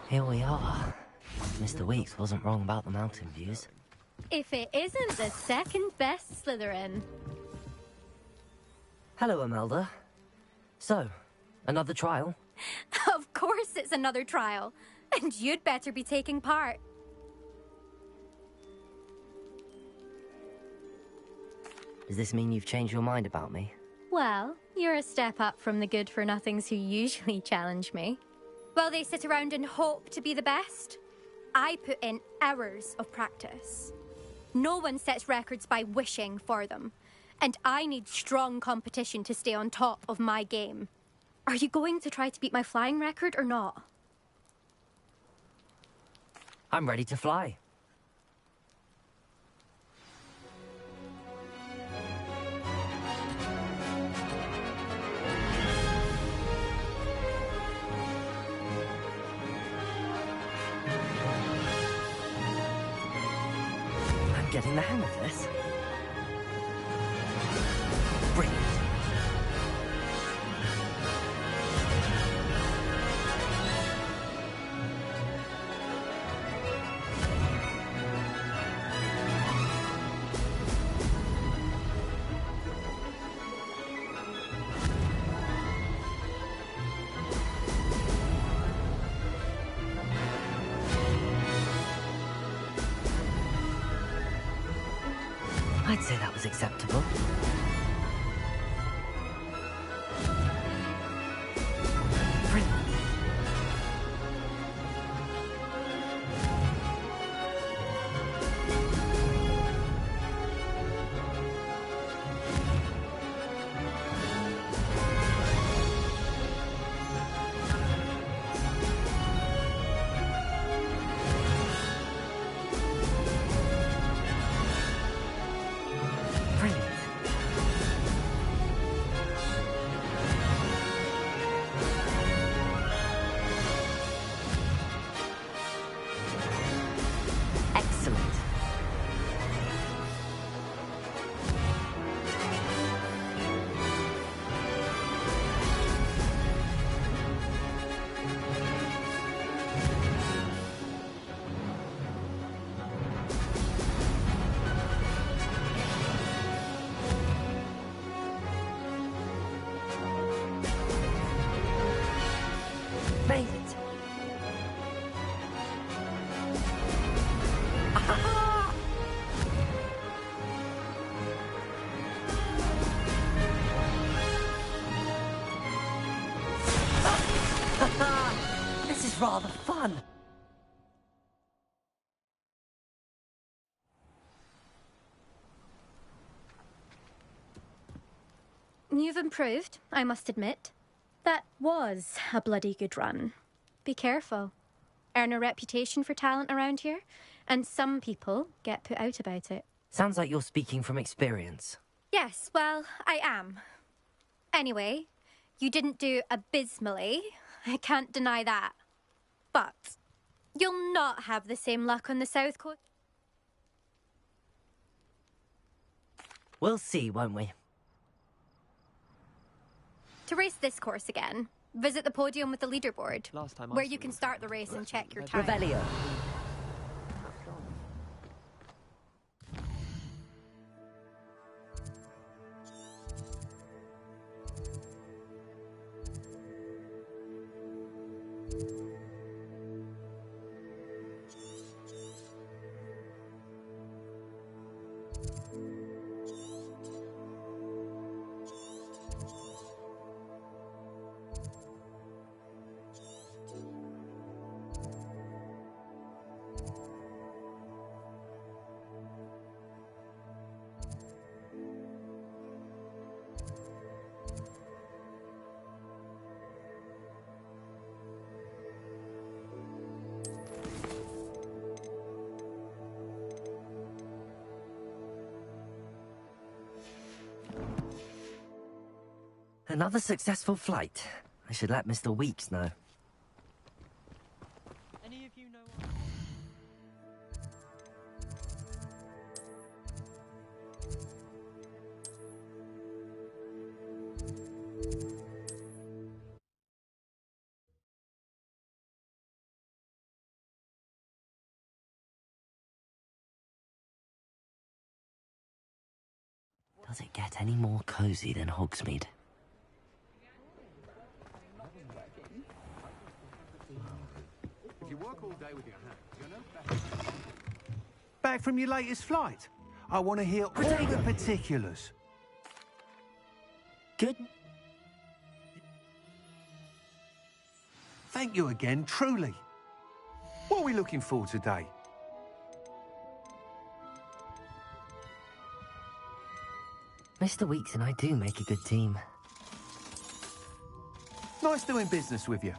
P: Here we are. Mr. Weeks wasn't wrong about the mountain views.
O: If it isn't the second best Slytherin.
P: Hello, Imelda. So, another trial?
O: Of course it's another trial. And you'd better be taking part.
P: Does this mean you've changed your mind about me?
O: Well, you're a step up from the good-for-nothings who usually challenge me. While they sit around and hope to be the best, I put in hours of practice. No one sets records by wishing for them, and I need strong competition to stay on top of my game. Are you going to try to beat my flying record or not?
P: I'm ready to fly. Getting the hang of this. Brilliant. I'd say that was acceptable. Brilliant. Made it. This is rather fun.
O: You've improved, I must admit. That was a bloody good run. Be careful. Earn a reputation for talent around here, and some people get put out about it.
P: Sounds like you're speaking from experience.
O: Yes, well, I am. Anyway, you didn't do abysmally. I can't deny that. But you'll not have the same luck on the South Coast.
P: We'll see, won't we?
O: To race this course again, visit the podium with the leaderboard, where you can start the race and check your time.
P: Revelio. Another successful flight. I should let Mr. Weeks know.
A: Any of you know
P: Does it get any more cozy than Hogsmeade?
N: You work all day with your hands. You're no better.
M: Back from your latest flight? I want to hear all the particulars.
P: Good.
N: Thank you again, truly. What are we looking for today?
P: Mr. Weeks and I do make a good team.
N: Nice doing business with you.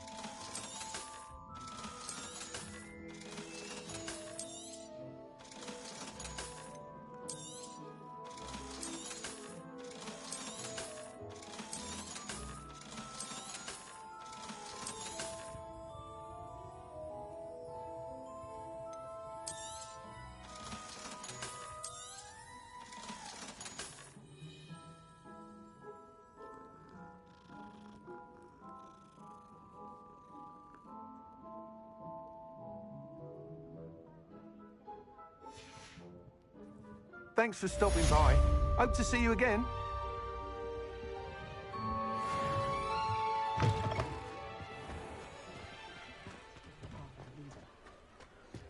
N: Thanks for stopping by. Hope to see you again.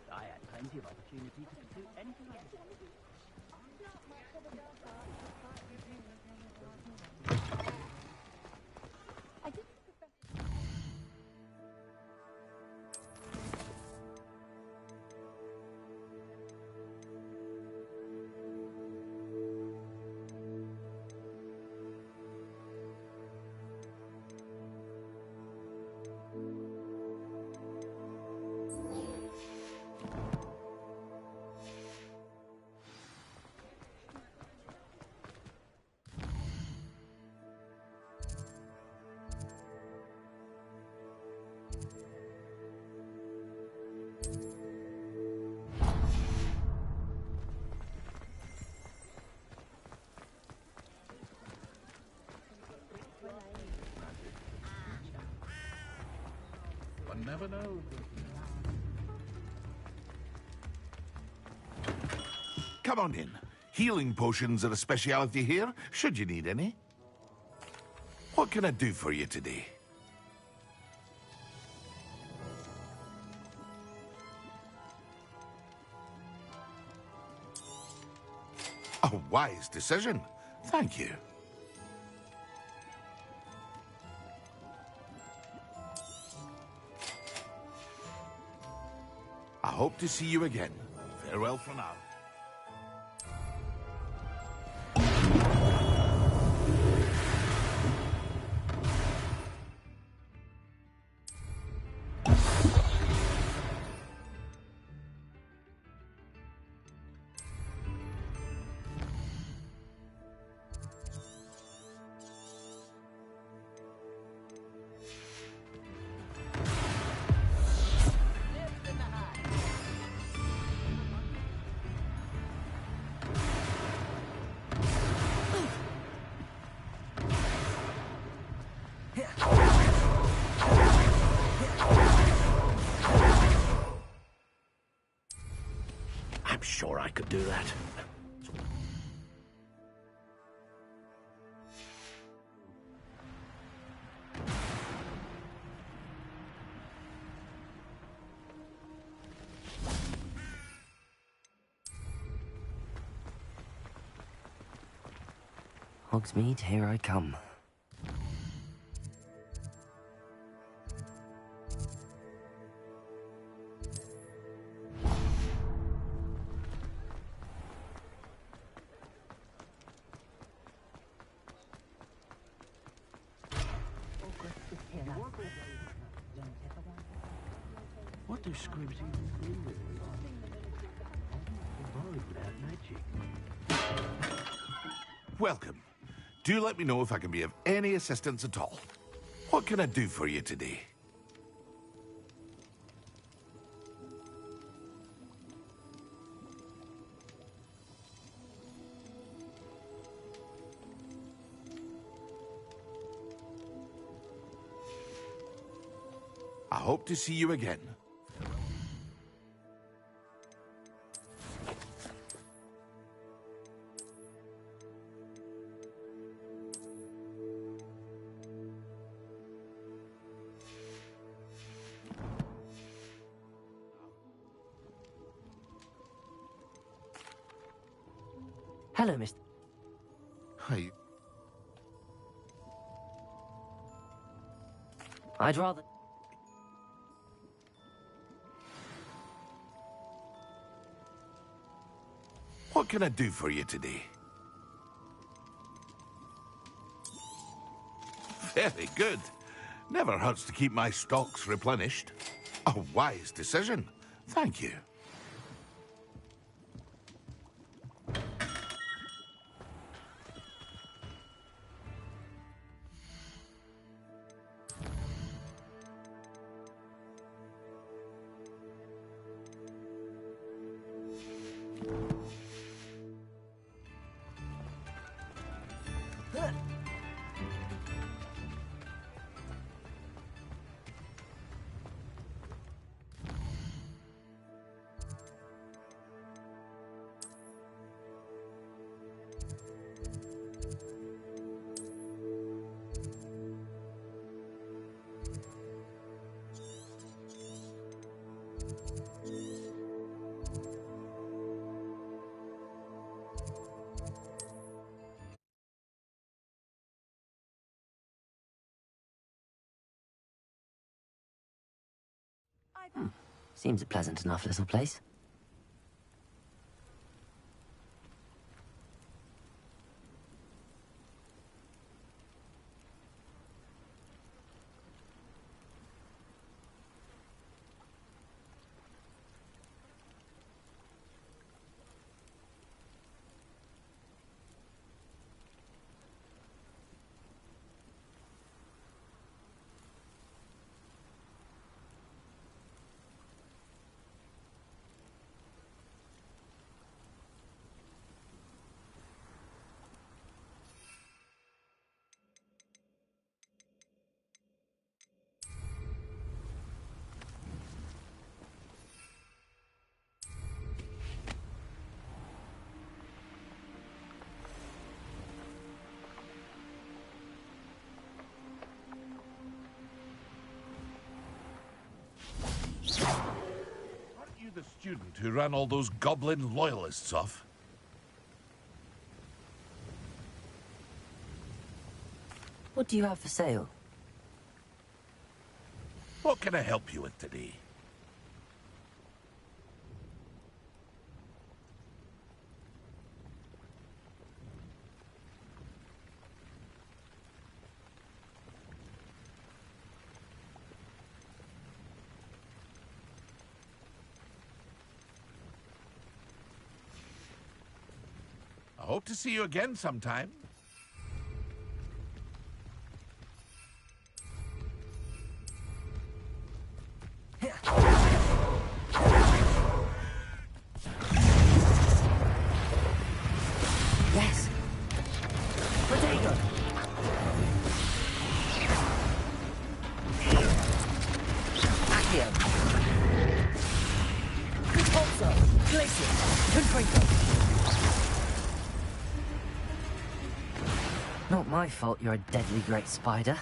Q: I had plenty of opportunity to pursue anything I wanted.
V: One never knows. Come on in. Healing potions are a speciality here, should you need any. What can I do for you today? A wise decision. Thank you. I hope to see you again. Farewell for now.
K: I'm sure I could do that.
P: Hogsmeade, here I come.
K: What do scribs even do? Magic.
V: Welcome. Do let me know if I can be of any assistance at all. What can I do for you today? I hope to see you again.
P: Hello, Mr.
V: Hi.
P: I'd rather...
V: What can I do for you today? Very good. Never hurts to keep my stocks replenished. A wise decision. Thank you.
P: Seems a pleasant enough little place.
V: Aren't you the student who ran all those goblin loyalists off?
P: What do you have for sale?
V: What can I help you with today? I hope to see you again sometime.
P: Yes. Potato. Accio. Repulsor. Not my fault you're a deadly great spider.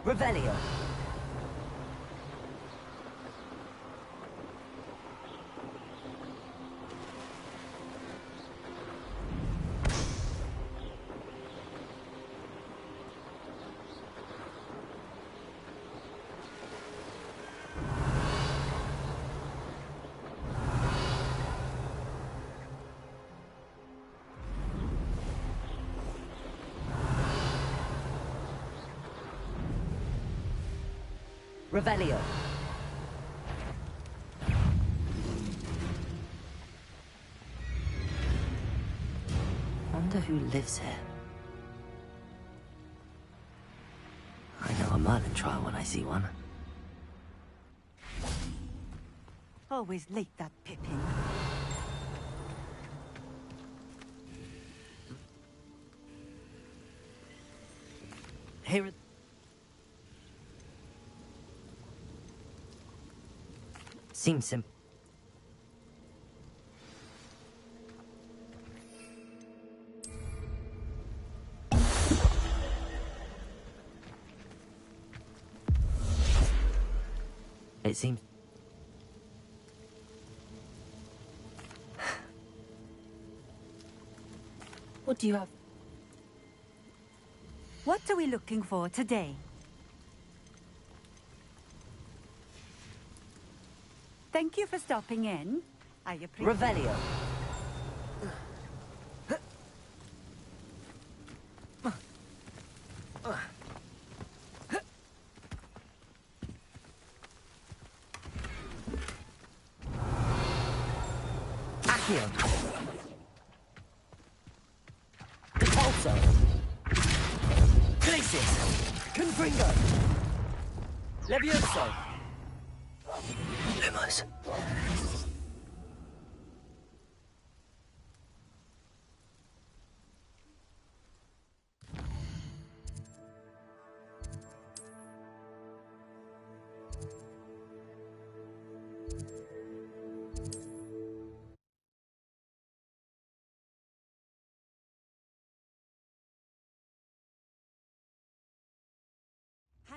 P: Revelio. Revelio. Wonder who lives here. I know a Merlin trial when I see one.
A: Always late, that Pippin.
P: Here it... Seems simple. It seems...
A: What do you have? What are we looking for today? Thank you for stopping in. I appreciate...
P: Revelio. Accio. Repulso. Glacis. Confringo. Levioso. Lumos.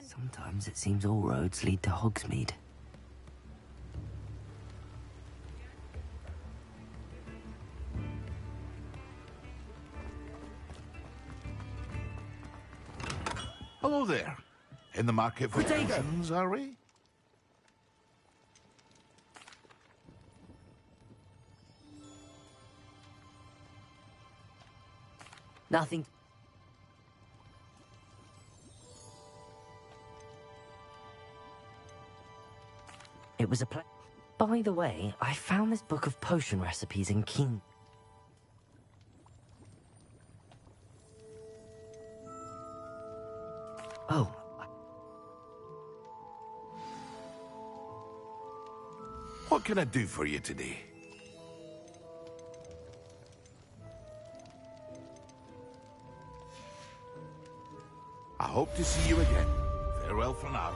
P: Sometimes it seems all roads lead to Hogsmeade.
V: Hello there. In the market for potions, are we?
P: Nothing. It was a By the way, I found this book of potion recipes in King... Oh.
V: What can I do for you today? I hope to see you again. Farewell for now.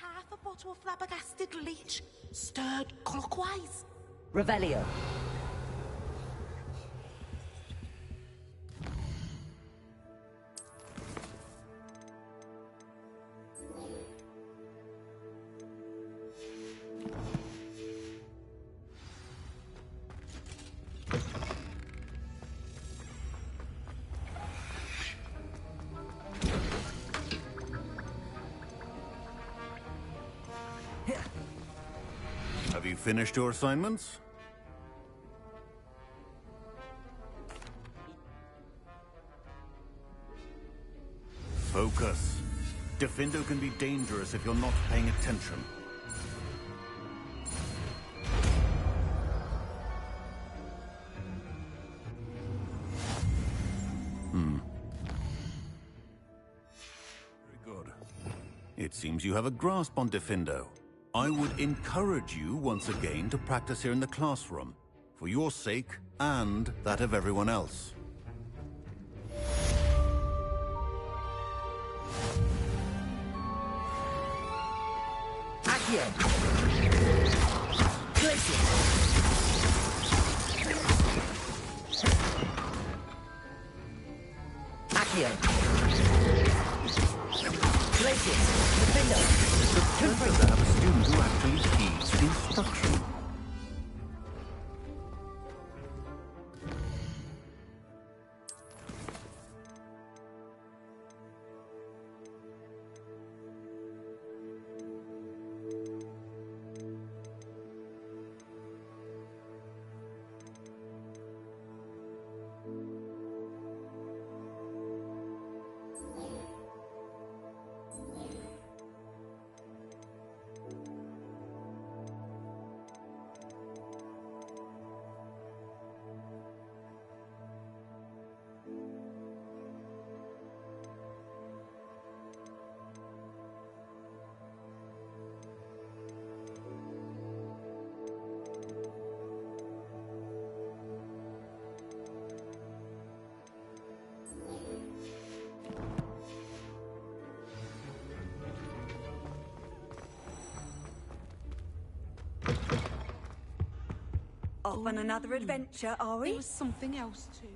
D: Half a bottle of flabbergasted leech, stirred clockwise.
P: Revelio.
U: Have you finished your assignments? Focus. Defindo can be dangerous if you're not paying attention. Very good. It seems you have a grasp on Defindo. I would encourage you once again to practice here in the classroom, for your sake and that of everyone else.
G: Accio! Place it! Accio! Place it! Defender!
U: The pleasure to have a student who actually heeds instruction.
I: Off on another adventure, are we?
H: There was something else too.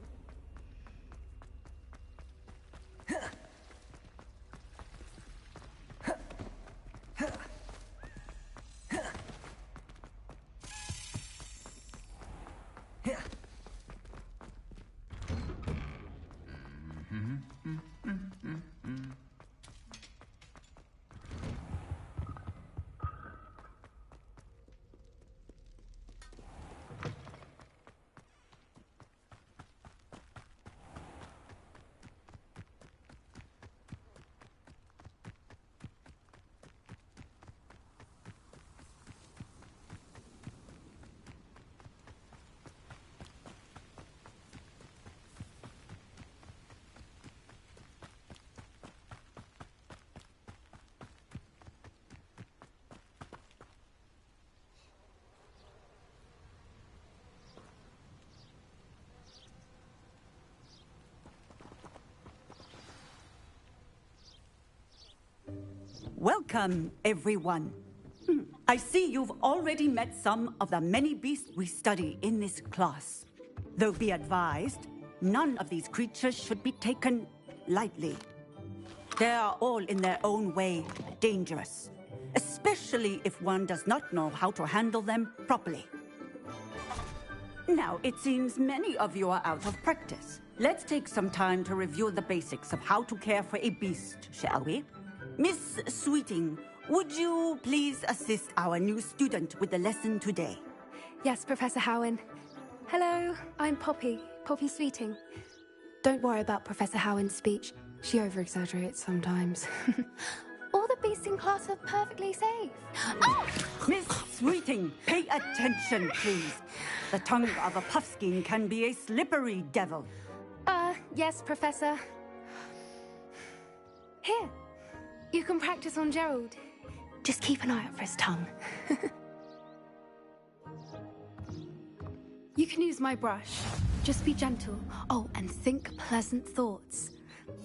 A: Welcome, everyone. I see you've already met some of the many beasts we study in this class. Though be advised, none of these creatures should be taken lightly. They are all in their own way dangerous, especially if one does not know how to handle them properly. Now, it seems many of you are out of practice. Let's take some time to review the basics of how to care for a beast, shall we? Miss Sweeting, would you please assist our new student with the lesson today?
J: Yes, Professor Howen. Hello, I'm Poppy Sweeting. Don't worry about Professor Howen's speech. She over-exaggerates sometimes. All the beasts in class are perfectly safe.
A: Oh! Miss Sweeting, pay attention, please. The tongue of a puffskein can be a slippery devil.
J: Yes, Professor. Here. You can practice on Gerald. Just keep an eye out for his tongue. You can use my brush. Just be gentle. Oh, and think pleasant thoughts.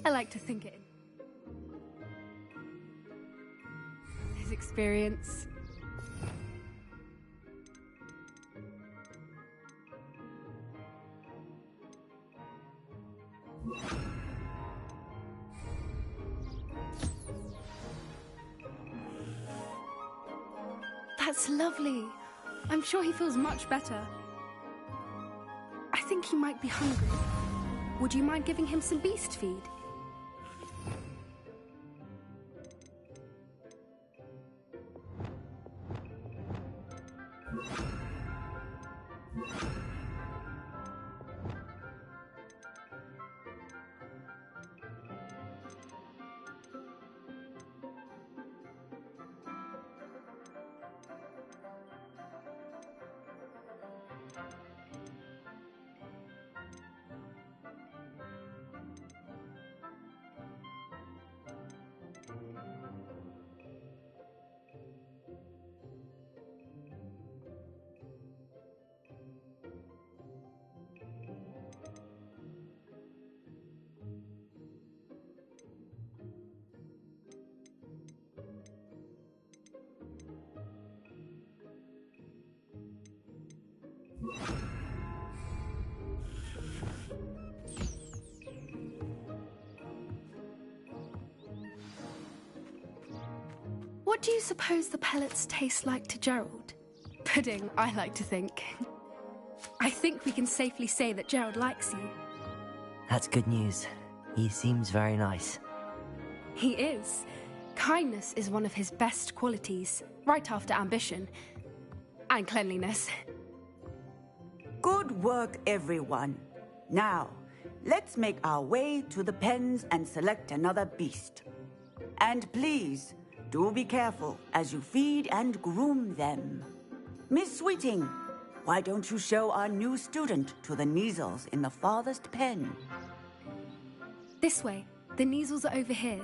J: I like to think it in his experience. That's lovely. I'm sure he feels much better. I think he might be hungry. Would you mind giving him some beast feed? What do you suppose the pellets taste like to Gerald? Pudding, I like to think. I think we can safely say that Gerald likes you.
P: That's good news. He seems very nice.
J: He is. Kindness is one of his best qualities, right after ambition. And cleanliness.
A: Good work, everyone. Now, let's make our way to the pens and select another beast. And please, do be careful as you feed and groom them. Miss Sweeting, why don't you show our new student to the Neasels in the farthest pen?
J: This way. The Neasels are over here.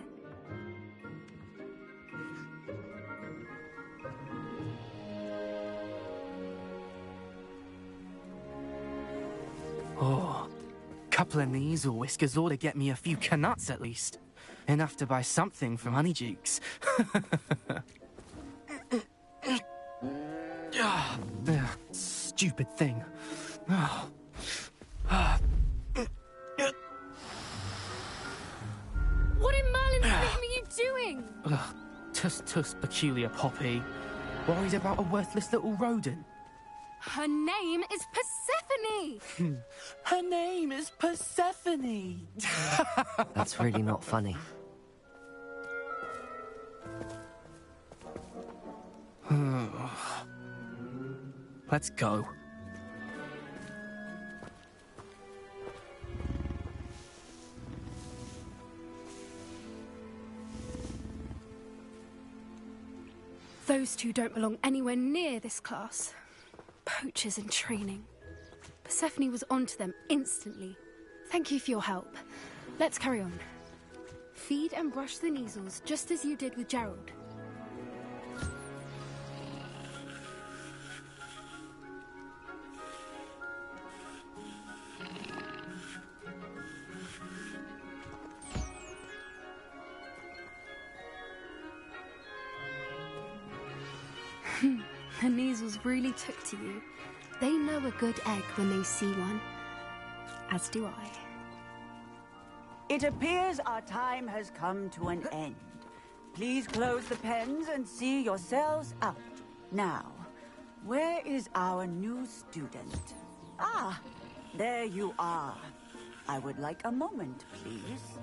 B: Oh, couple of Neasel whiskers ought to get me a few canuts at least. Enough to buy something from Honeydukes. Stupid thing.
J: What in Merlin's name are you doing?
B: Tuss, peculiar Poppy. Worried about a worthless little rodent.
J: Her name is Persephone!
B: Her name is Persephone!
P: That's really not funny.
B: Let's go.
J: Those two don't belong anywhere near this class. Poachers in training. Persephone was onto them instantly. Thank you for your help. Let's carry on. Feed and brush the Neasels just as you did with Gerald. The Neasels really took to you. They know a good egg when they see one. As do I.
A: It appears our time has come to an end. Please close the pens and see yourselves out. Now, where is our new student? Ah, there you are. I would like a moment, please.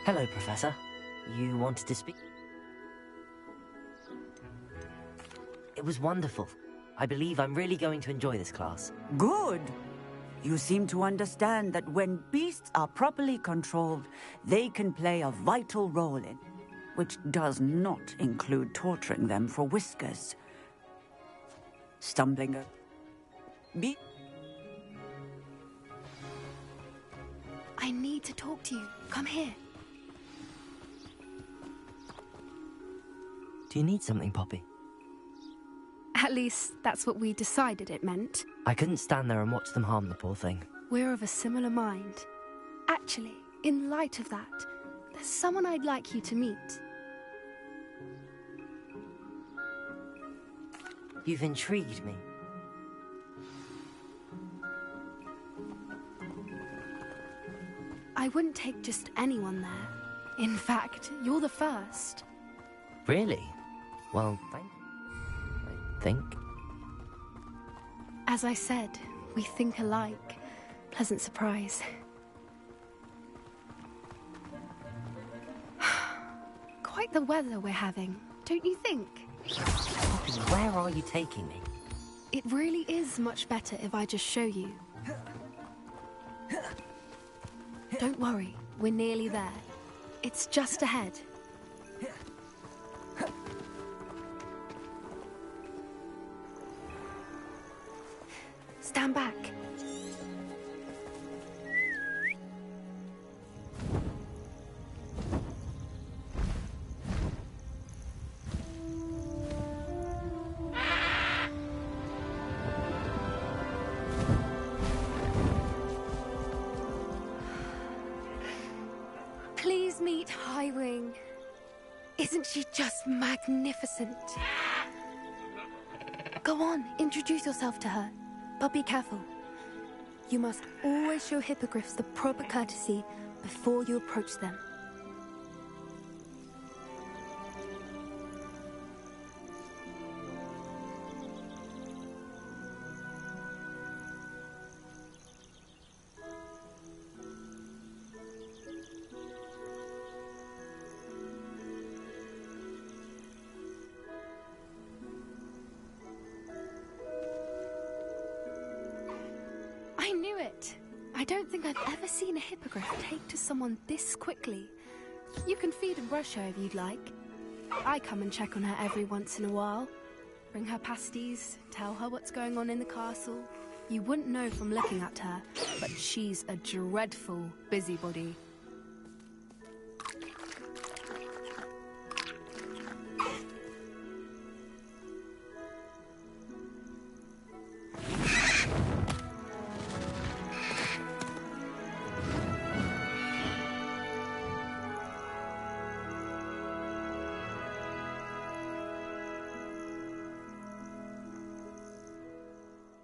P: Hello, Professor. You wanted to speak? It was wonderful. I believe I'm really going to enjoy this class.
A: Good. You seem to understand that when beasts are properly controlled, they can play a vital role in, which does not include torturing them for whiskers. Stumbling a...
J: I need to talk to you. Come here.
P: Do you need something, Poppy?
J: At least, that's what we decided it meant.
P: I couldn't stand there and watch them harm the poor thing.
J: We're of a similar mind. Actually, in light of that, there's someone I'd like you to meet.
P: You've intrigued me.
J: I wouldn't take just anyone there. In fact, you're the first.
P: Really? Well, thank you. I think.
J: As I said, we think alike. Pleasant surprise. Quite like the weather we're having, don't you think?
P: Poppy, where are you taking me?
J: It really is much better if I just show you. Don't worry, we're nearly there. It's just ahead. Stand back. Please meet Highwing. Isn't she just magnificent? Go on, introduce yourself to her. But be careful. You must always show hippogriffs the proper courtesy before you approach them. I knew it! I don't think I've ever seen a hippogriff take to someone this quickly. You can feed and brush her if you'd like. I come and check on her every once in a while. Bring her pasties, tell her what's going on in the castle. You wouldn't know from looking at her, but she's a dreadful busybody.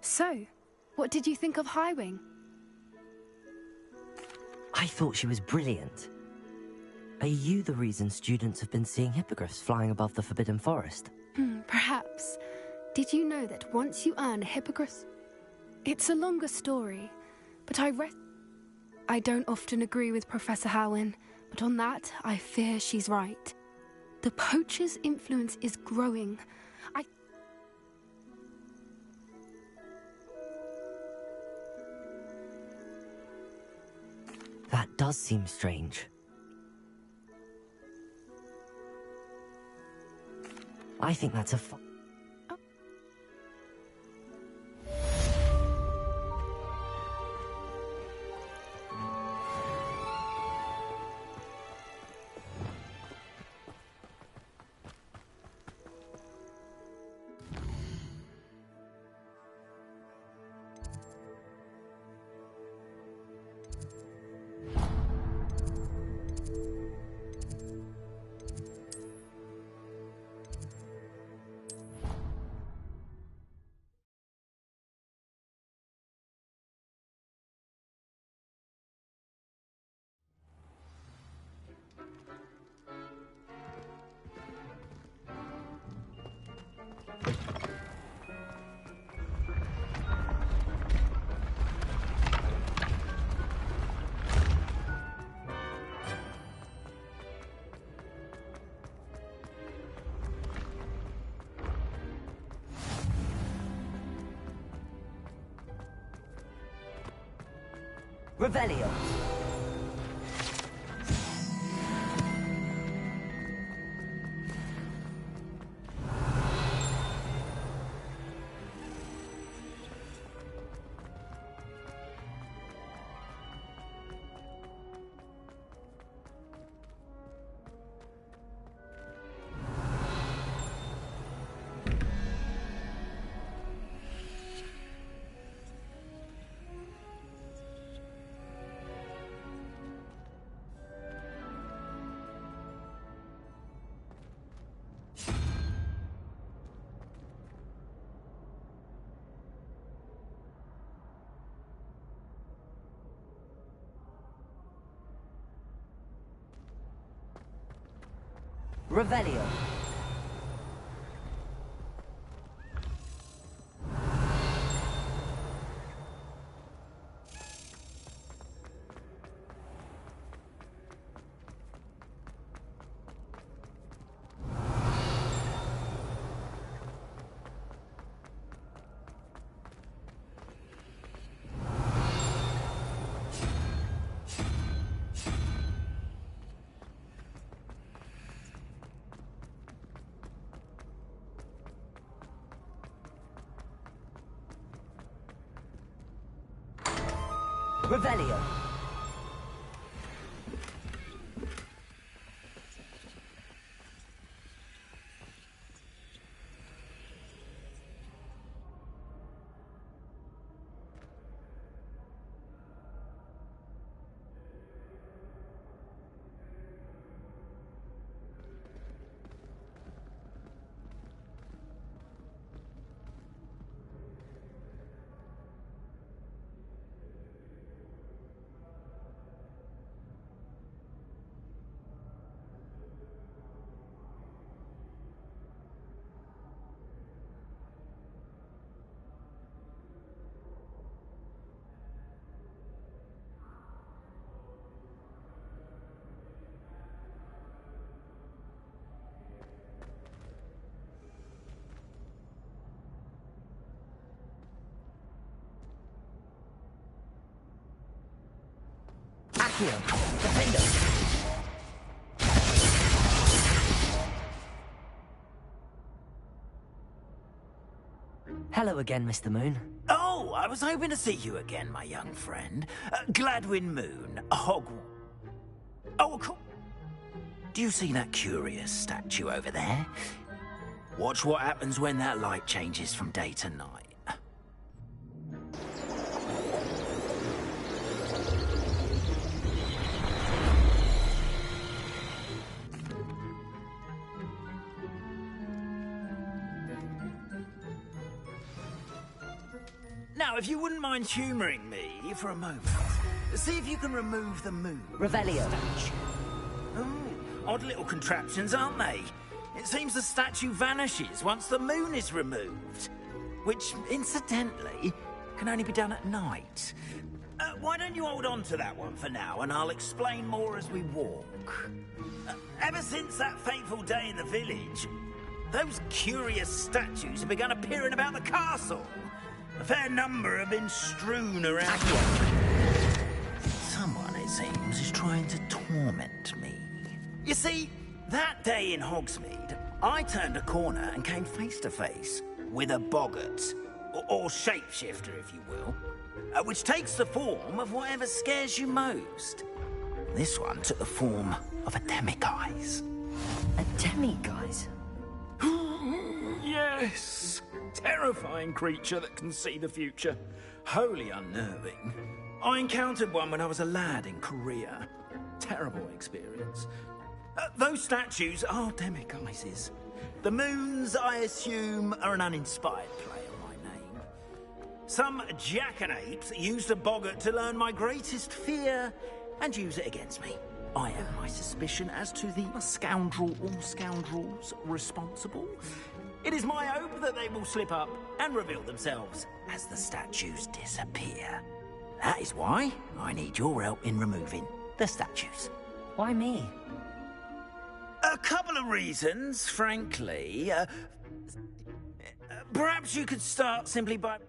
J: So, what did you think of Highwing?
P: I thought she was brilliant. Are you the reason students have been seeing hippogriffs flying above the Forbidden Forest?
J: Perhaps. Did you know that once you earn a hippogriff... It's a longer story, but I don't often agree with Professor Howin, but on that, I fear she's right. The poacher's influence is growing.
P: That does seem strange. I think that's a
G: Revelio. Revelio.
P: Revelio. Defender. Hello again, Mr. Moon.
Q: Oh, I was hoping to see you again, my young friend. Gladwin Moon, Hogwarts. Oh, cool. Do you see that curious statue over there? Watch what happens when that light changes from day to night. Now, if you wouldn't mind humouring me for a moment, see if you can remove the moon.
P: Revelio.
Q: Statue. Odd little contraptions, aren't they? It seems the statue vanishes once the moon is removed. Which, incidentally, can only be done at night. Why don't you hold on to that one for now, and I'll explain more as we walk. Ever since that fateful day in the village, those curious statues have begun appearing about the castle. A fair number have been strewn around. Someone, it seems, is trying to torment me. You see, that day in Hogsmeade, I turned a corner and came face to face with a boggart, or shapeshifter, if you will, which takes the form of whatever scares you most. This one took the form of a demiguise.
P: A demiguise?
Q: Yes! Terrifying creature that can see the future. Wholly unnerving. I encountered one when I was a lad in Korea. Terrible experience. Those statues are demiguises. The moons, I assume, are an uninspired play on my name. Some jackanapes used a boggart to learn my greatest fear and use it against me. I have my suspicion as to the scoundrel or scoundrels responsible. It is my hope that they will slip up and reveal themselves as the statues disappear. That is why I need your help in removing the statues.
P: Why me?
Q: A couple of reasons, frankly. Perhaps you could start simply by...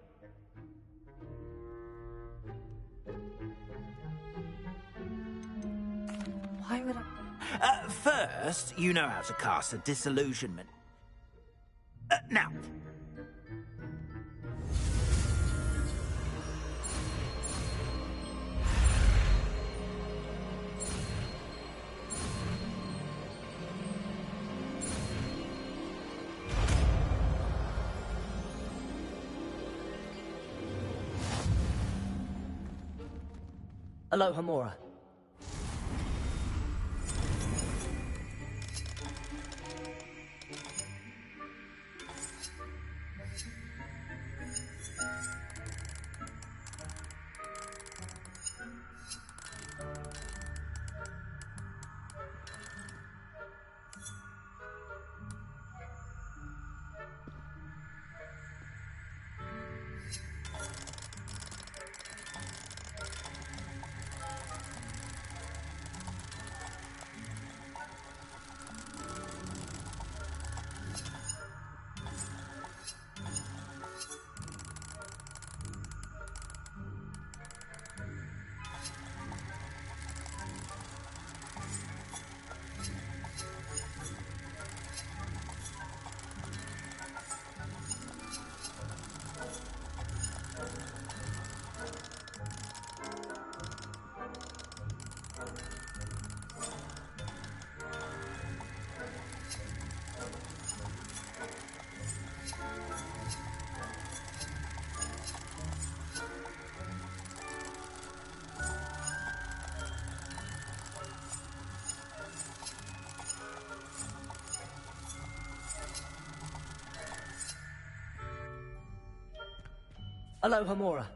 P: Why would
Q: I... First, you know how to cast a disillusionment. Now.
P: Aloha, Mora.
G: Aloha Mora.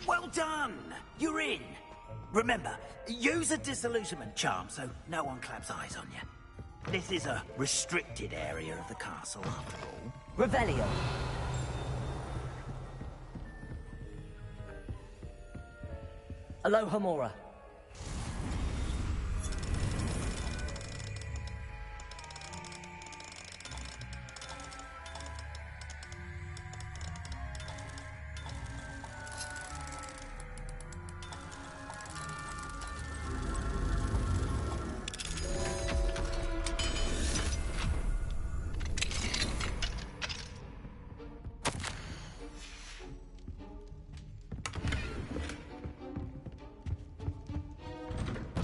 Q: Well done! You're in. Remember, use a disillusionment charm so no one claps eyes on you. This is a restricted area of the castle, after all.
G: Revelio. Aloha Mora.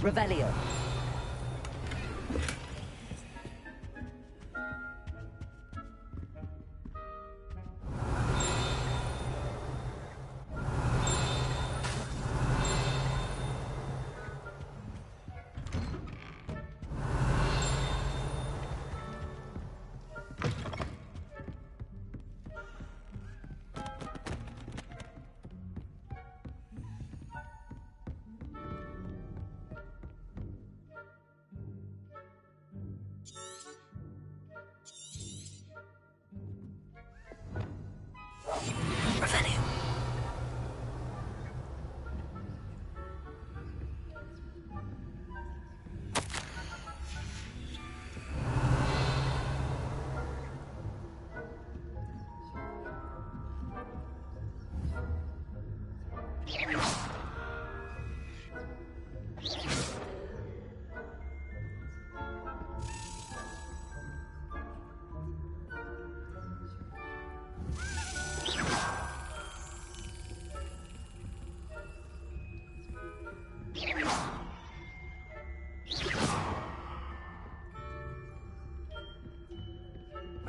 G: Revelio.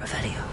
G: Revelio.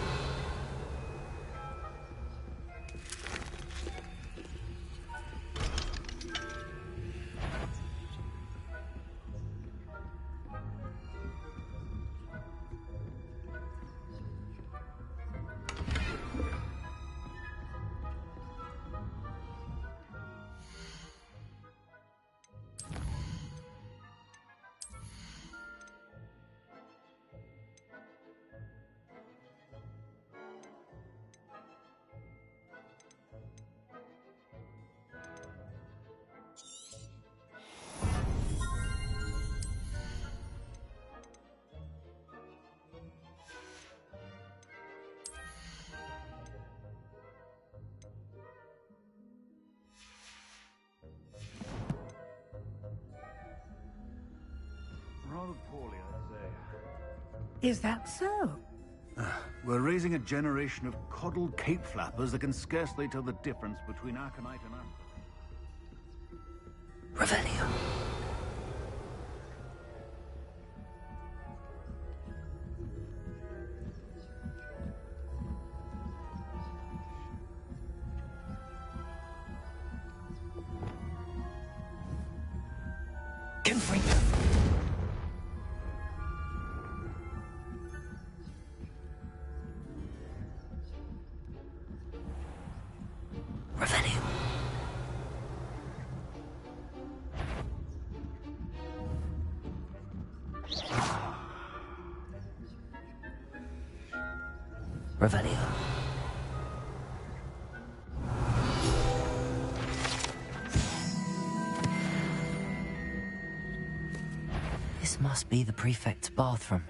V: Rather poorly, I'd say.
S: Is that so?
V: We're raising a generation of coddled cape flappers that can scarcely tell the difference between aconite and aspen.
G: Revelio. Confringo. Revelio. Revelio.
P: Must be the prefect's bathroom.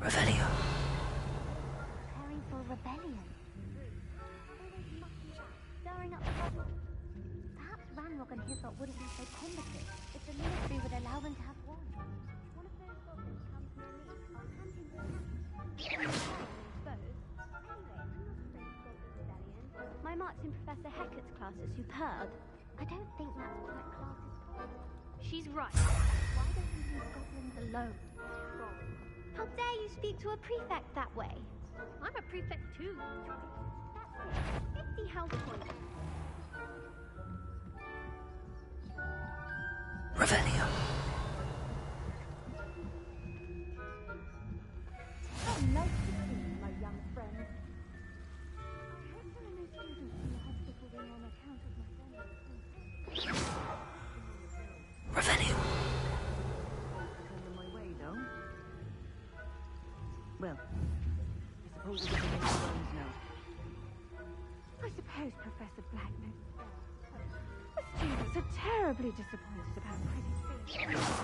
P: Revelio.
F: Preparing for a rebellion. Stirring up trouble. Perhaps Ranrock and his lot wouldn't be so combative if the military would allow them to have one. One of those goblins comes near me. I'll hand him the Anyway, I'm not afraid of Goblin Rebellion. My marks in Professor Hecat's class are superb. I don't think that's quite class's problem. She's right. Why don't we leave goblins alone? How dare you speak to a prefect that way? I'm a prefect too. That's it. 50 house points.
P: Revelio.
L: How nice to see you, my young friend. I hope there are no students in the hospital wing on account of my friend's
P: Revelio.
L: Send them my way, though. Well, I suppose we're getting into bones now. I suppose Professor Black knows best. The students are terribly disappointed about credit fees.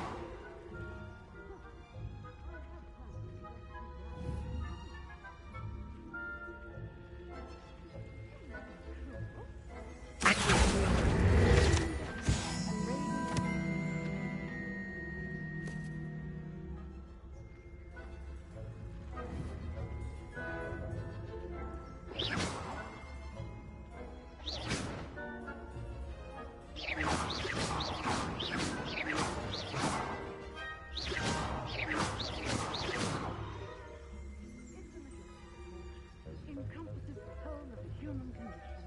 L: Encompasses the whole of the human condition.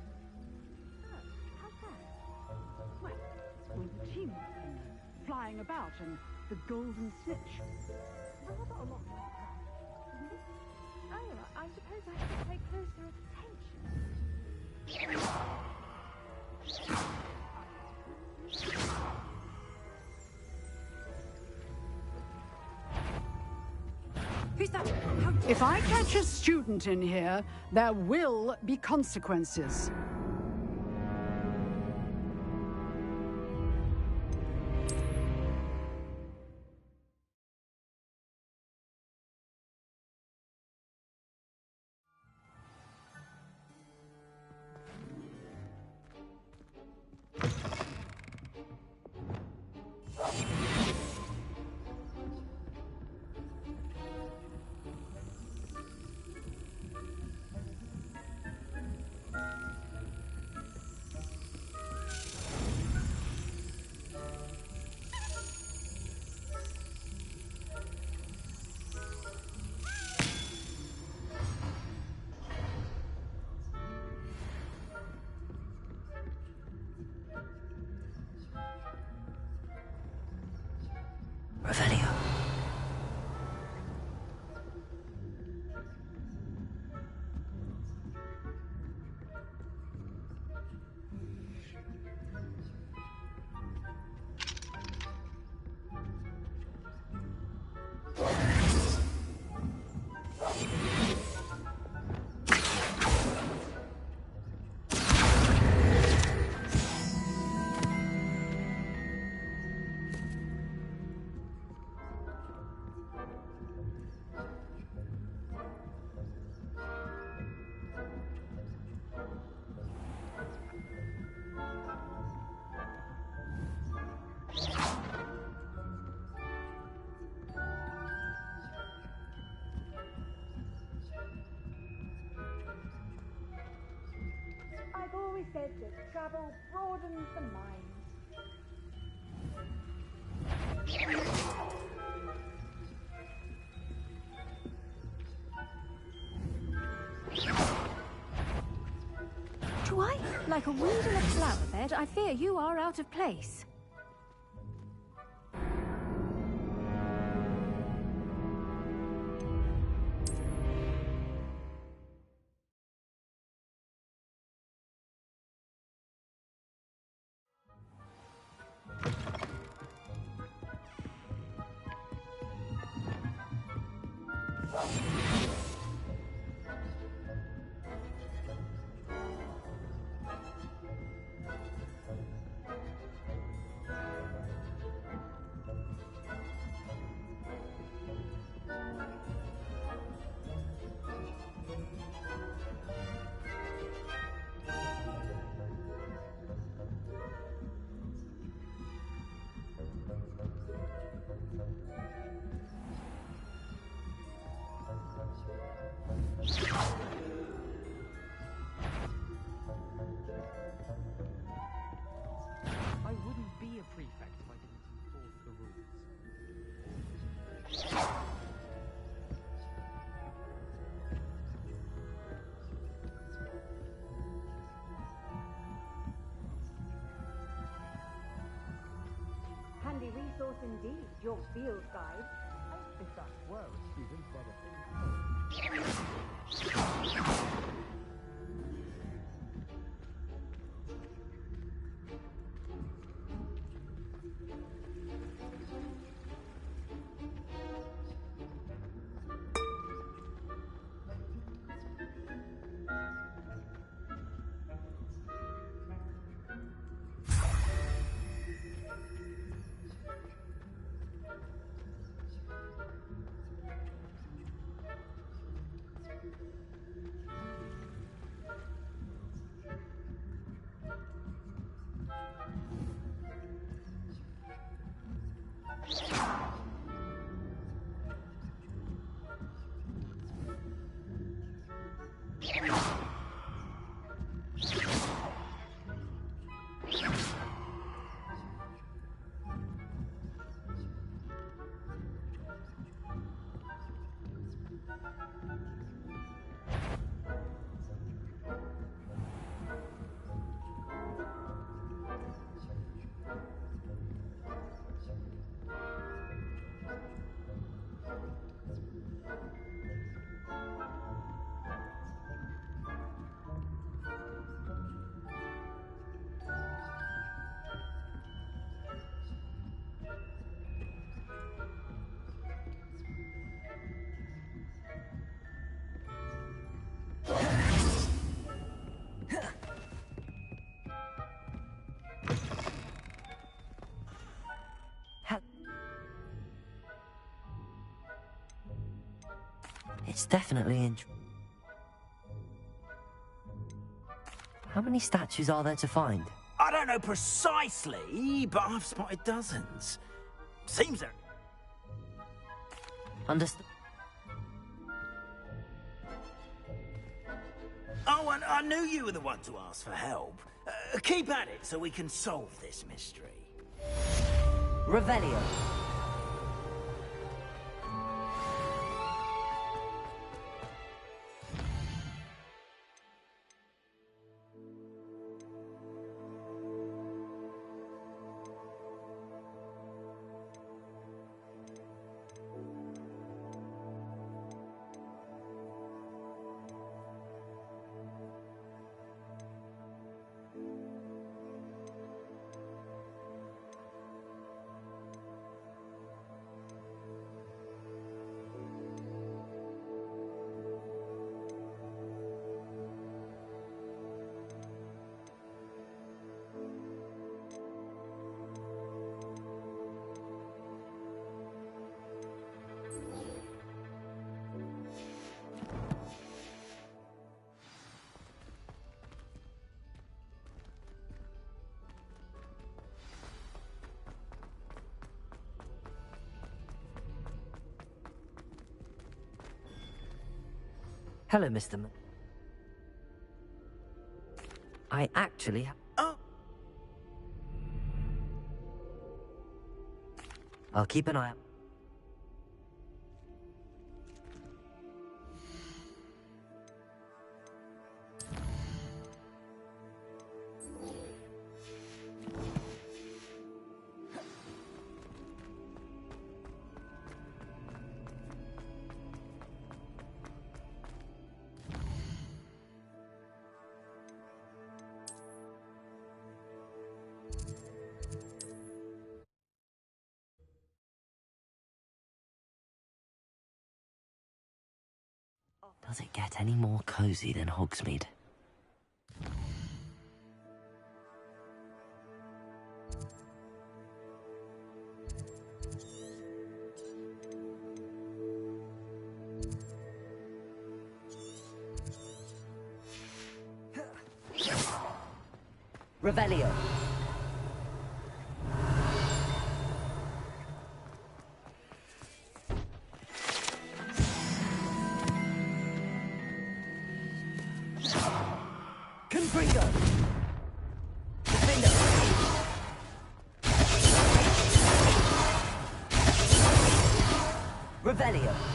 L: Oh, how's that? Well, it's one of the achievements in flying about and the golden snitch. Rather a lot like that, isn't it? Oh, I suppose I should pay closer attention.
A: Who's that?
L: If I catch a student in here, there will be consequences.
P: Revelio.
L: I've always said that travel broadens the mind.
J: Do I? Like a weed in a flower bed, I fear you are out of place.
B: the rules.
L: Handy resource indeed, your field guide. If that were a student, where the
P: It's definitely How many statues are there to find?
Q: I don't know precisely, but I've spotted dozens. Seems there.
P: Understood.
Q: Oh, and I knew you were the one to ask for help. Keep at it so we can solve this mystery.
P: Revelio. Hello, Mr. I actually...
Q: Oh!
P: I'll keep an eye out. Does it get any more cozy than Hogsmeade? Revelio. Confringo. Defender. Revelio.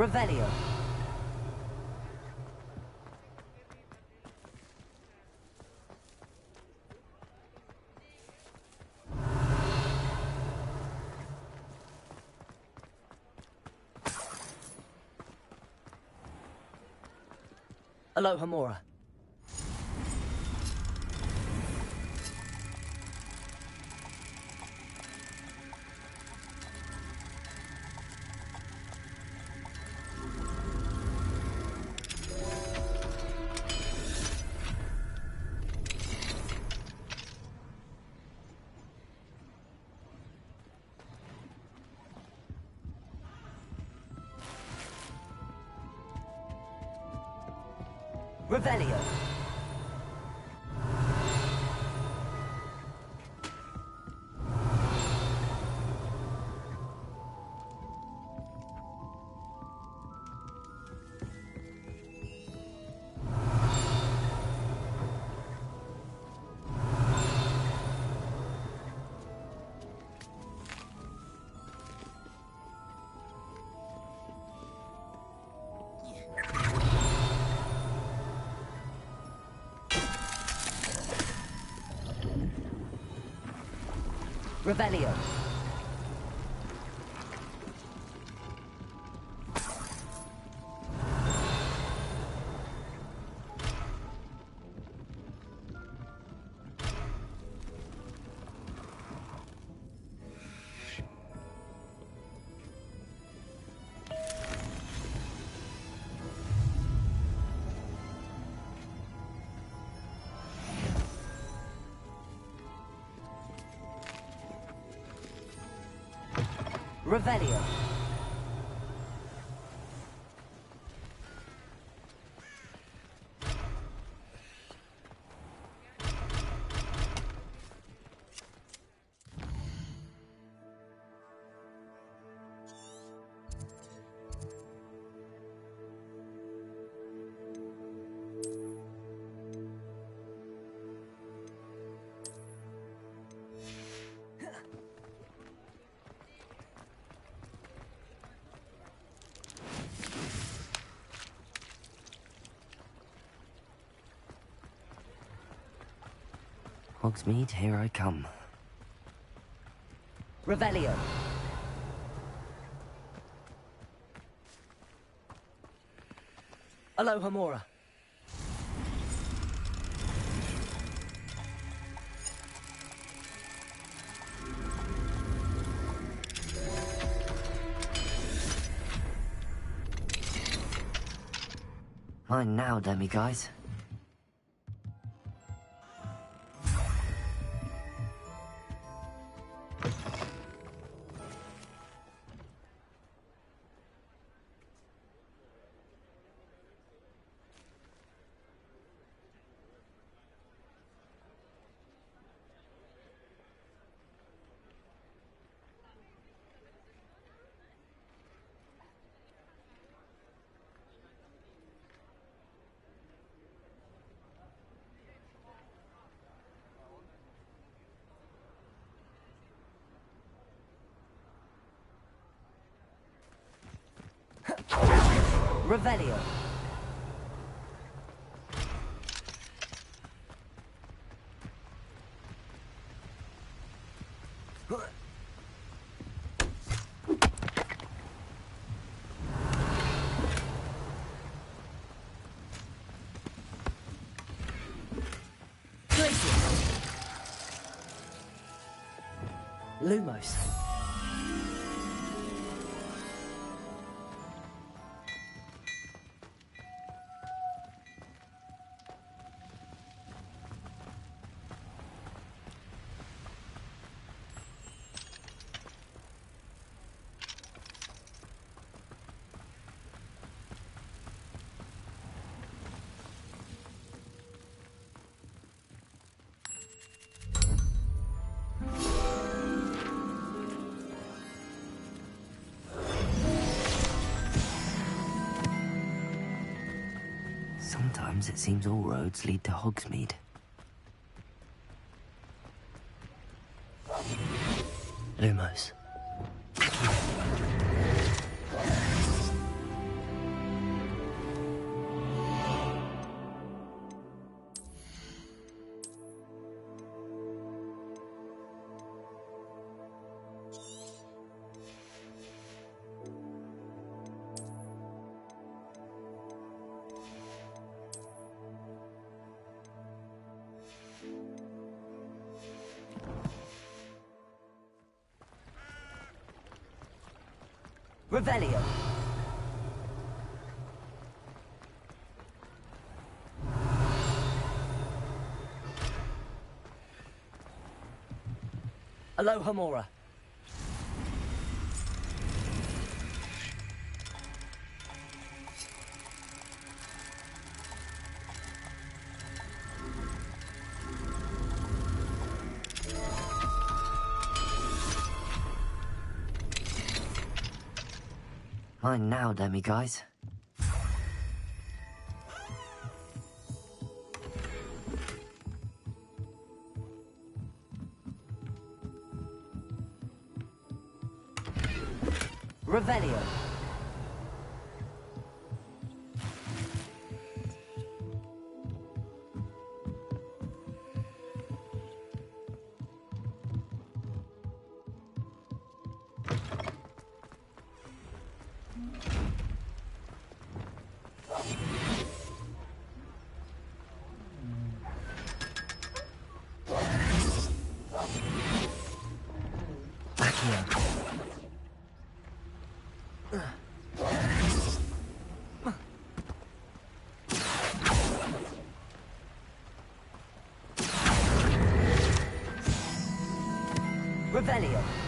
P: Revelio. Aloha Mora. Revelio. Revelio. Revelio. Hogsmeade, here I come. Revelio. Aloha Mora. Mine now, demi-guys. Revelio. Lumos. Sometimes it seems all roads lead to Hogsmeade. Lumos. Revelio. Aloha Mora. Mine now, demi guys. Revelio. Revelio.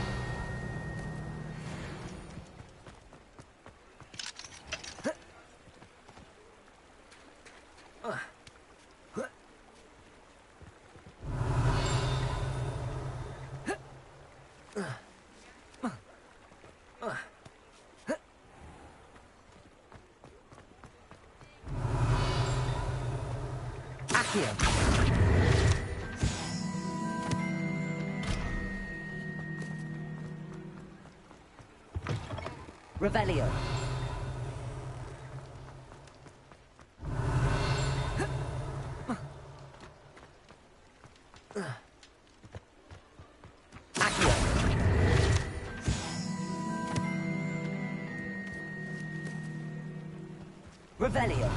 P: Revelio. Revelio.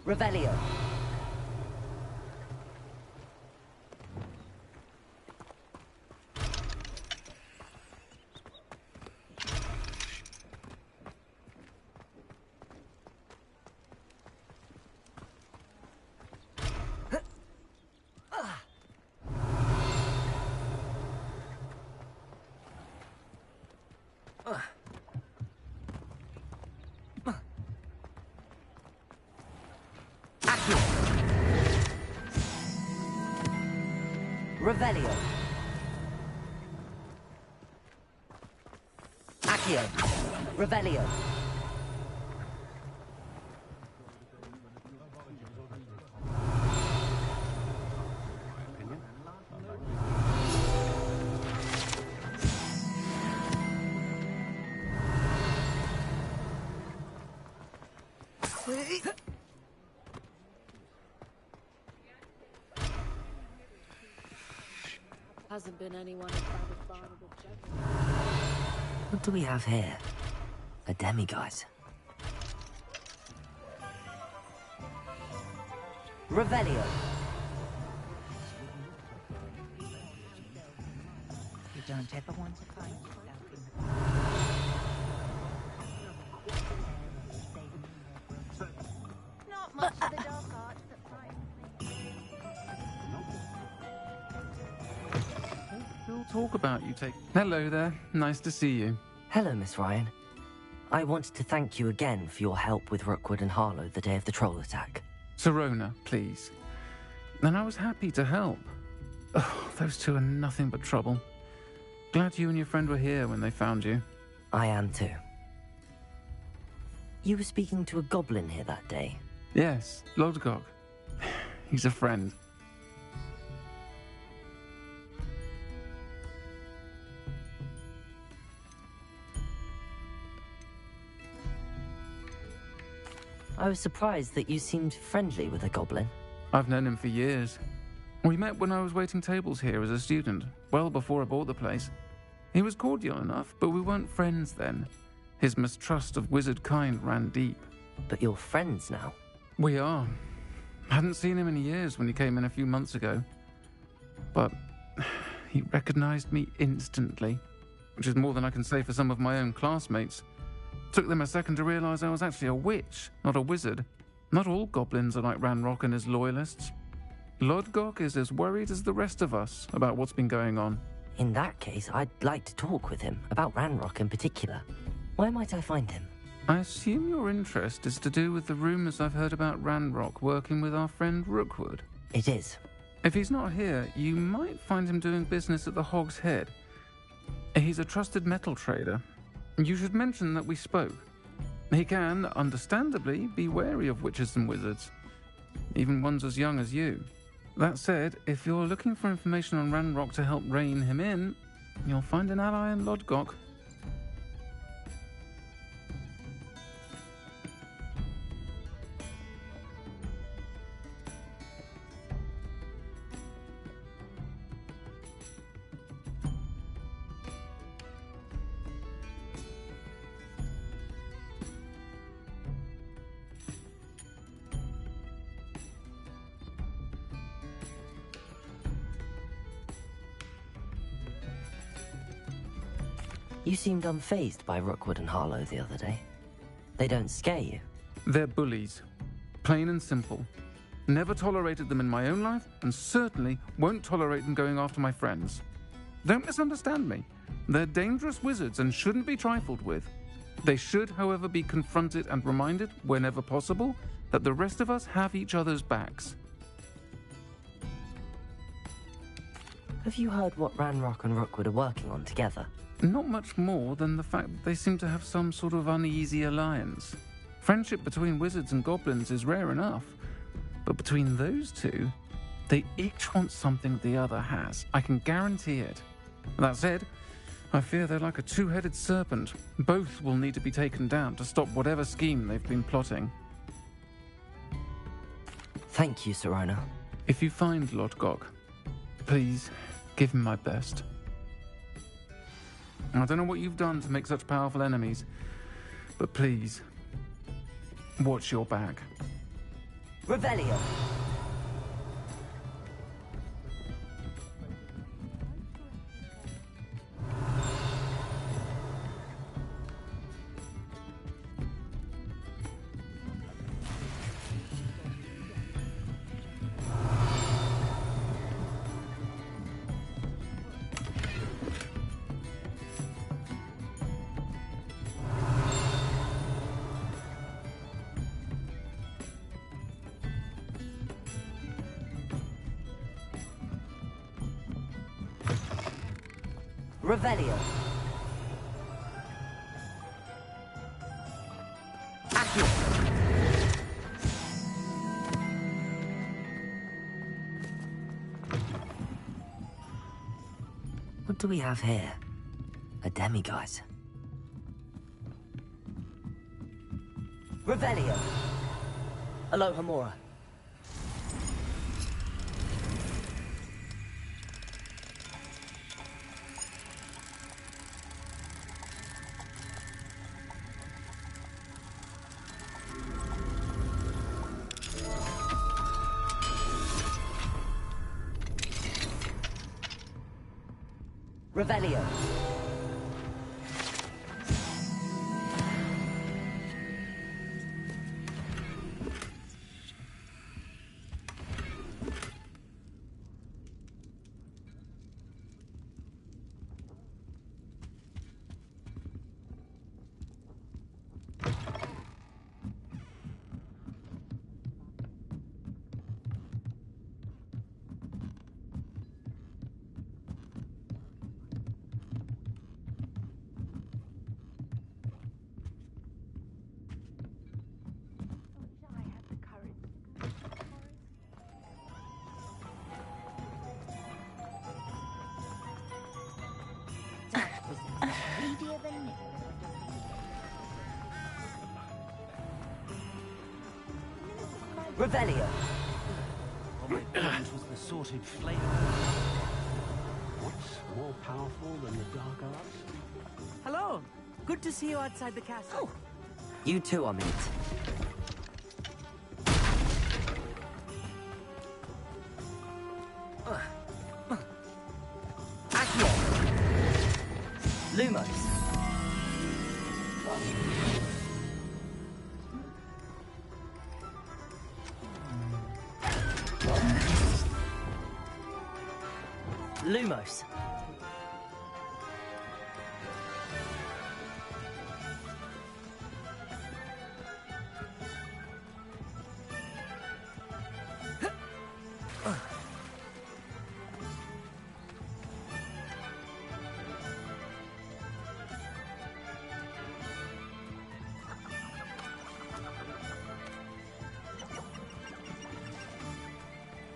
P: Revelio. Revelio. Accio. Revelio.
L: Hasn't been anyone who's satisfied with
P: What do we have here? A demiguise. Revelio.
R: You don't ever want to find yourself in the...
F: Not much of the dark arts that
T: We'll talk about you take... Hello there. Nice to see you.
P: Hello, Miss Ryan. I wanted to thank you again for your help with Rookwood and Harlow the day of the troll attack.
T: Sirona, please. And I was happy to help. Oh, those two are nothing but trouble. Glad you and your friend were here when they found you.
P: I am too. You were speaking to a goblin here that day?
T: Yes, Lodgok. He's a friend.
P: I was surprised that you seemed friendly with a goblin.
T: I've known him for years. We met when I was waiting tables here as a student, well before I bought the place. He was cordial enough, but we weren't friends then. His mistrust of wizard kind ran deep.
P: But you're friends now?
T: We are. Hadn't seen him in years when he came in a few months ago. But he recognized me instantly, which is more than I can say for some of my own classmates. Took them a second to realize I was actually a witch, not a wizard. Not all goblins are like Ranrock and his loyalists. Lodgok is as worried as the rest of us about what's been going on.
P: In that case, I'd like to talk with him, about Ranrock in particular. Where might I find him?
T: I assume your interest is to do with the rumors I've heard about Ranrock working with our friend Rookwood.
P: It is.
T: If he's not here, you might find him doing business at the Hog's Head. He's a trusted metal trader. You should mention that we spoke. He can, understandably, be wary of witches and wizards, even ones as young as you. That said, if you're looking for information on Ranrock to help rein him in, you'll find an ally in Lodgok.
P: You seemed unfazed by Rookwood and Harlow the other day. They don't scare you?
T: They're bullies. Plain and simple. Never tolerated them in my own life, and certainly won't tolerate them going after my friends. Don't misunderstand me. They're dangerous wizards and shouldn't be trifled with. They should, however, be confronted and reminded, whenever possible, that the rest of us have each other's backs.
P: Have you heard what Ranrock and Rookwood are working on together?
T: Not much more than the fact that they seem to have some sort of uneasy alliance. Friendship between wizards and goblins is rare enough, but between those two, they each want something the other has. I can guarantee it. That said, I fear they're like a two-headed serpent. Both will need to be taken down to stop whatever scheme they've been plotting.
P: Thank you, Sirona.
T: If you find Lodgok, please give him my best. I don't know what you've done to make such powerful enemies, but please, watch your back.
P: Revelio. Revelio. Accio. What do we have here? A demiguise. Revelio. Alohomora.
G: Revelio. Revelio.
K: Was the sorted flame. What's more powerful than the dark arts?
R: Hello. Good to see you outside the castle.
P: You too, Amit.
G: Accio. Lumos. Lumos.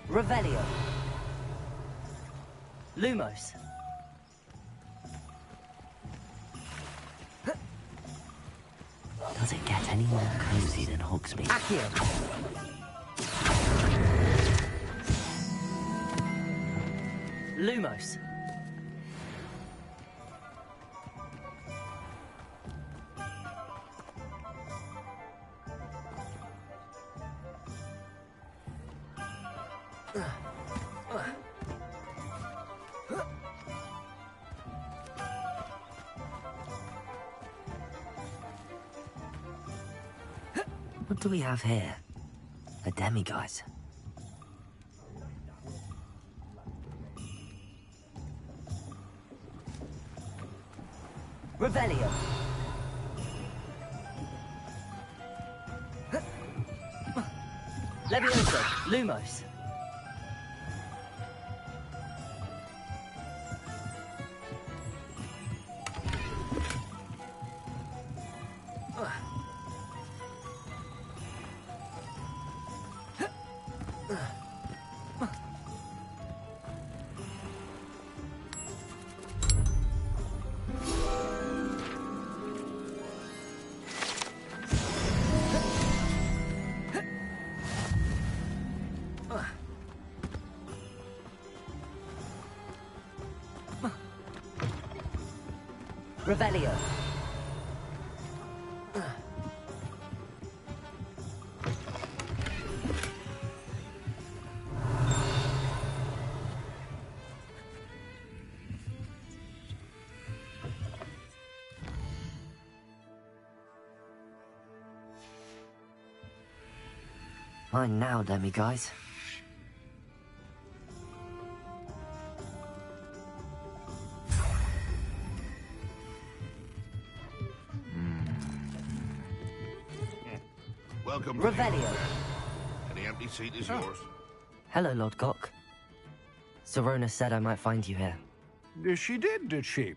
G: Revelio. Lumos.
P: Does it get any more cozy than Hogsmeade?
G: Accio. Lumos.
P: What do we have here? A demiguise.
G: Revelio. Levioso. Lumos. Revelio.
P: Mine now, demiguise.
V: Welcome.
G: Revelio.
V: Any empty seat is yours.
P: Hello, Lodgok. Serona said I might find you here.
N: She did she?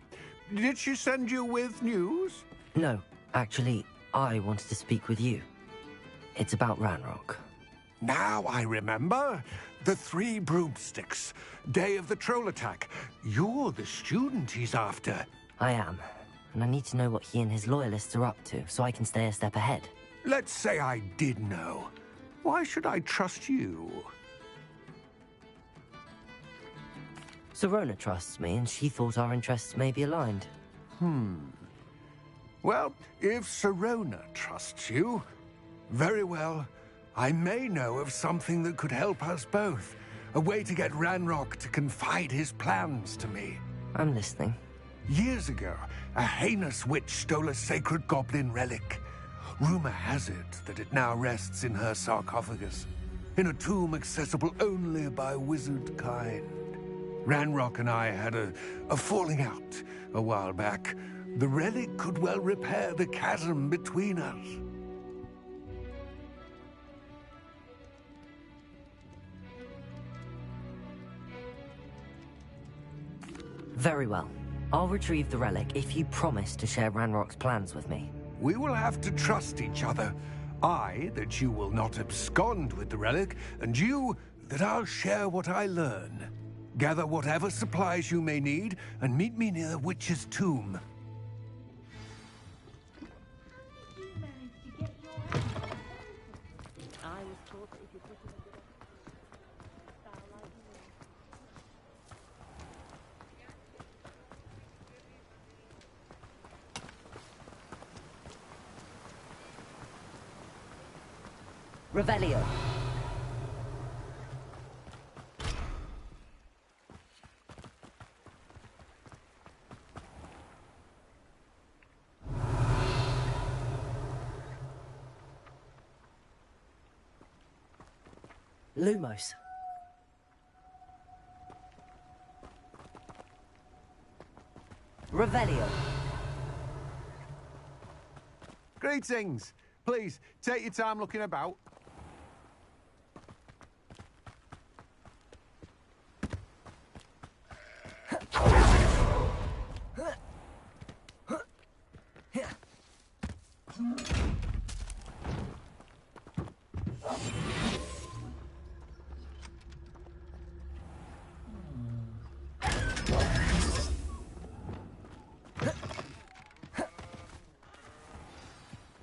N: Did she send you with news?
P: No, actually, I wanted to speak with you. It's about Ranrock.
N: Now I remember. The 3 broomsticks. Day of the troll attack. You're the student he's after.
P: I am. And I need to know what he and his loyalists are up to, so I can stay a step ahead.
N: Let's say I did know. Why should I trust you?
P: Serona trusts me, and she thought our interests may be aligned.
N: Well, if Serona trusts you, very well. I may know of something that could help us both. A way to get Ranrock to confide his plans to me.
P: I'm listening.
N: Years ago, a heinous witch stole a sacred goblin relic. Rumor has it that it now rests in her sarcophagus, in a tomb accessible only by wizard kind. Ranrock and I had a falling out a while back. The relic could well repair the chasm between us.
P: Very well. I'll retrieve the relic if you promise to share Ranrock's plans with me.
N: We will have to trust each other. I, that you will not abscond with the relic, and you, that I'll share what I learn. Gather whatever supplies you may need, and meet me near the witch's tomb.
P: Revelio. Lumos. Revelio.
N: Greetings. Please, take your time looking about.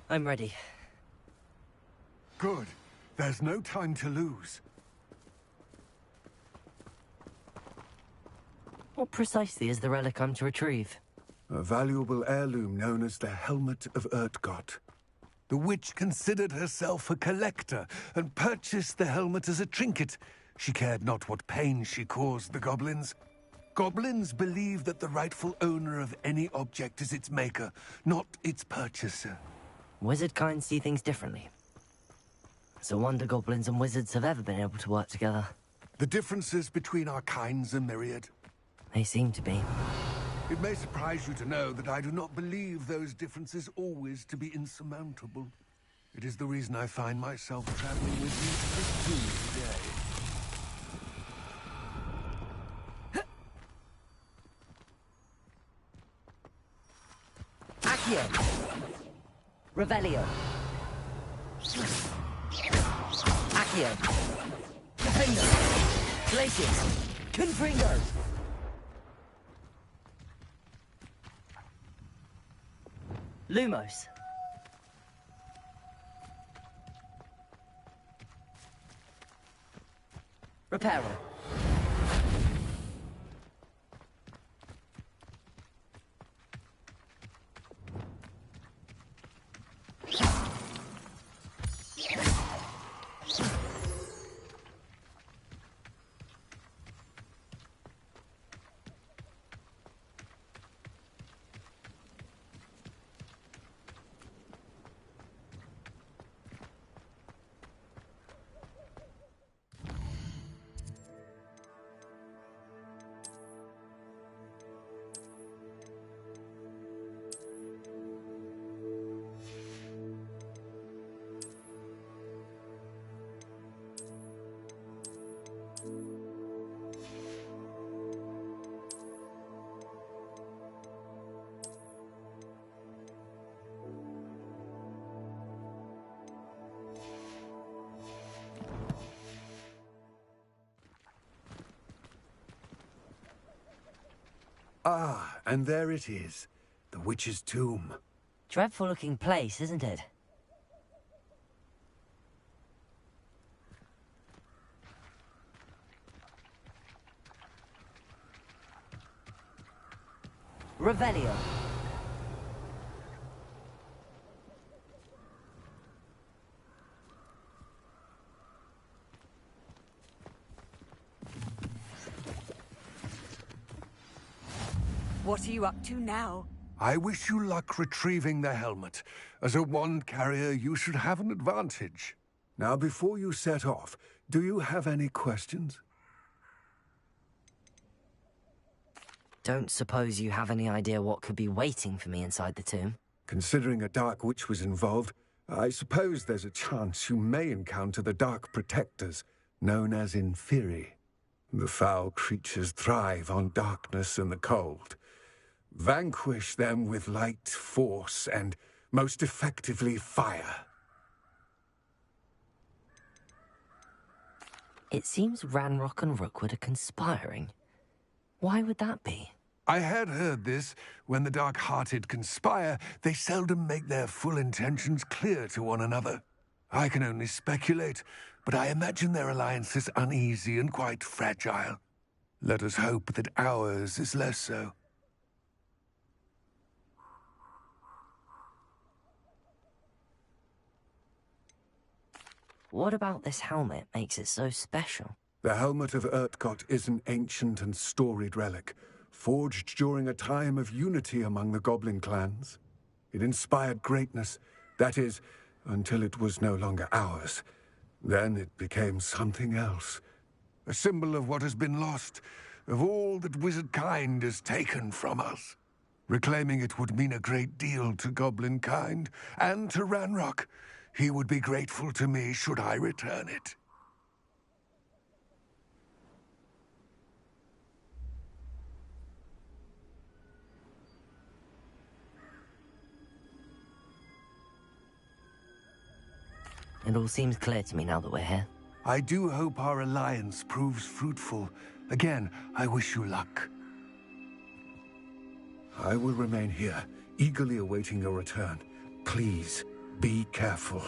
P: I'm ready.
N: Good. There's no time to lose.
P: What precisely is the relic I'm to retrieve?
N: A valuable heirloom known as the Helmet of Urtgott. The witch considered herself a collector and purchased the helmet as a trinket. She cared not what pain she caused the goblins. Goblins believe that the rightful owner of any object is its maker, not its purchaser.
P: Wizard kind see things differently. It's a wonder goblins and wizards have ever been able to work together.
N: The differences between our kinds are myriad.
P: They seem to be.
N: It may surprise you to know that I do not believe those differences always to be insurmountable. It is the reason I find myself traveling with you to this tomb today.
P: Accio! Revelio. Accio. Confringo. Glacius. Confringo. Lumos. Reparo.
N: Ah, and there it is. The witch's tomb.
P: Dreadful looking place, isn't it? Revelio.
I: What are you up to now?
N: I wish you luck retrieving the helmet. As a wand carrier, you should have an advantage. Now, before you set off, do you have any questions?
P: Don't suppose you have any idea what could be waiting for me inside the tomb?
N: Considering a Dark Witch was involved, I suppose there's a chance you may encounter the Dark Protectors, known as Inferi. The foul creatures thrive on darkness and the cold. Vanquish them with light, force, and, most effectively, fire.
P: It seems Ranrock and Rookwood are conspiring. Why would that be?
N: I had heard this. When the dark-hearted conspire, they seldom make their full intentions clear to one another. I can only speculate, but I imagine their alliance is uneasy and quite fragile. Let us hope that ours is less so.
P: What about this helmet makes it so special?
N: The helmet of Urtkot is an ancient and storied relic, forged during a time of unity among the goblin clans. It inspired greatness, that is, until it was no longer ours. Then it became something else. A symbol of what has been lost, of all that wizard kind has taken from us. Reclaiming it would mean a great deal to goblin kind, and to Ranrock. He would be grateful to me should I return it.
P: It all seems clear to me now that we're here.
N: I do hope our alliance proves fruitful. Again, I wish you luck. I will remain here, eagerly awaiting your return. Please, be careful.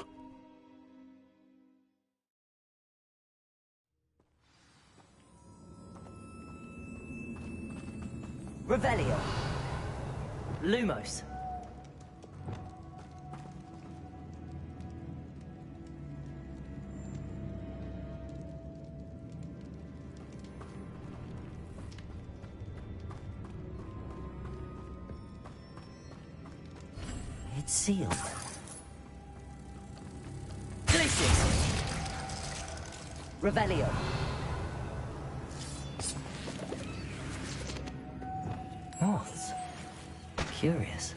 P: Revelio. Lumos. It's sealed. Glacius! Revelio. Moths. Curious.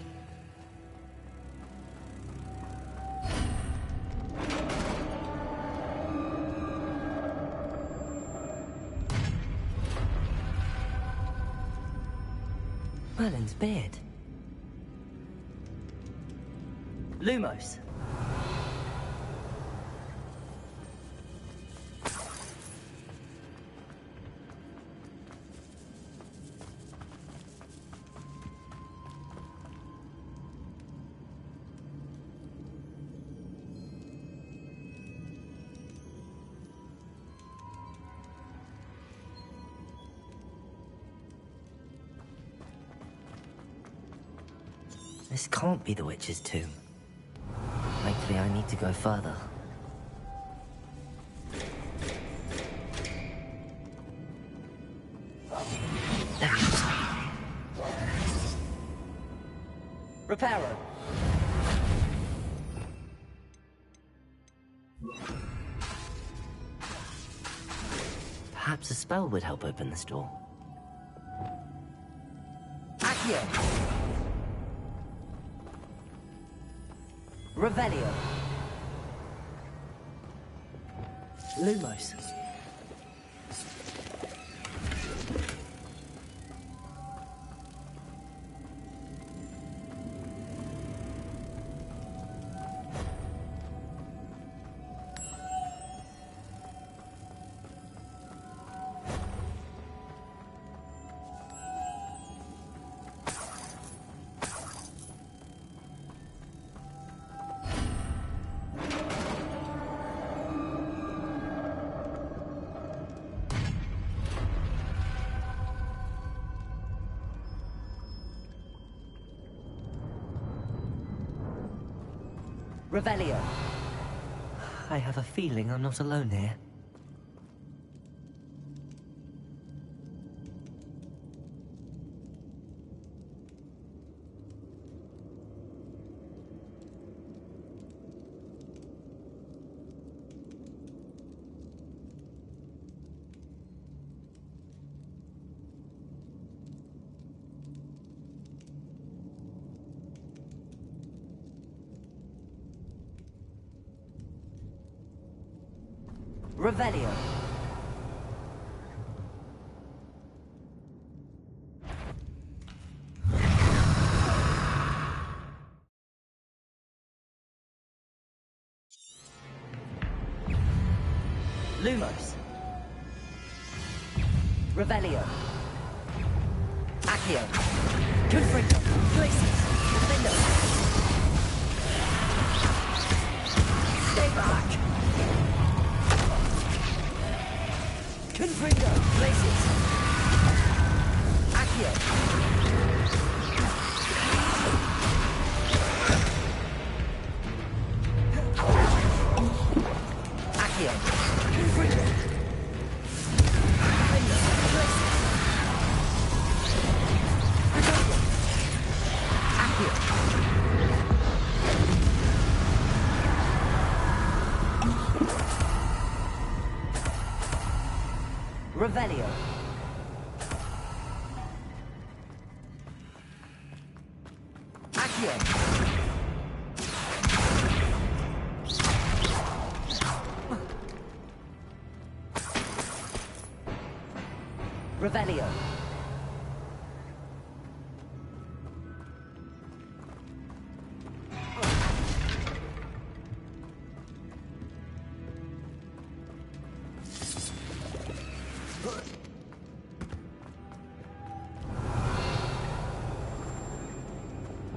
P: Merlin's beard. Lumos. This can't be the witch's tomb. Likely I need to go further. Reparo. Perhaps a spell would help open this door. Accio. Revelio. Lumos. Revelio. I have a feeling I'm not alone here.
G: Revelio. Lumos. Revelio. Accio. Confringo. Glacius. Defendo. Stay back. Confringo. Glacius. Accio. Accio. Confringo. Defendo. Glacius. Revelio. Accio. Revelio.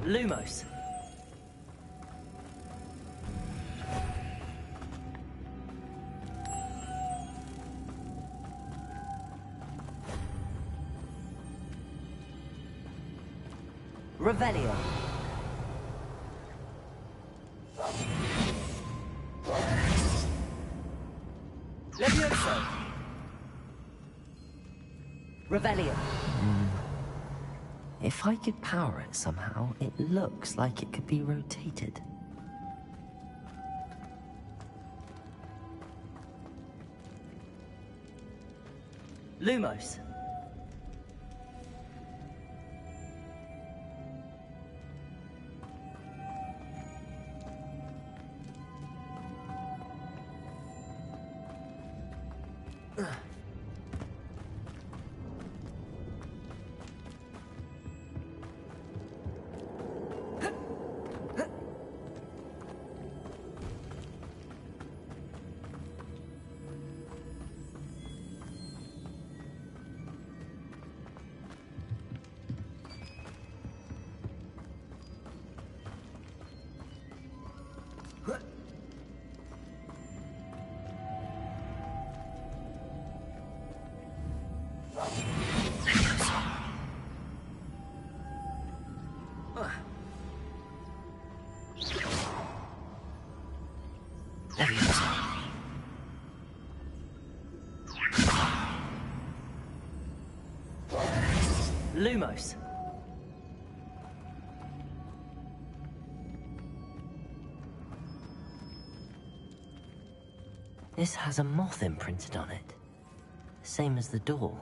G: Lumos. Revelio. Levioso. Revelio. If I could power it somehow, it looks like it could be rotated. Lumos. Lumos. This has a moth imprinted on it. Same as the door.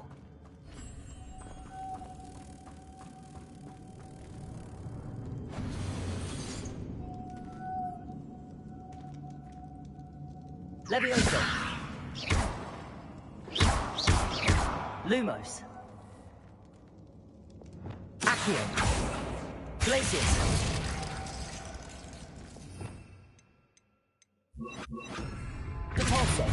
G: Levioso. Lumos. Accio. Glacius. Depulso.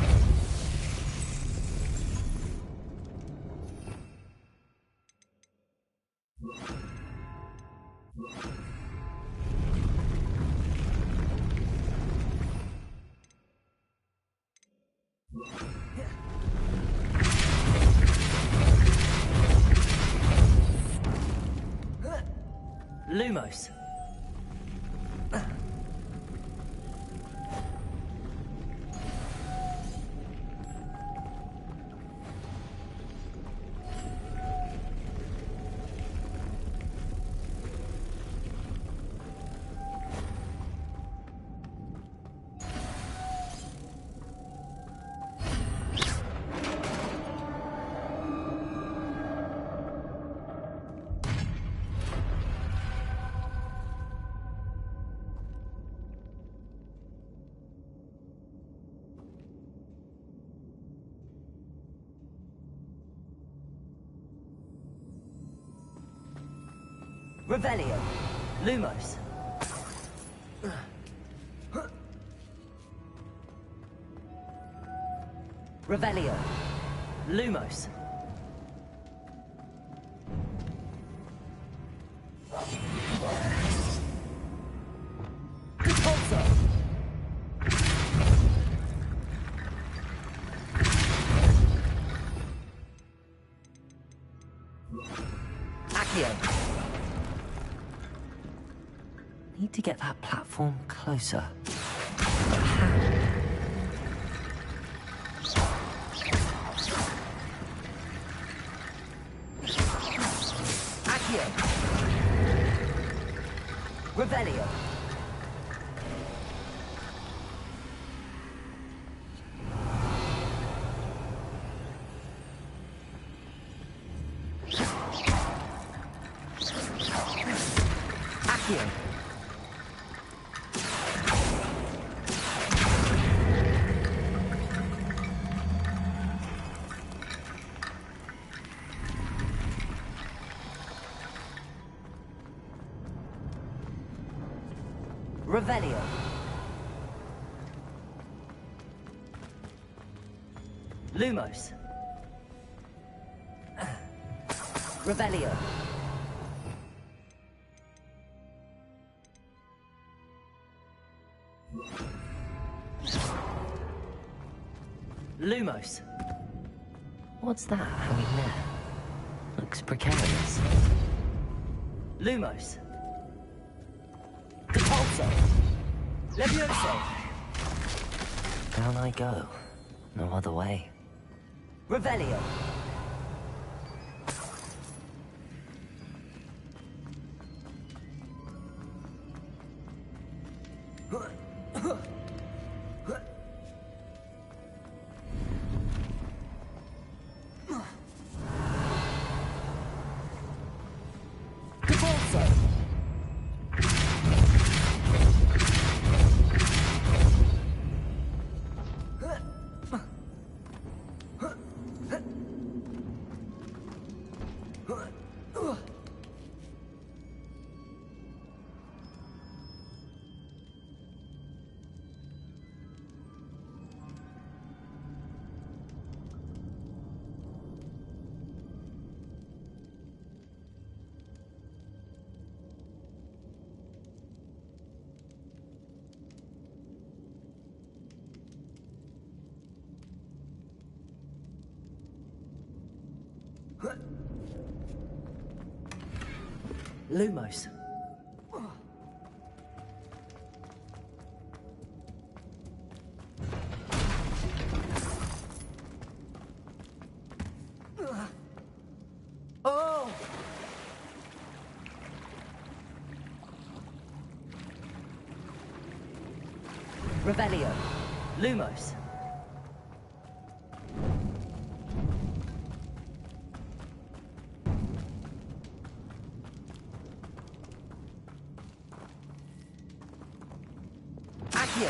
G: Lumos.
P: Revelio. Lumos. Revelio. Lumos. Repulsor. Accio. Need to get that platform closer. But how? Accio. Revelio. Accio. Revelio. Lumos. Revelio. Lumos. What's that hanging there? Looks precarious. Lumos. Repulsor. Levioso. Down I go. No other way. Revelio. Lumos. Oh! Revelio. Lumos. Accio.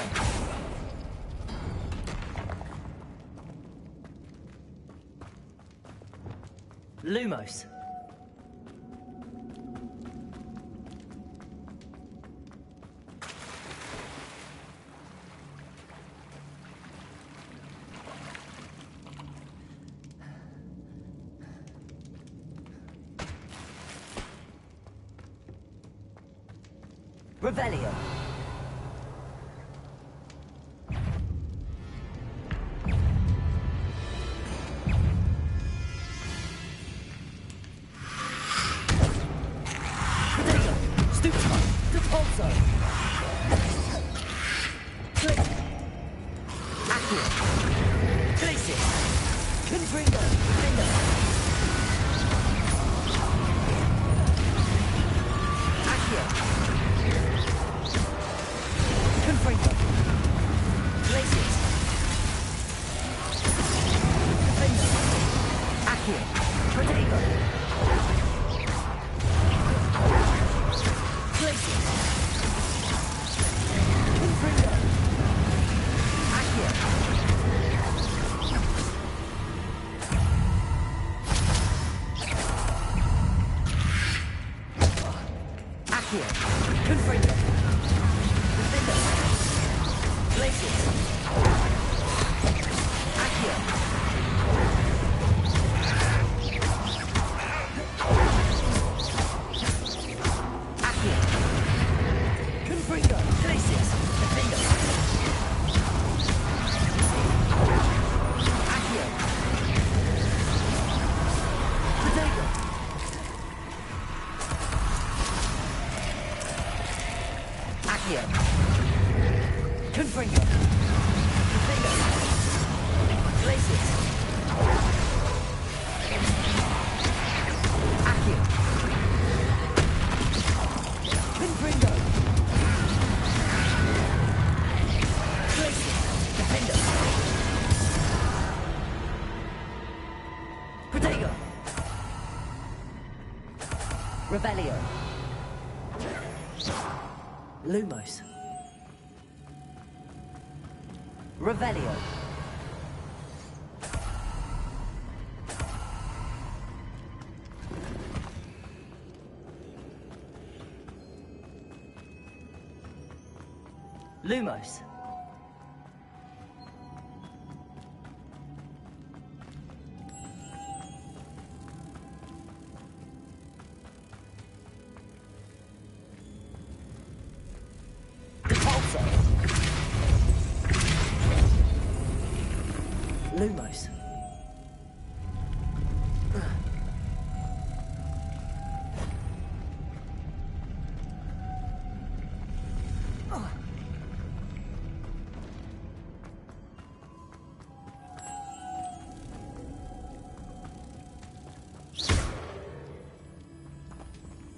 P: Lumos. Revelio. Protego! Revelio! Lumos! Revelio! Lumos! Repulsor! Lumos!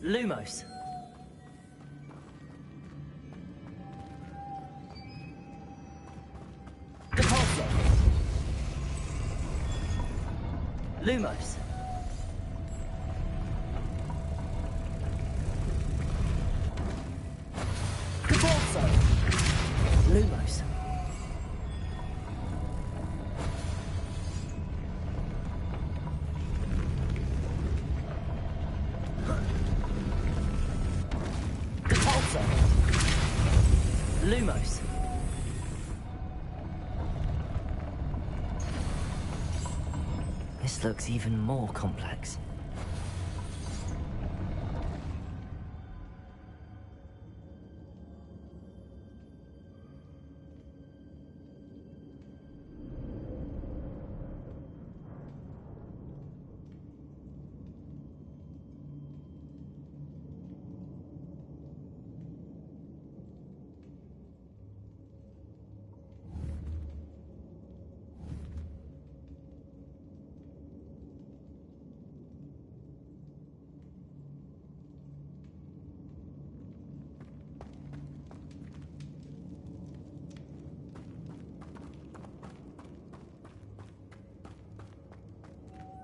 P: Lumos! Repulsor! Lumos! Repulsor! Lumos! Repulsor! Lumos! This looks even more complex.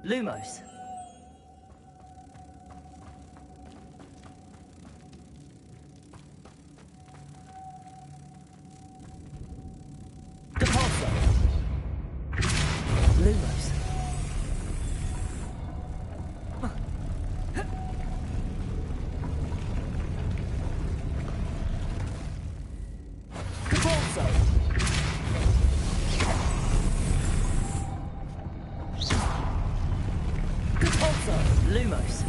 P: Lumos! Repulsor! Lumos! Repulsor! Repulsor! Lumos!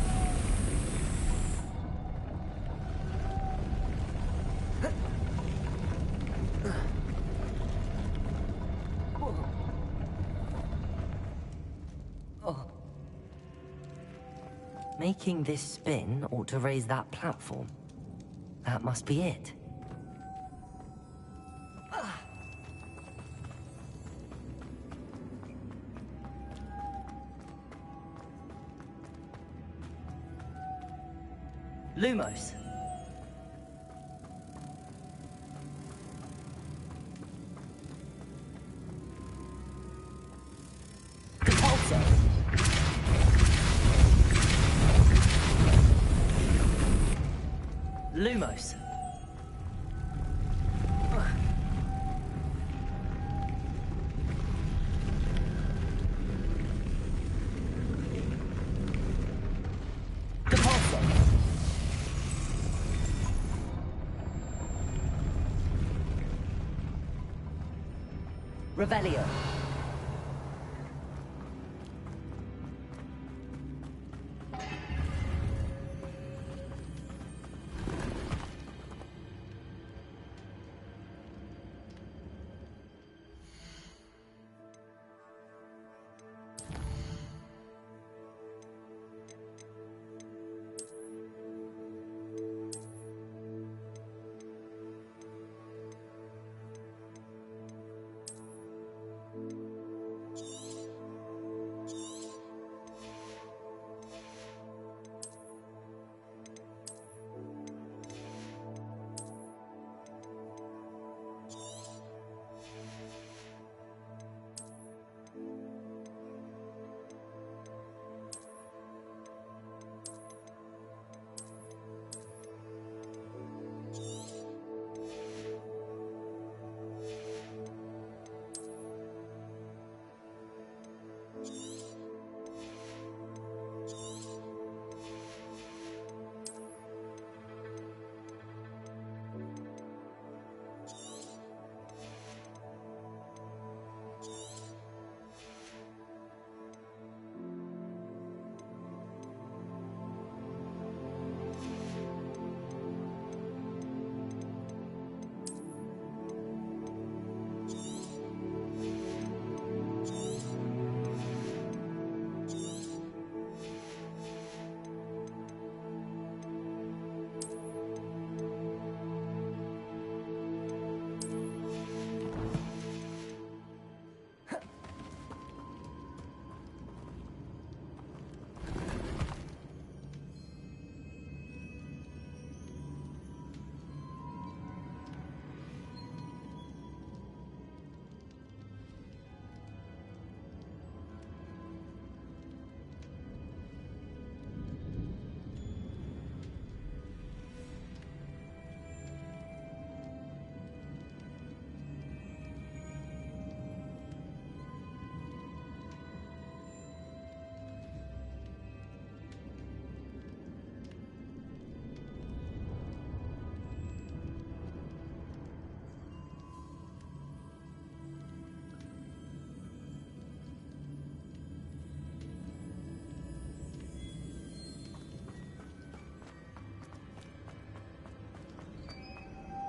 P: Making this spin ought to raise that platform. That must be it. Lumos. Repulsor. Lumos. Repulsor. Revelio.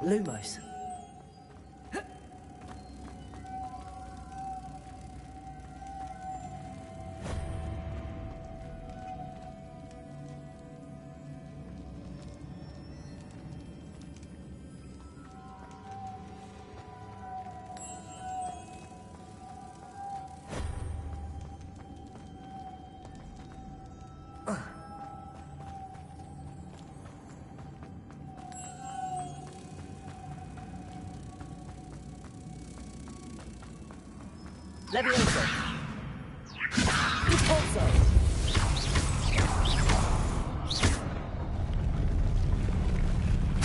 P: Lumos. Levioso. Impulso.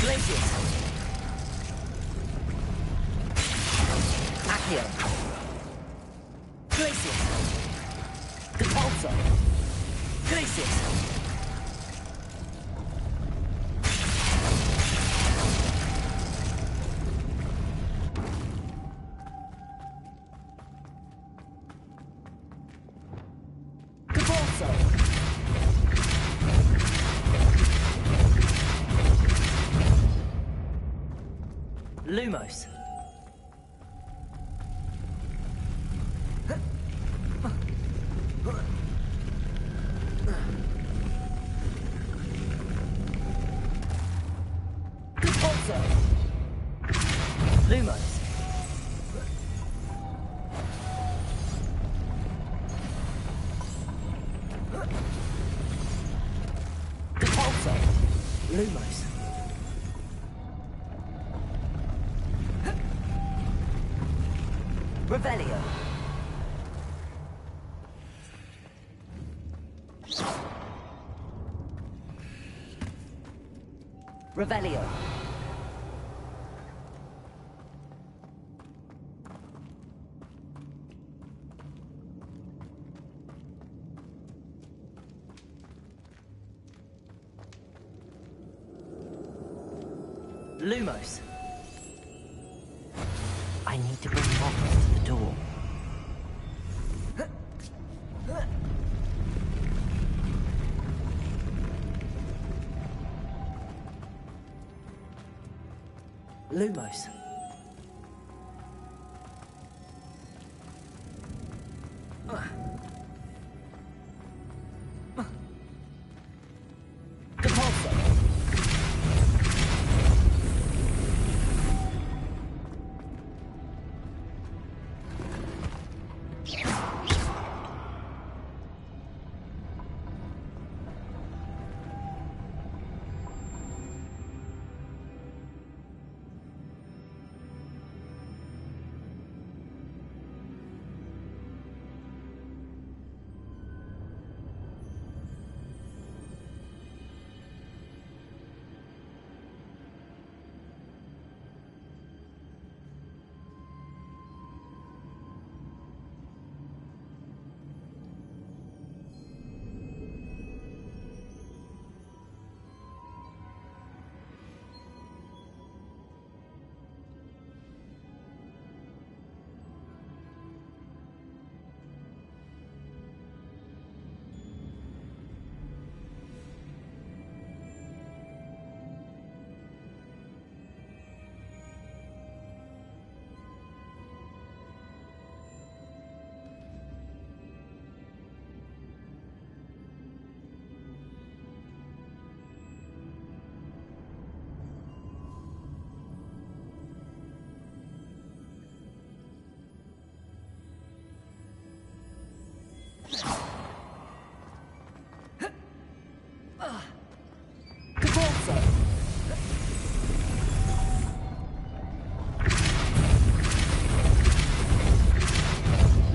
P: Glacius. Accio. Glacius. Impulso. Glacius. Lumos. Impulso. Lumos. Impulso. Lumos. Revelio. Revelio. Lumos. I need to bring Mox to the door. Lumos.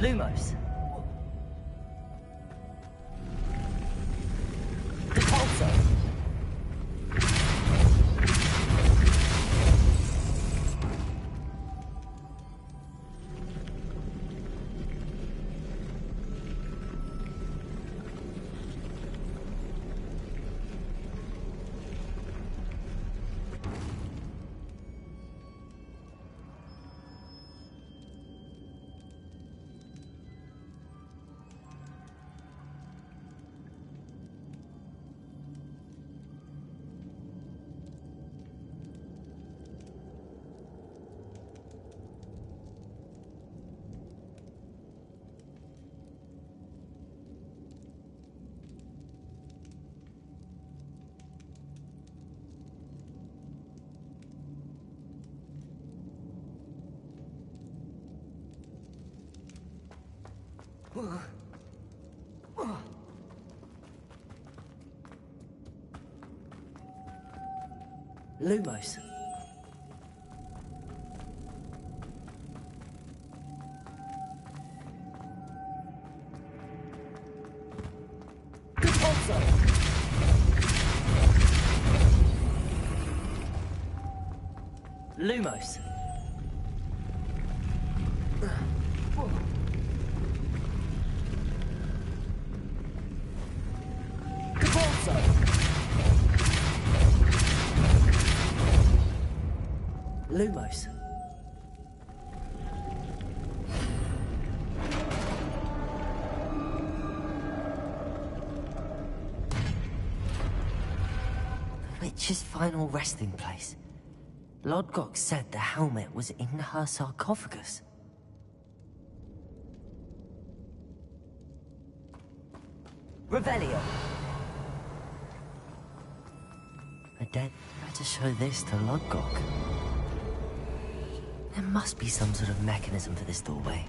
P: Lumos. Impulso. Lumos. Lumos. Lumos. The witch's final resting place. Lodgok said the helmet was in her sarcophagus. Revelio. A dead better show this to Lodgok. There must be some sort of mechanism for this doorway.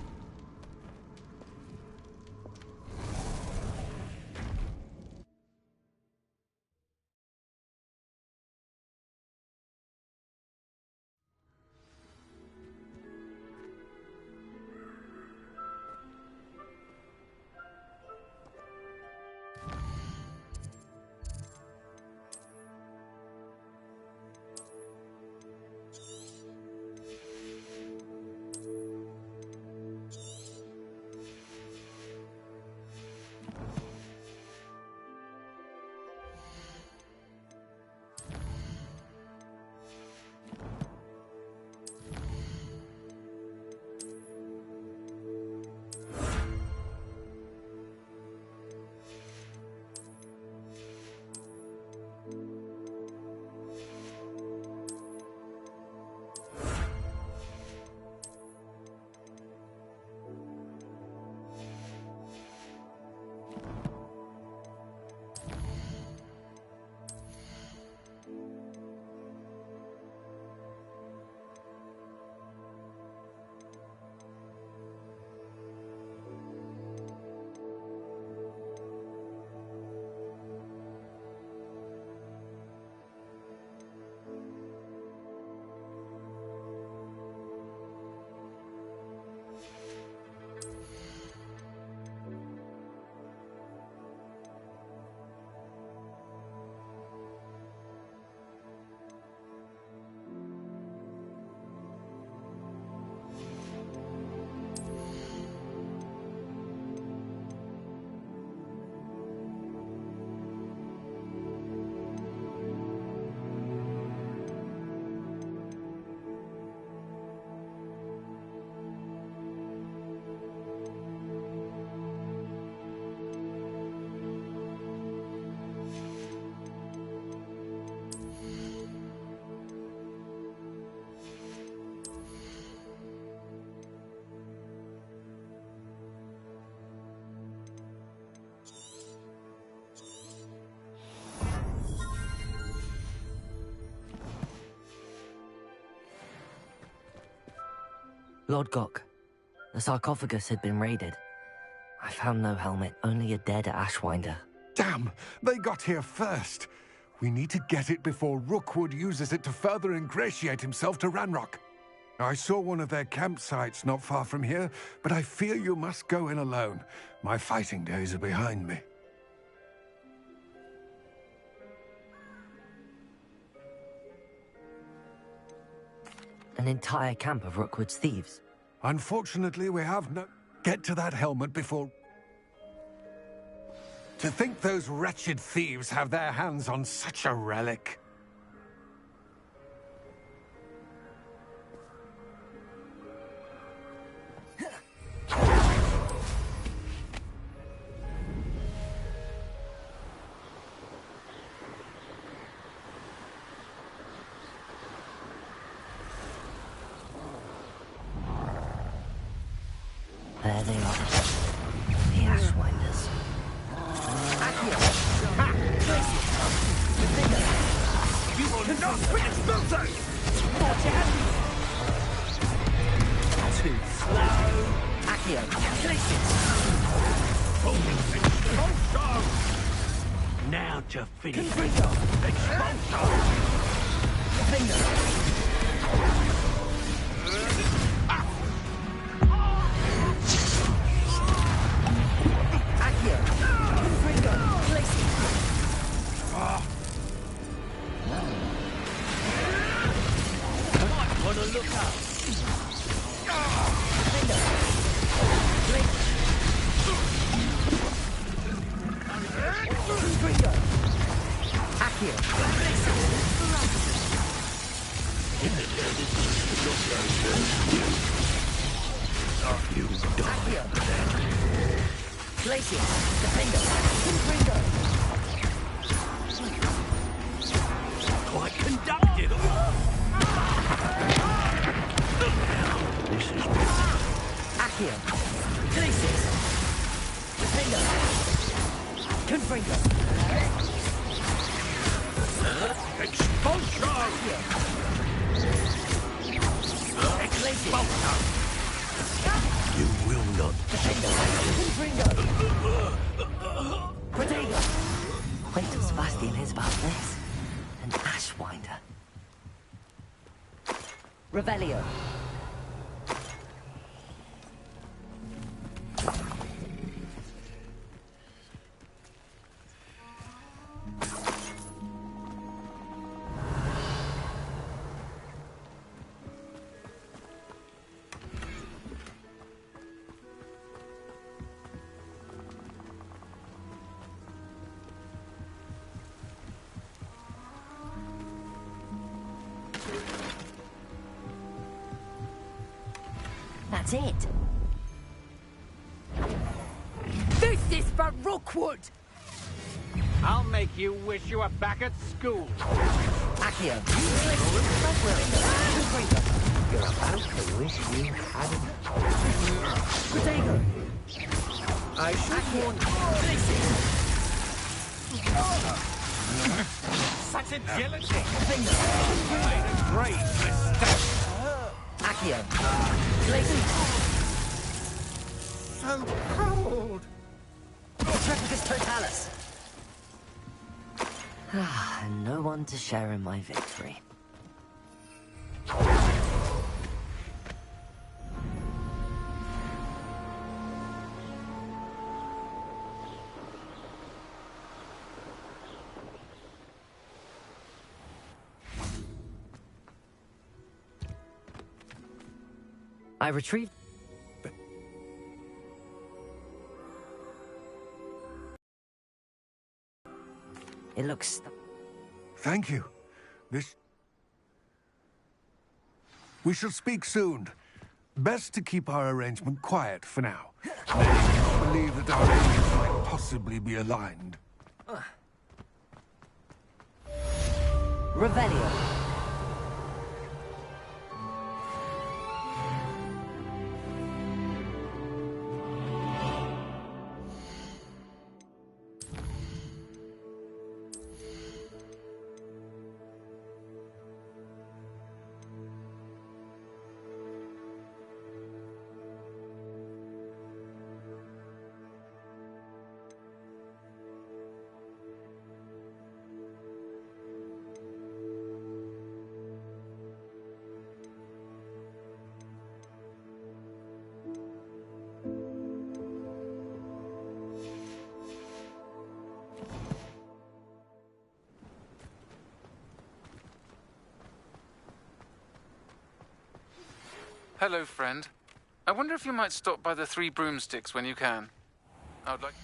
P: Lodgok. The sarcophagus had been raided. I found no helmet, only a dead Ashwinder.
N: Damn! They got here first. We need to get it before Rookwood uses it to further ingratiate himself to Ranrock. I saw one of their campsites not far from here, but I fear you must go in alone. My fighting days are behind me.
P: An entire camp of Rookwood's thieves.
N: Unfortunately, we have no... Get to that helmet before... To think those wretched thieves have their hands on such a relic.
P: There they are. The Ashwinders.
K: You will not win, Spilter!
R: Too slow. Accio.
K: Now to finish. Expulso! Quite conductive. This is
P: Accio. Glacius. Defender. Confringo.
K: Expulsion!
P: Expulsion.
K: You will not.
P: Defender. Confringo. Protego. Wait till Sebastian hears about this. An Ashwinder. Revelio. That's it.
R: This is for Rookwood!
K: I'll make you wish you were back at school.
P: Accio.
G: You're about to wish you hadn't.
P: Protego.
K: I should warn you. Such agility. Made a great mistake.
P: Accio.
K: So cold.
P: Trepidus Totalis. And no one to share in my victory. I retrieved... It looks...
N: Thank you. We shall speak soon. Best to keep our arrangement quiet for now. Many do not believe that our aims might possibly be aligned.
P: Revelio.
T: Hello, friend. I wonder if you might stop by the Three Broomsticks when you can. I would like...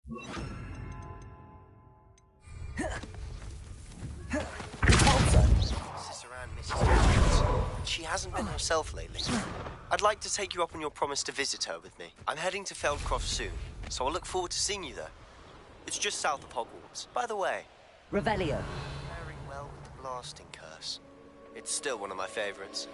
C: Sister Anne misses her. She hasn't been herself lately. I'd like to take you up on your promise to visit her with me. I'm heading to Feldcroft soon, so I'll look forward to seeing you there. It's just south of Hogwarts. By the way,
P: Revelio.
C: very well with the blasting curse. It's still one of my favorites.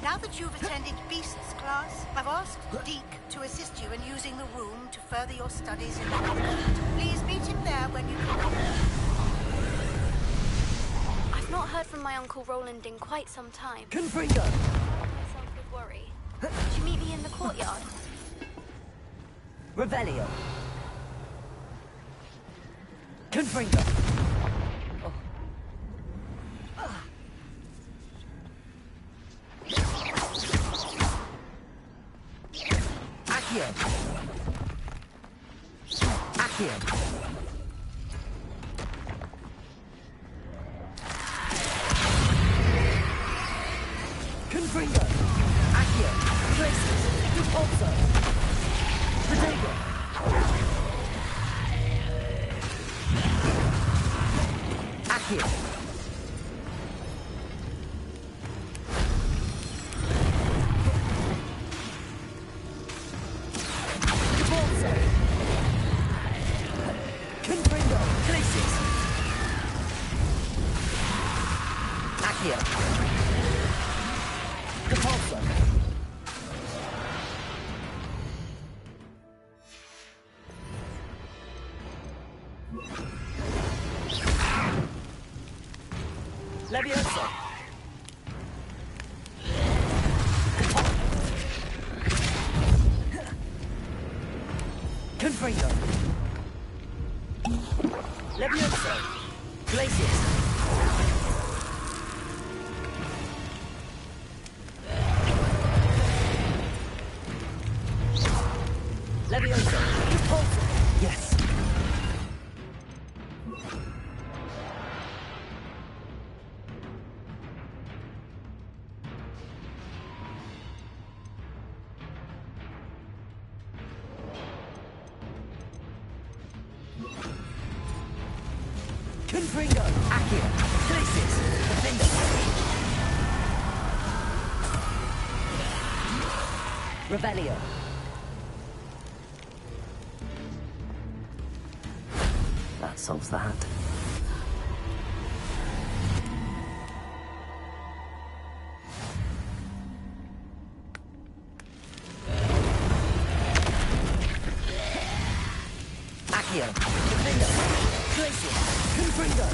E: Now that you've attended Beasts class, I've asked Deke to assist you in using the room to further your studies in the Hogwarts. Please meet him there when you come.
W: I've not heard from my Uncle Roland in quite some time.
P: Confringo!
W: Myself with worry. Could you meet me in the courtyard?
P: Revelio. Confringo. Accio. Accio. Confringo. Accio. Places. Repulsor. Protego. Accio. Levioso. Confringo. Levioso. Glacius. Levioso. Repulsor. Yes. Confringo. Accio. Glacius. Defender. Revelio. That solves that. Accio. Defender. Glacius. Confringo.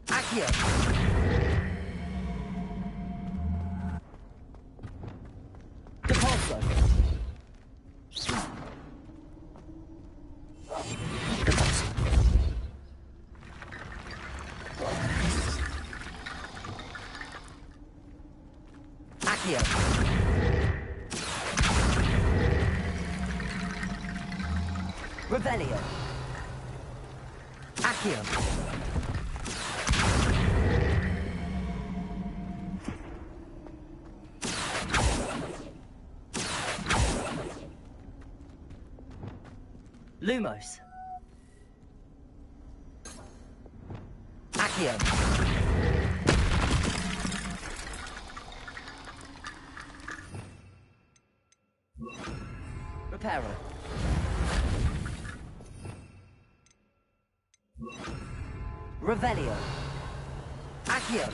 P: Accio. Depulso. Accio. Revelio. Accio. Lumos. Accio. Reparo. Revelio. Accio.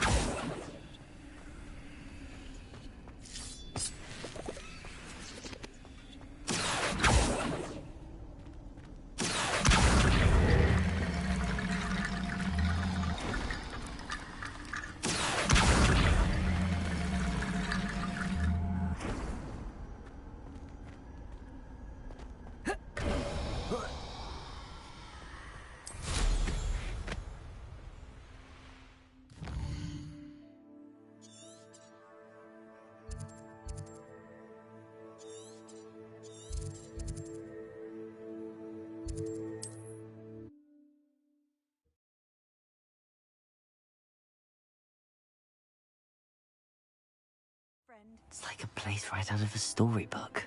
P: It's like a place right out of a storybook.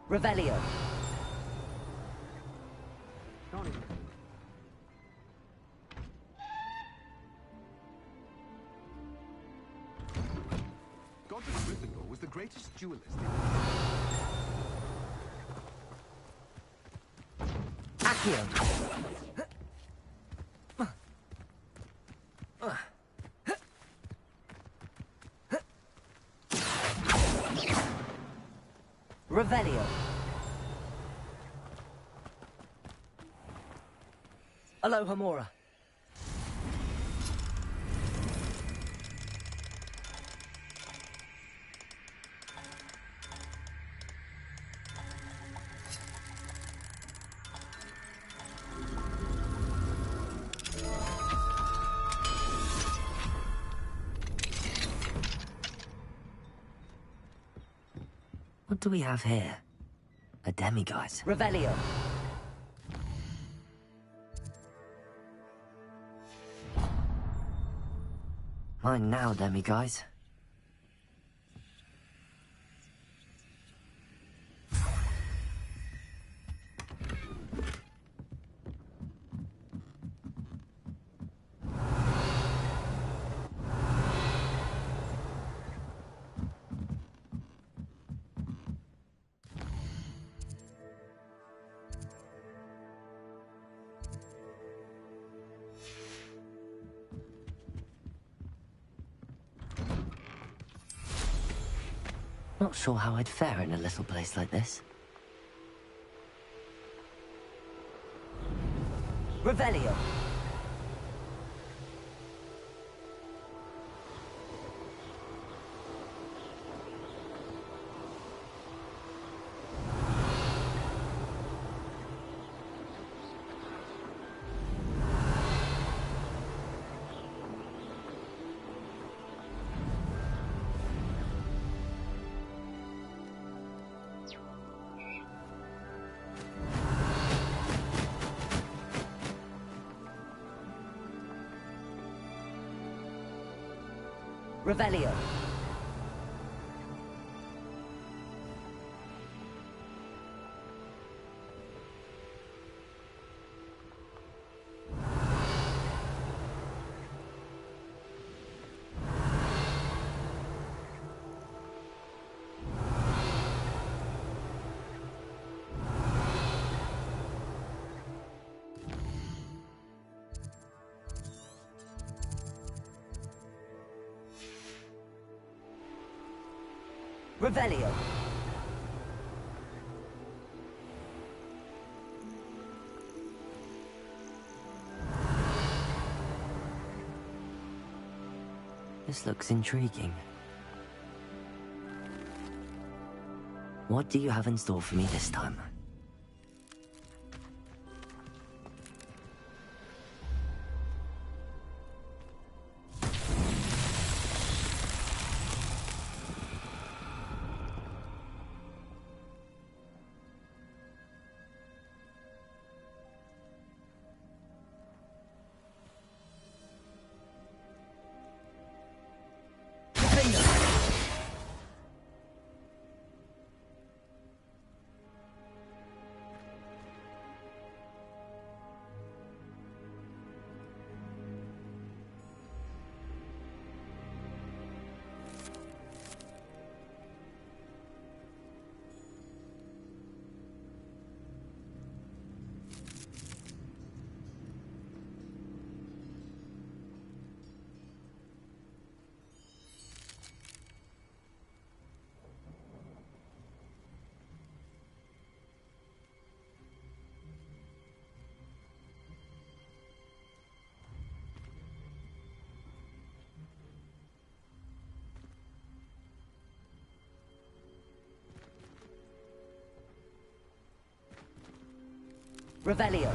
D: Revelio.
N: Godric Gryffindor was the greatest duelist.
D: Accio. Revelio. Alohomora.
P: What do we have here? A demiguise.
D: Revelio.
P: Mine now, demiguise. Not sure how I'd fare in a little place like this.
D: Revelio. Revelio. Revelio.
P: This looks intriguing. What do you have in store for me this time?
D: Revelio.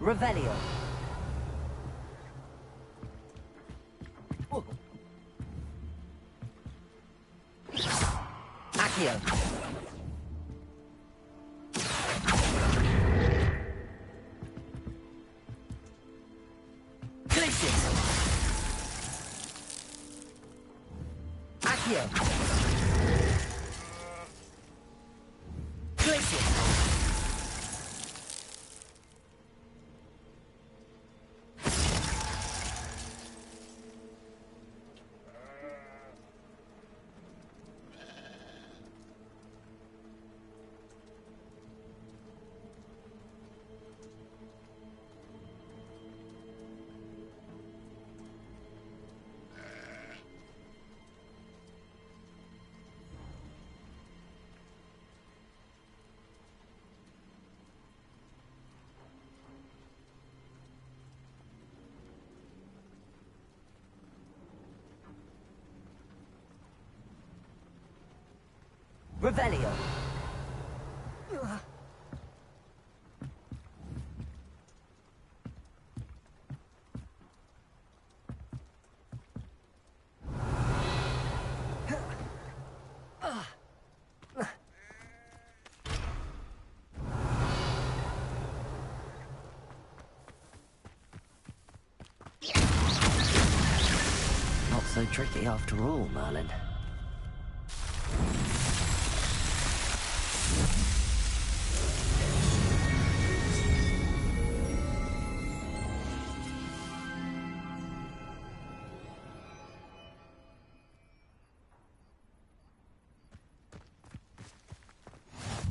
D: Revelio. Accio. Glacius. Accio. Glacius. Revelio.
P: Not so tricky after all, Merlin.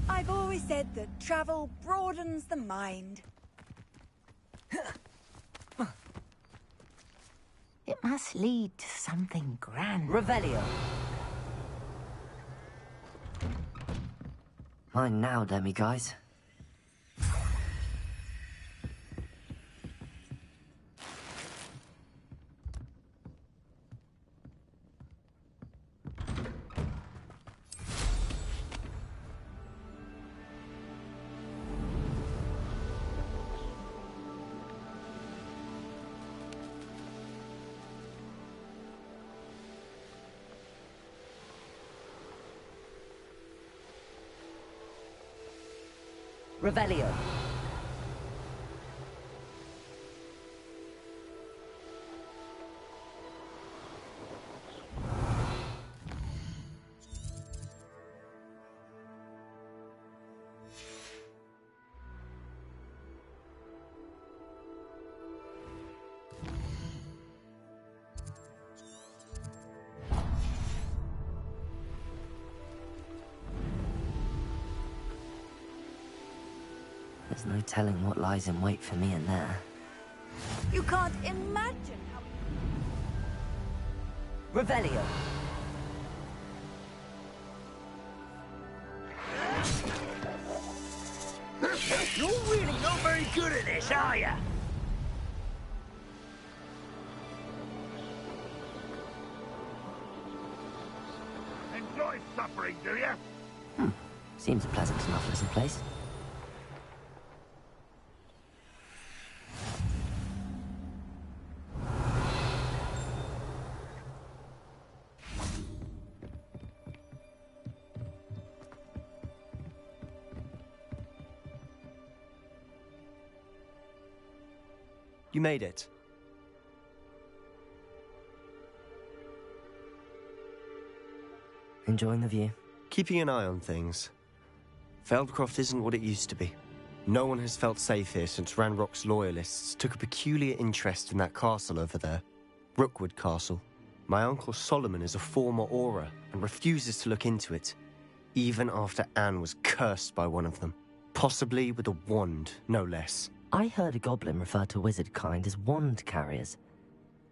I: I've always said that travel broadens the mind.
D: It must lead to something grand. Revelio.
P: Mine now, Demi guys.
D: Revelio.
P: There's no telling what lies in wait for me in there.
I: You can't imagine how...
D: Revelio.
K: You're really not very good at this, are you? Enjoy suffering, do you?
P: Seems a pleasant enough little place.
C: You made it.
P: Enjoying the view?
C: Keeping an eye on things. Feldcroft isn't what it used to be. No one has felt safe here since Ranrock's loyalists took a peculiar interest in that castle over there. Rookwood Castle. My uncle Solomon is a former Auror and refuses to look into it, even after Anne was cursed by one of them. Possibly with a wand, no less.
P: I heard a goblin refer to wizard kind as wand carriers.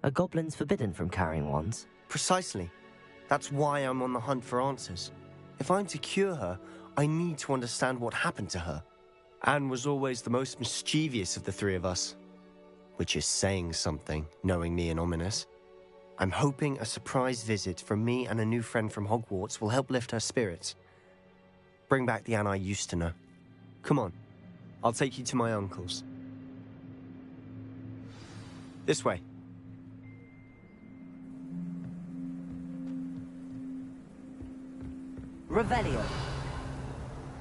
P: Are goblins forbidden from carrying wands?
C: Precisely. That's why I'm on the hunt for answers. If I'm to cure her, I need to understand what happened to her. Anne was always the most mischievous of the three of us. Which is saying something, knowing me and Ominous. I'm hoping a surprise visit from me and a new friend from Hogwarts will help lift her spirits. Bring back the Anne I used to know. Come on. I'll take you to my uncle's. This way.
P: Revelio.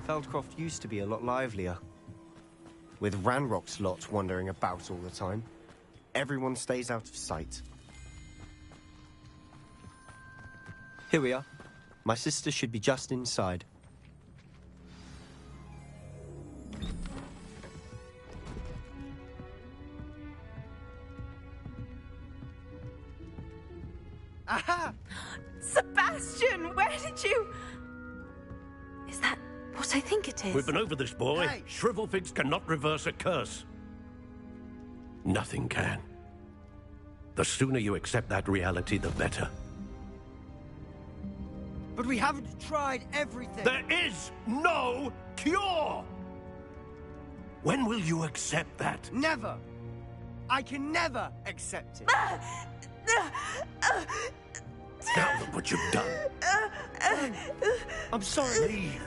C: Feldcroft used to be a lot livelier. With Ranrock's lot wandering about all the time. Everyone stays out of sight. Here we are. My sister should be just inside.
H: Aha! Sebastian, where did you... Is that what I think it is?
K: We've been over this, boy.
H: Hey.
K: Shrivelfigs cannot reverse a curse. Nothing can. The sooner you accept that reality, the better.
R: But we haven't tried everything.
K: There is no cure! When will you accept that?
R: Never. I can never accept it.
K: Now look what you've done.
R: I'm sorry.
K: Leave.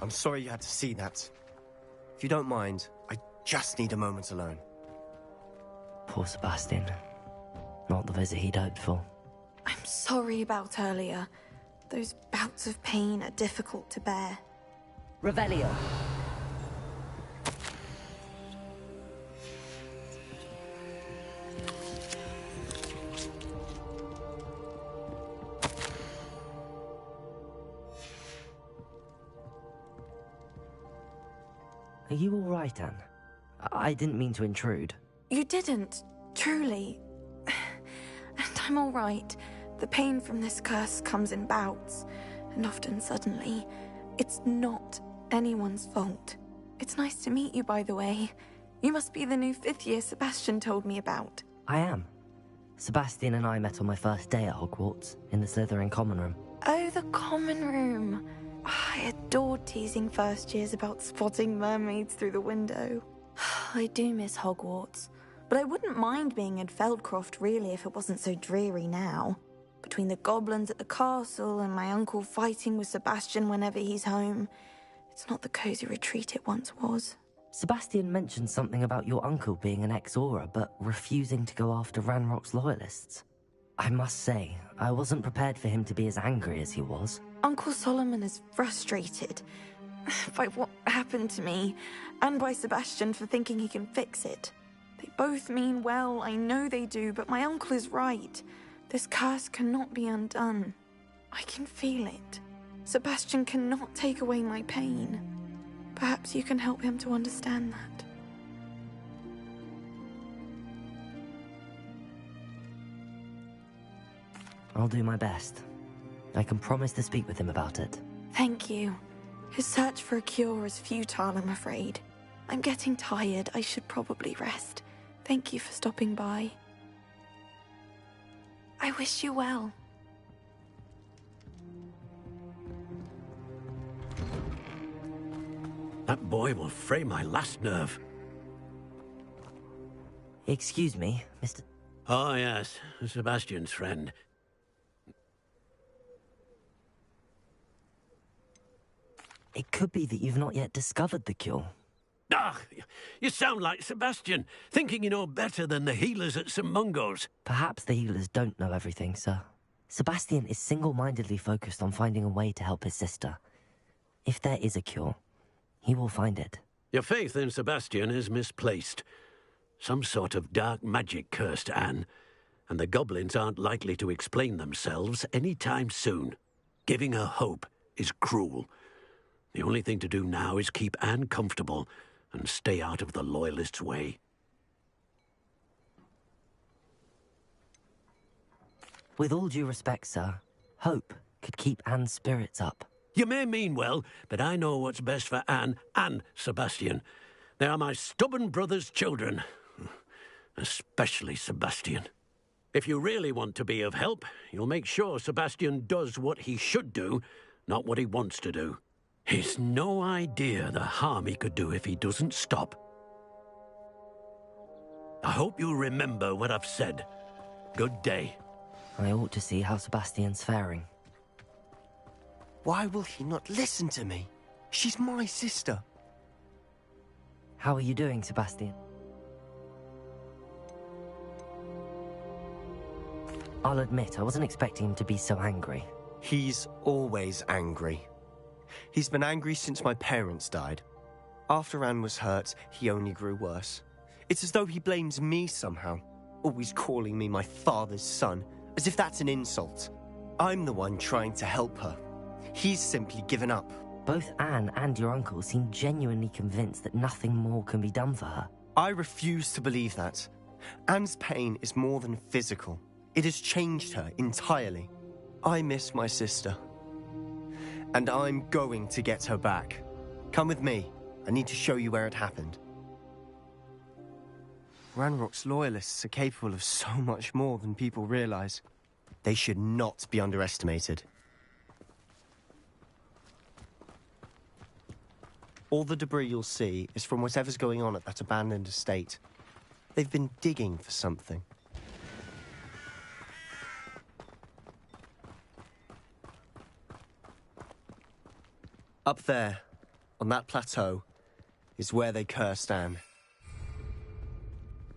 C: I'm sorry you had to see that. If you don't mind, I just need a moment alone.
P: Poor Sebastian. Not the visit he'd hoped for.
H: I'm sorry about earlier. Those bouts of pain are difficult to bear.
P: Revelio. Are you all right, Anne? I didn't mean to intrude.
H: You didn't, truly. And I'm all right. The pain from this curse comes in bouts, and often suddenly. It's not anyone's fault. It's nice to meet you, by the way. You must be the new 5th year Sebastian told me about.
P: I am. Sebastian and I met on my first day at Hogwarts, in the Slytherin common room.
H: Oh, the common room. I adored teasing first years about spotting mermaids through the window. I do miss Hogwarts, but I wouldn't mind being in Feldcroft really if it wasn't so dreary now. Between the goblins at the castle and my uncle fighting with Sebastian whenever he's home, it's not the cozy retreat it once was.
P: Sebastian mentioned something about your uncle being an ex-Auror, but refusing to go after Ranrock's loyalists. I must say, I wasn't prepared for him to be as angry as he was.
H: Uncle Solomon is frustrated by what happened to me, and by Sebastian for thinking he can fix it. They both mean well, I know they do, but my uncle is right. This curse cannot be undone. I can feel it. Sebastian cannot take away my pain. Perhaps you can help him to understand that.
P: I'll do my best. I can promise to speak with him about it.
H: Thank you. His search for a cure is futile, I'm afraid. I'm getting tired. I should probably rest. Thank you for stopping by. I wish you well.
K: That boy will fray my last nerve.
P: Excuse me, Mr.
K: Oh, yes. Sebastian's friend.
P: It could be that you've not yet discovered the cure.
K: Ah, you sound like Sebastian, thinking you know better than the healers at St. Mungo's.
P: Perhaps the healers don't know everything, sir. Sebastian is single-mindedly focused on finding a way to help his sister. If there is a cure, he will find it.
K: Your faith in Sebastian is misplaced. Some sort of dark magic cursed Anne, and the goblins aren't likely to explain themselves any time soon. Giving her hope is cruel. The only thing to do now is keep Anne comfortable and stay out of the Loyalists' way.
P: With all due respect, sir, hope could keep Anne's spirits up.
K: You may mean well, but I know what's best for Anne and Sebastian. They are my stubborn brother's children. Especially Sebastian. If you really want to be of help, you'll make sure Sebastian does what he should do, not what he wants to do. He's no idea the harm he could do if he doesn't stop. hope you remember what I've said. Good day.
P: I ought to see how Sebastian's faring.
C: Why will he not listen to me? She's my sister.
P: How are you doing, Sebastian? I'll admit, I wasn't expecting him to be so angry.
C: He's always angry. He's been angry since my parents died. After Anne was hurt, he only grew worse. It's as though he blames me somehow, always calling me my father's son, as if that's an insult. I'm the one trying to help her. He's simply given up.
P: Both Anne and your uncle seem genuinely convinced that nothing more can be done for her.
C: I refuse to believe that. Anne's pain is more than physical. It has changed her entirely. I miss my sister. And I'm going to get her back. Come with me. I need to show you where it happened. Ranrock's loyalists are capable of so much more than people realize. They should not be underestimated. All the debris you'll see is from whatever's going on at that abandoned estate. They've been digging for something. Up there, on that plateau, is where they cursed Anne.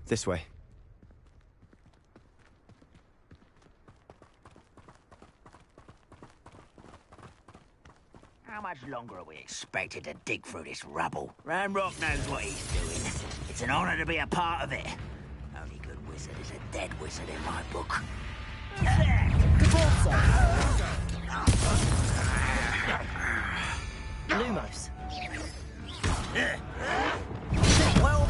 C: This way.
M: How much longer are we expected to dig through this rubble? Ranrock knows what he's doing. It's an honor to be a part of it. Only good wizard is a dead wizard in my book.
P: Lumos.
M: Well,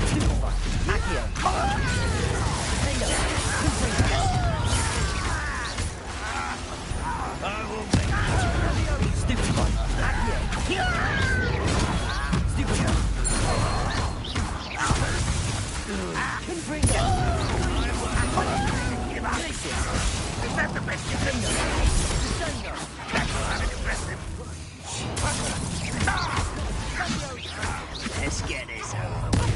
M: is that the best you can do? Let's get this over with.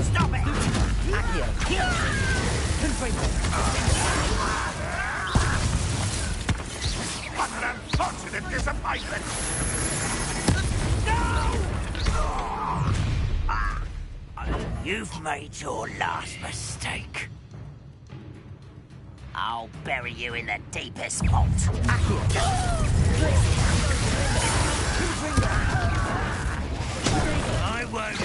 M: Stop it!
V: What an unfortunate disappointment!
M: You've made your last mistake. I'll bury you in the deepest vault. I won't.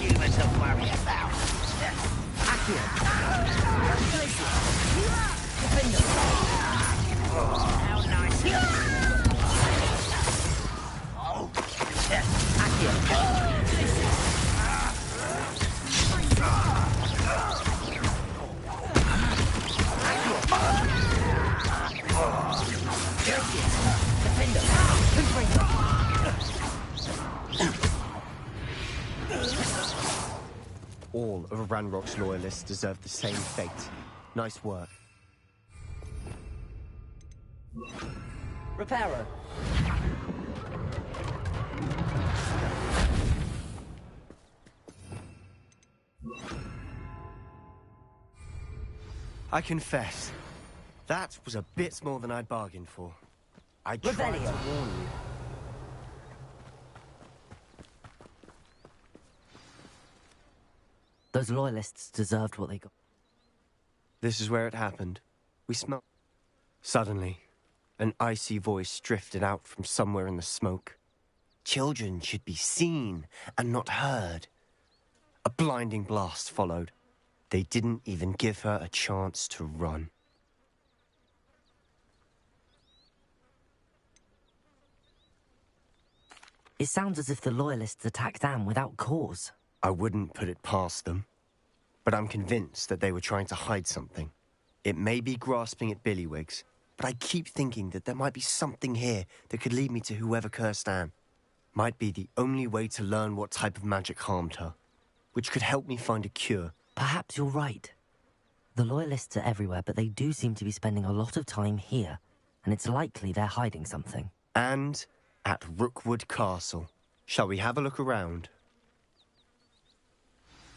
M: Humans to worry about. How nice.
C: All of Ranrock's loyalists deserve the same fate. Nice work.
P: Reparo.
C: I confess, that was a bit more than I'd bargained for. I tried to warn you.
P: Those loyalists deserved what they got.
C: This is where it happened. We smelled. Suddenly, an icy voice drifted out from somewhere in the smoke. Children should be seen and not heard. A blinding blast followed. They didn't even give her a chance to run.
P: It sounds as if the loyalists attacked Anne without cause.
C: I wouldn't put it past them, but I'm convinced that they were trying to hide something. It may be grasping at Billywigs, but I keep thinking that there might be something here that could lead me to whoever cursed Anne. Might be the only way to learn what type of magic harmed her, which could help me find a cure.
P: Perhaps you're right. The Loyalists are everywhere, but they do seem to be spending a lot of time here, and it's likely they're hiding something.
C: And at Rookwood Castle. Shall we have a look around?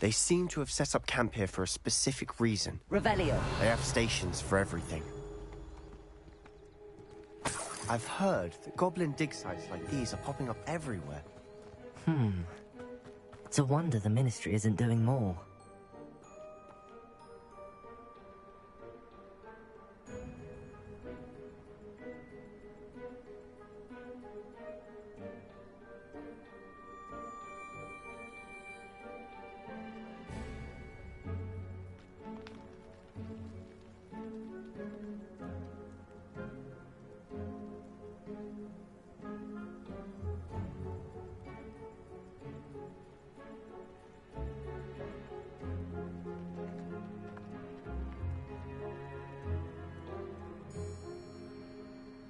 C: They seem to have set up camp here for a specific reason.
P: Revelio.
C: They have stations for everything. I've heard that goblin dig sites like these are popping up everywhere.
P: It's a wonder the Ministry isn't doing more.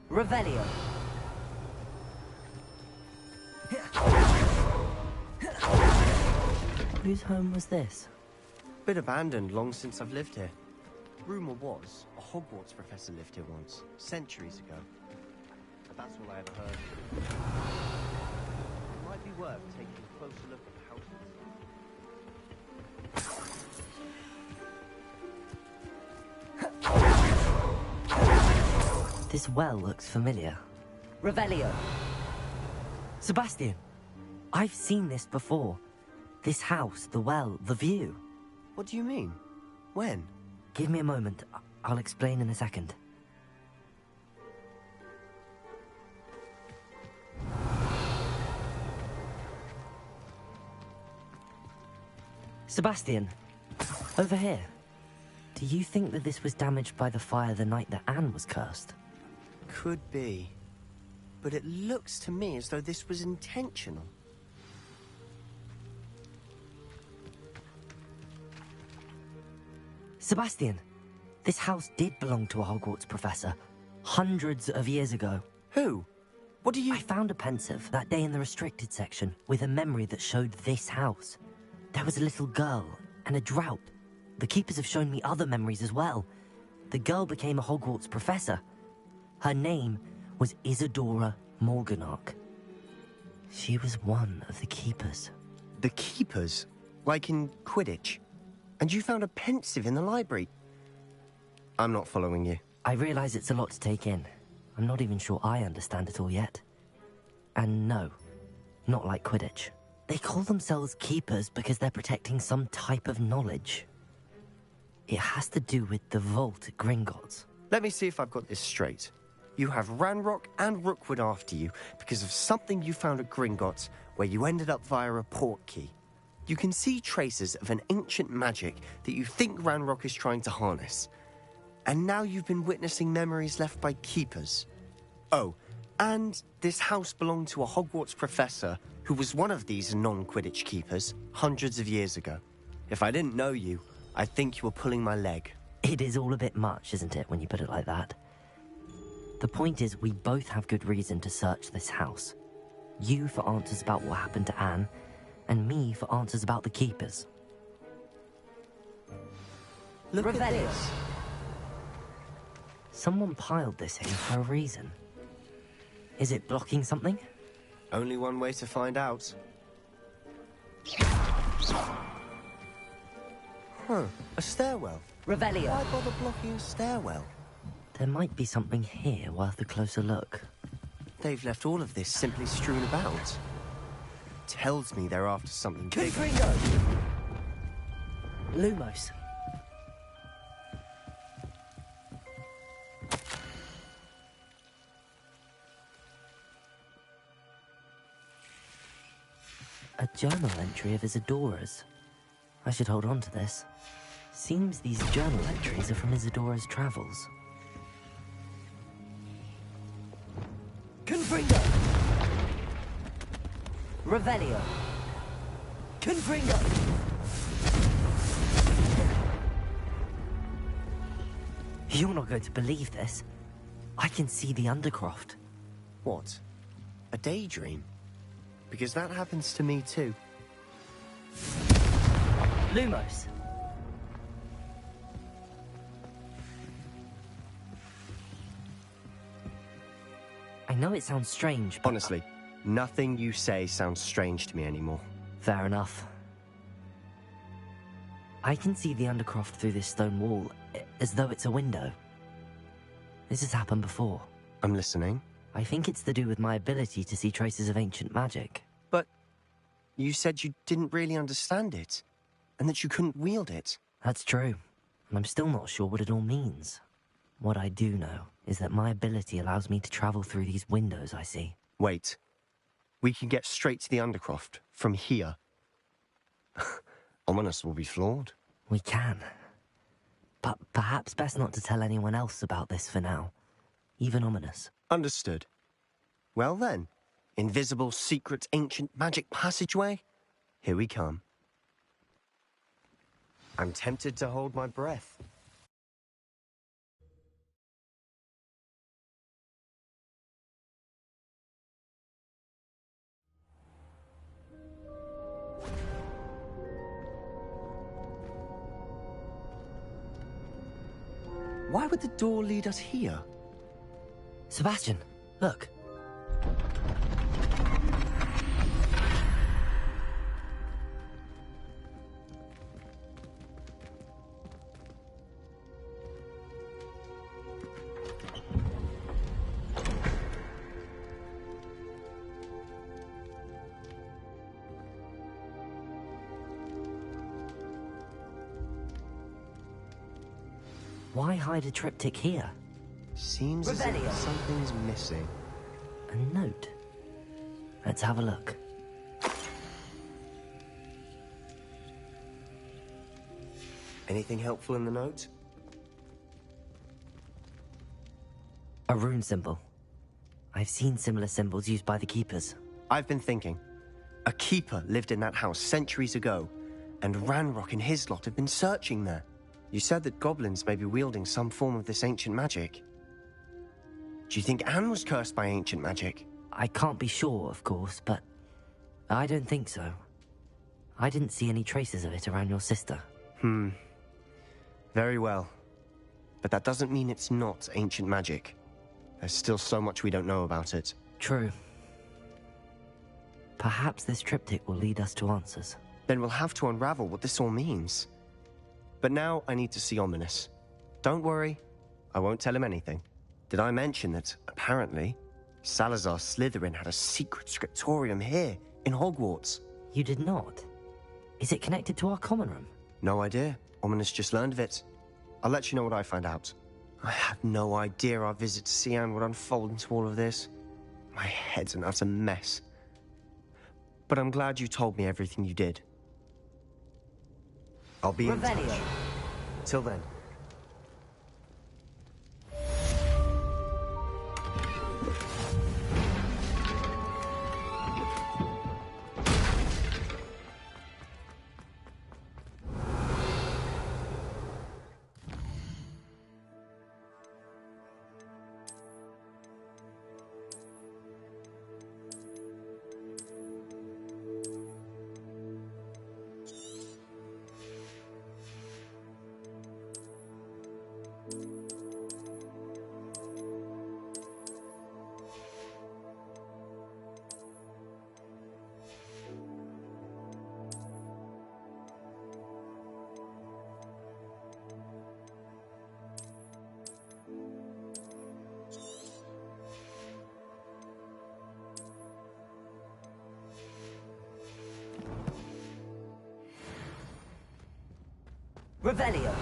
P: Revelio. Whose home was this?
C: Been abandoned long since I've lived here. Rumour was, a Hogwarts professor lived here once, centuries ago. But that's all I ever heard. It might be worth taking a closer look at the house.
P: This well looks familiar. Revelio. Sebastian, I've seen this before. This house, the well, the view.
C: What do you mean? When?
P: Give me a moment. I'll explain in a second. Sebastian, over here. Do you think that this was damaged by the fire the night that Anne was cursed?
C: Could be. But it looks to me as though this was intentional.
P: Sebastian, this house did belong to a Hogwarts professor, hundreds of years ago.
C: Who? What do you...
P: I found a pensive that day in the restricted section with a memory that showed this house. There was a little girl and a drought. The keepers have shown me other memories as well. The girl became a Hogwarts professor. Her name was Isadora Morganach. She was one of the keepers.
C: The keepers? Like in Quidditch? And you found a pensive in the library? I'm not following you.
P: I realize it's a lot to take in. I'm not even sure I understand it all yet. And no, not like Quidditch. They call themselves keepers because they're protecting some type of knowledge. It has to do with the vault at Gringotts.
C: Let me see if I've got this straight. You have Ranrock and Rookwood after you because of something you found at Gringotts where you ended up via a port key. You can see traces of an ancient magic that you think Ranrock is trying to harness. And now you've been witnessing memories left by keepers. Oh, and this house belonged to a Hogwarts professor who was one of these non-Quidditch keepers hundreds of years ago. If I didn't know you, I'd think you were pulling my leg.
P: It is all a bit much, isn't it, when you put it like that? The point is, we both have good reason to search this house. You for answers about what happened to Anne, and me for answers about the keepers.
C: Look at this.
P: Someone piled this here for a reason. Is it blocking something?
C: Only one way to find out. Huh, a stairwell.
P: Revelio.
C: Why bother blocking a stairwell?
P: There might be something here worth a closer look.
C: They've left all of this simply strewn about. Tells me they're after something big.
P: Confringo! Lumos. A journal entry of Isadora's. I should hold on to this. Seems these journal entries are from Isadora's travels. Confringo! Revelio! Confringo! You're not going to believe this. I can see the Undercroft.
C: What? A daydream? Because that happens to me too.
P: Lumos. I know it sounds strange, but...
C: Honestly, nothing you say sounds strange to me anymore.
P: Fair enough. I can see the Undercroft through this stone wall, as though it's a window. This has happened before.
C: I'm listening.
P: I think it's to do with my ability to see traces of ancient magic.
C: But you said you didn't really understand it, and that you couldn't wield it.
P: That's true, and I'm still not sure what it all means. What I do know is that my ability allows me to travel through these windows I see.
C: Wait. We can get straight to the Undercroft from here. Ominous will be floored.
P: We can. But perhaps best not to tell anyone else about this for now. Even Ominous.
C: Understood. Well then, invisible, secret, ancient magic passageway? Here we come. I'm tempted to hold my breath. Why would the door lead us here?
P: Sebastian, look. Why hide a triptych here?
C: Seems as if something's missing.
P: A note. Let's have a look.
C: Anything helpful in the note?
P: A rune symbol. I've seen similar symbols used by the keepers.
C: I've been thinking. A keeper lived in that house centuries ago, and Ranrock and his lot have been searching there. You said that goblins may be wielding some form of this ancient magic. Do you think Anne was cursed by ancient magic?
P: I can't be sure, of course, but I don't think so. I didn't see any traces of it around your sister.
C: Very well. But that doesn't mean it's not ancient magic. There's still so much we don't know about it.
P: True. Perhaps this triptych will lead us to answers.
C: Then we'll have to unravel what this all means. But now I need to see Ominous. Don't worry, I won't tell him anything. Did I mention that, apparently, Salazar Slytherin had a secret scriptorium here, in Hogwarts?
P: You did not? Is it connected to our common room?
C: No idea. Ominous just learned of it. I'll let you know what I find out. I had no idea our visit to Cian would unfold into all of this. My head's an utter mess. But I'm glad you told me everything you did. I'll be in touch. Till then.
P: Revelio.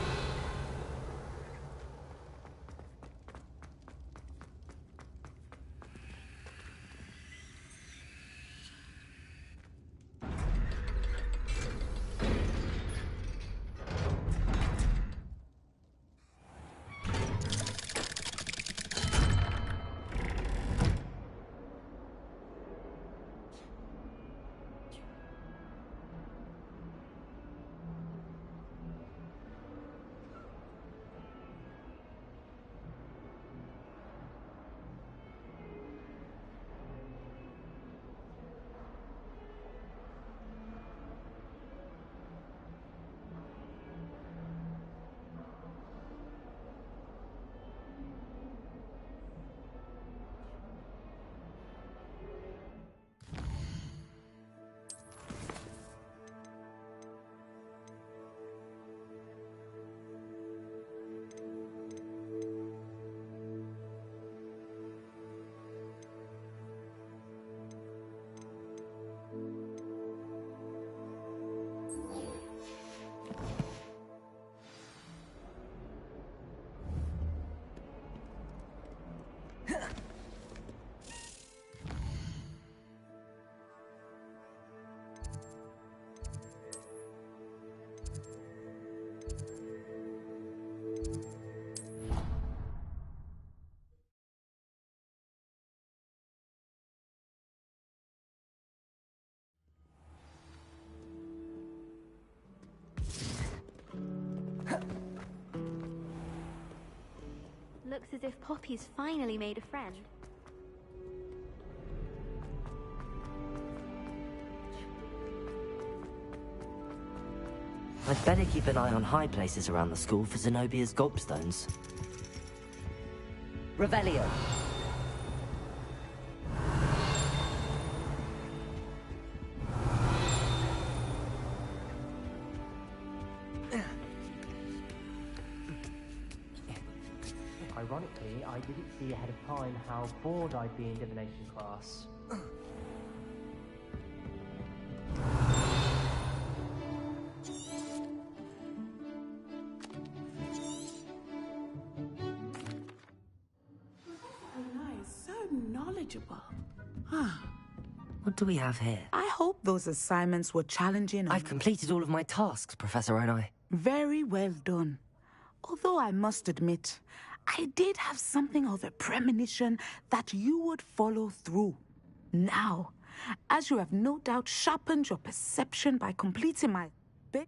F: as if Poppy's finally made a friend.
P: I'd better keep an eye on high places around the school for Zenobia's gobstones. Revelio.
O: Ironically, I didn't see ahead of time how bored I'd be in divination class.
S: So knowledgeable.
P: What do we have here?
S: I hope those assignments were challenging.
P: I've completed all of my tasks, Professor Onai.
S: Very well done. Although I must admit, I did have something of a premonition that you would follow through. Now, as you have no doubt sharpened your perception by completing my bit.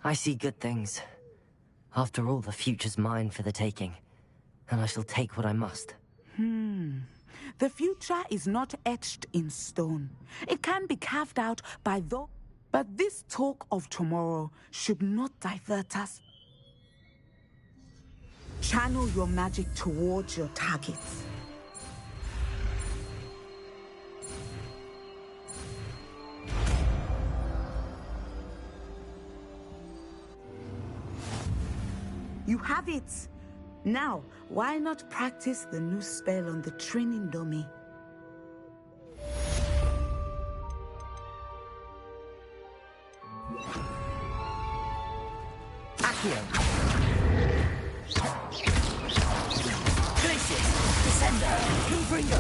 P: I see good things. After all, the future's mine for the taking, and I shall take what I must.
S: The future is not etched in stone. It can be carved out by those. But this talk of tomorrow should not divert us. Channel your magic towards your targets. You have it! Now, why not practice the new spell on the training dummy?
P: Accio! Glacius! Descender! Confringo!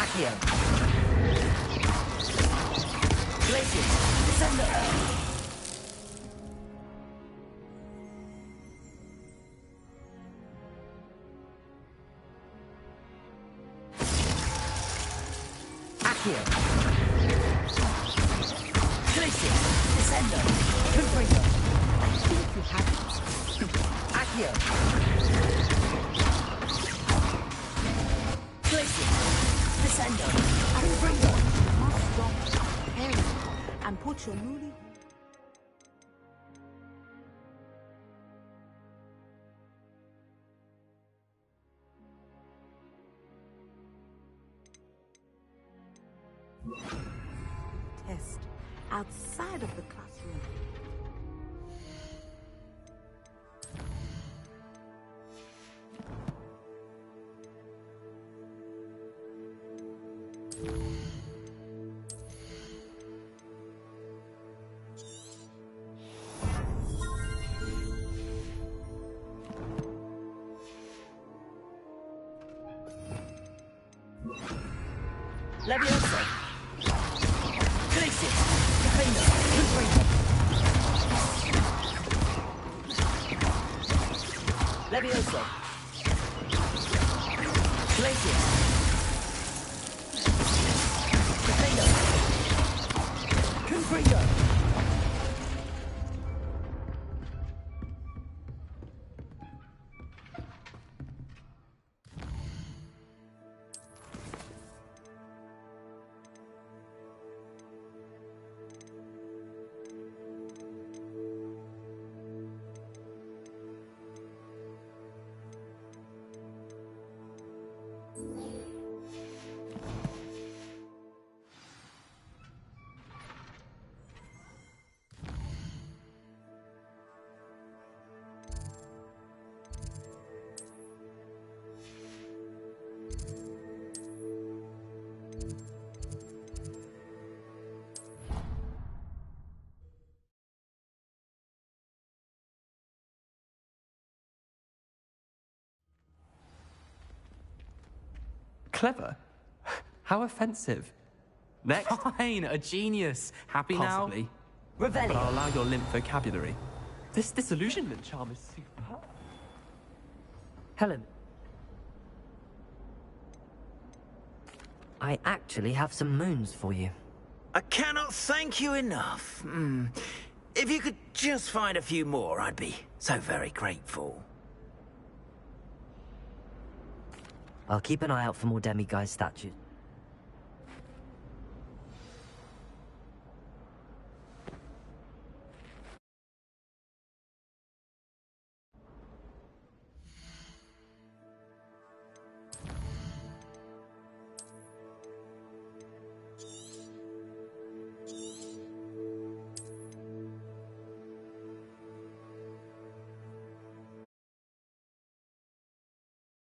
P: Accio! Glacius! Descender! Accio! Glacius! Descender! Confringo! I think you have it. Accio! Glacius! Descender! Confringo!
S: Must stop, parry, and put your newly... test outside of the classroom.
P: Leviosa! Glacius! Defender! Confringo! Levioso. Glacier. Potato. Confringo.
A: Clever? How offensive. Next.
B: Fine, a genius. Happy
A: Possibly.
B: now?
A: But I'll allow your limp vocabulary. This disillusionment charm is superb.
P: Helen. I actually have some moons for you.
M: I cannot thank you enough. If you could just find a few more, I'd be so very grateful.
P: I'll keep an eye out for more demiguise statues.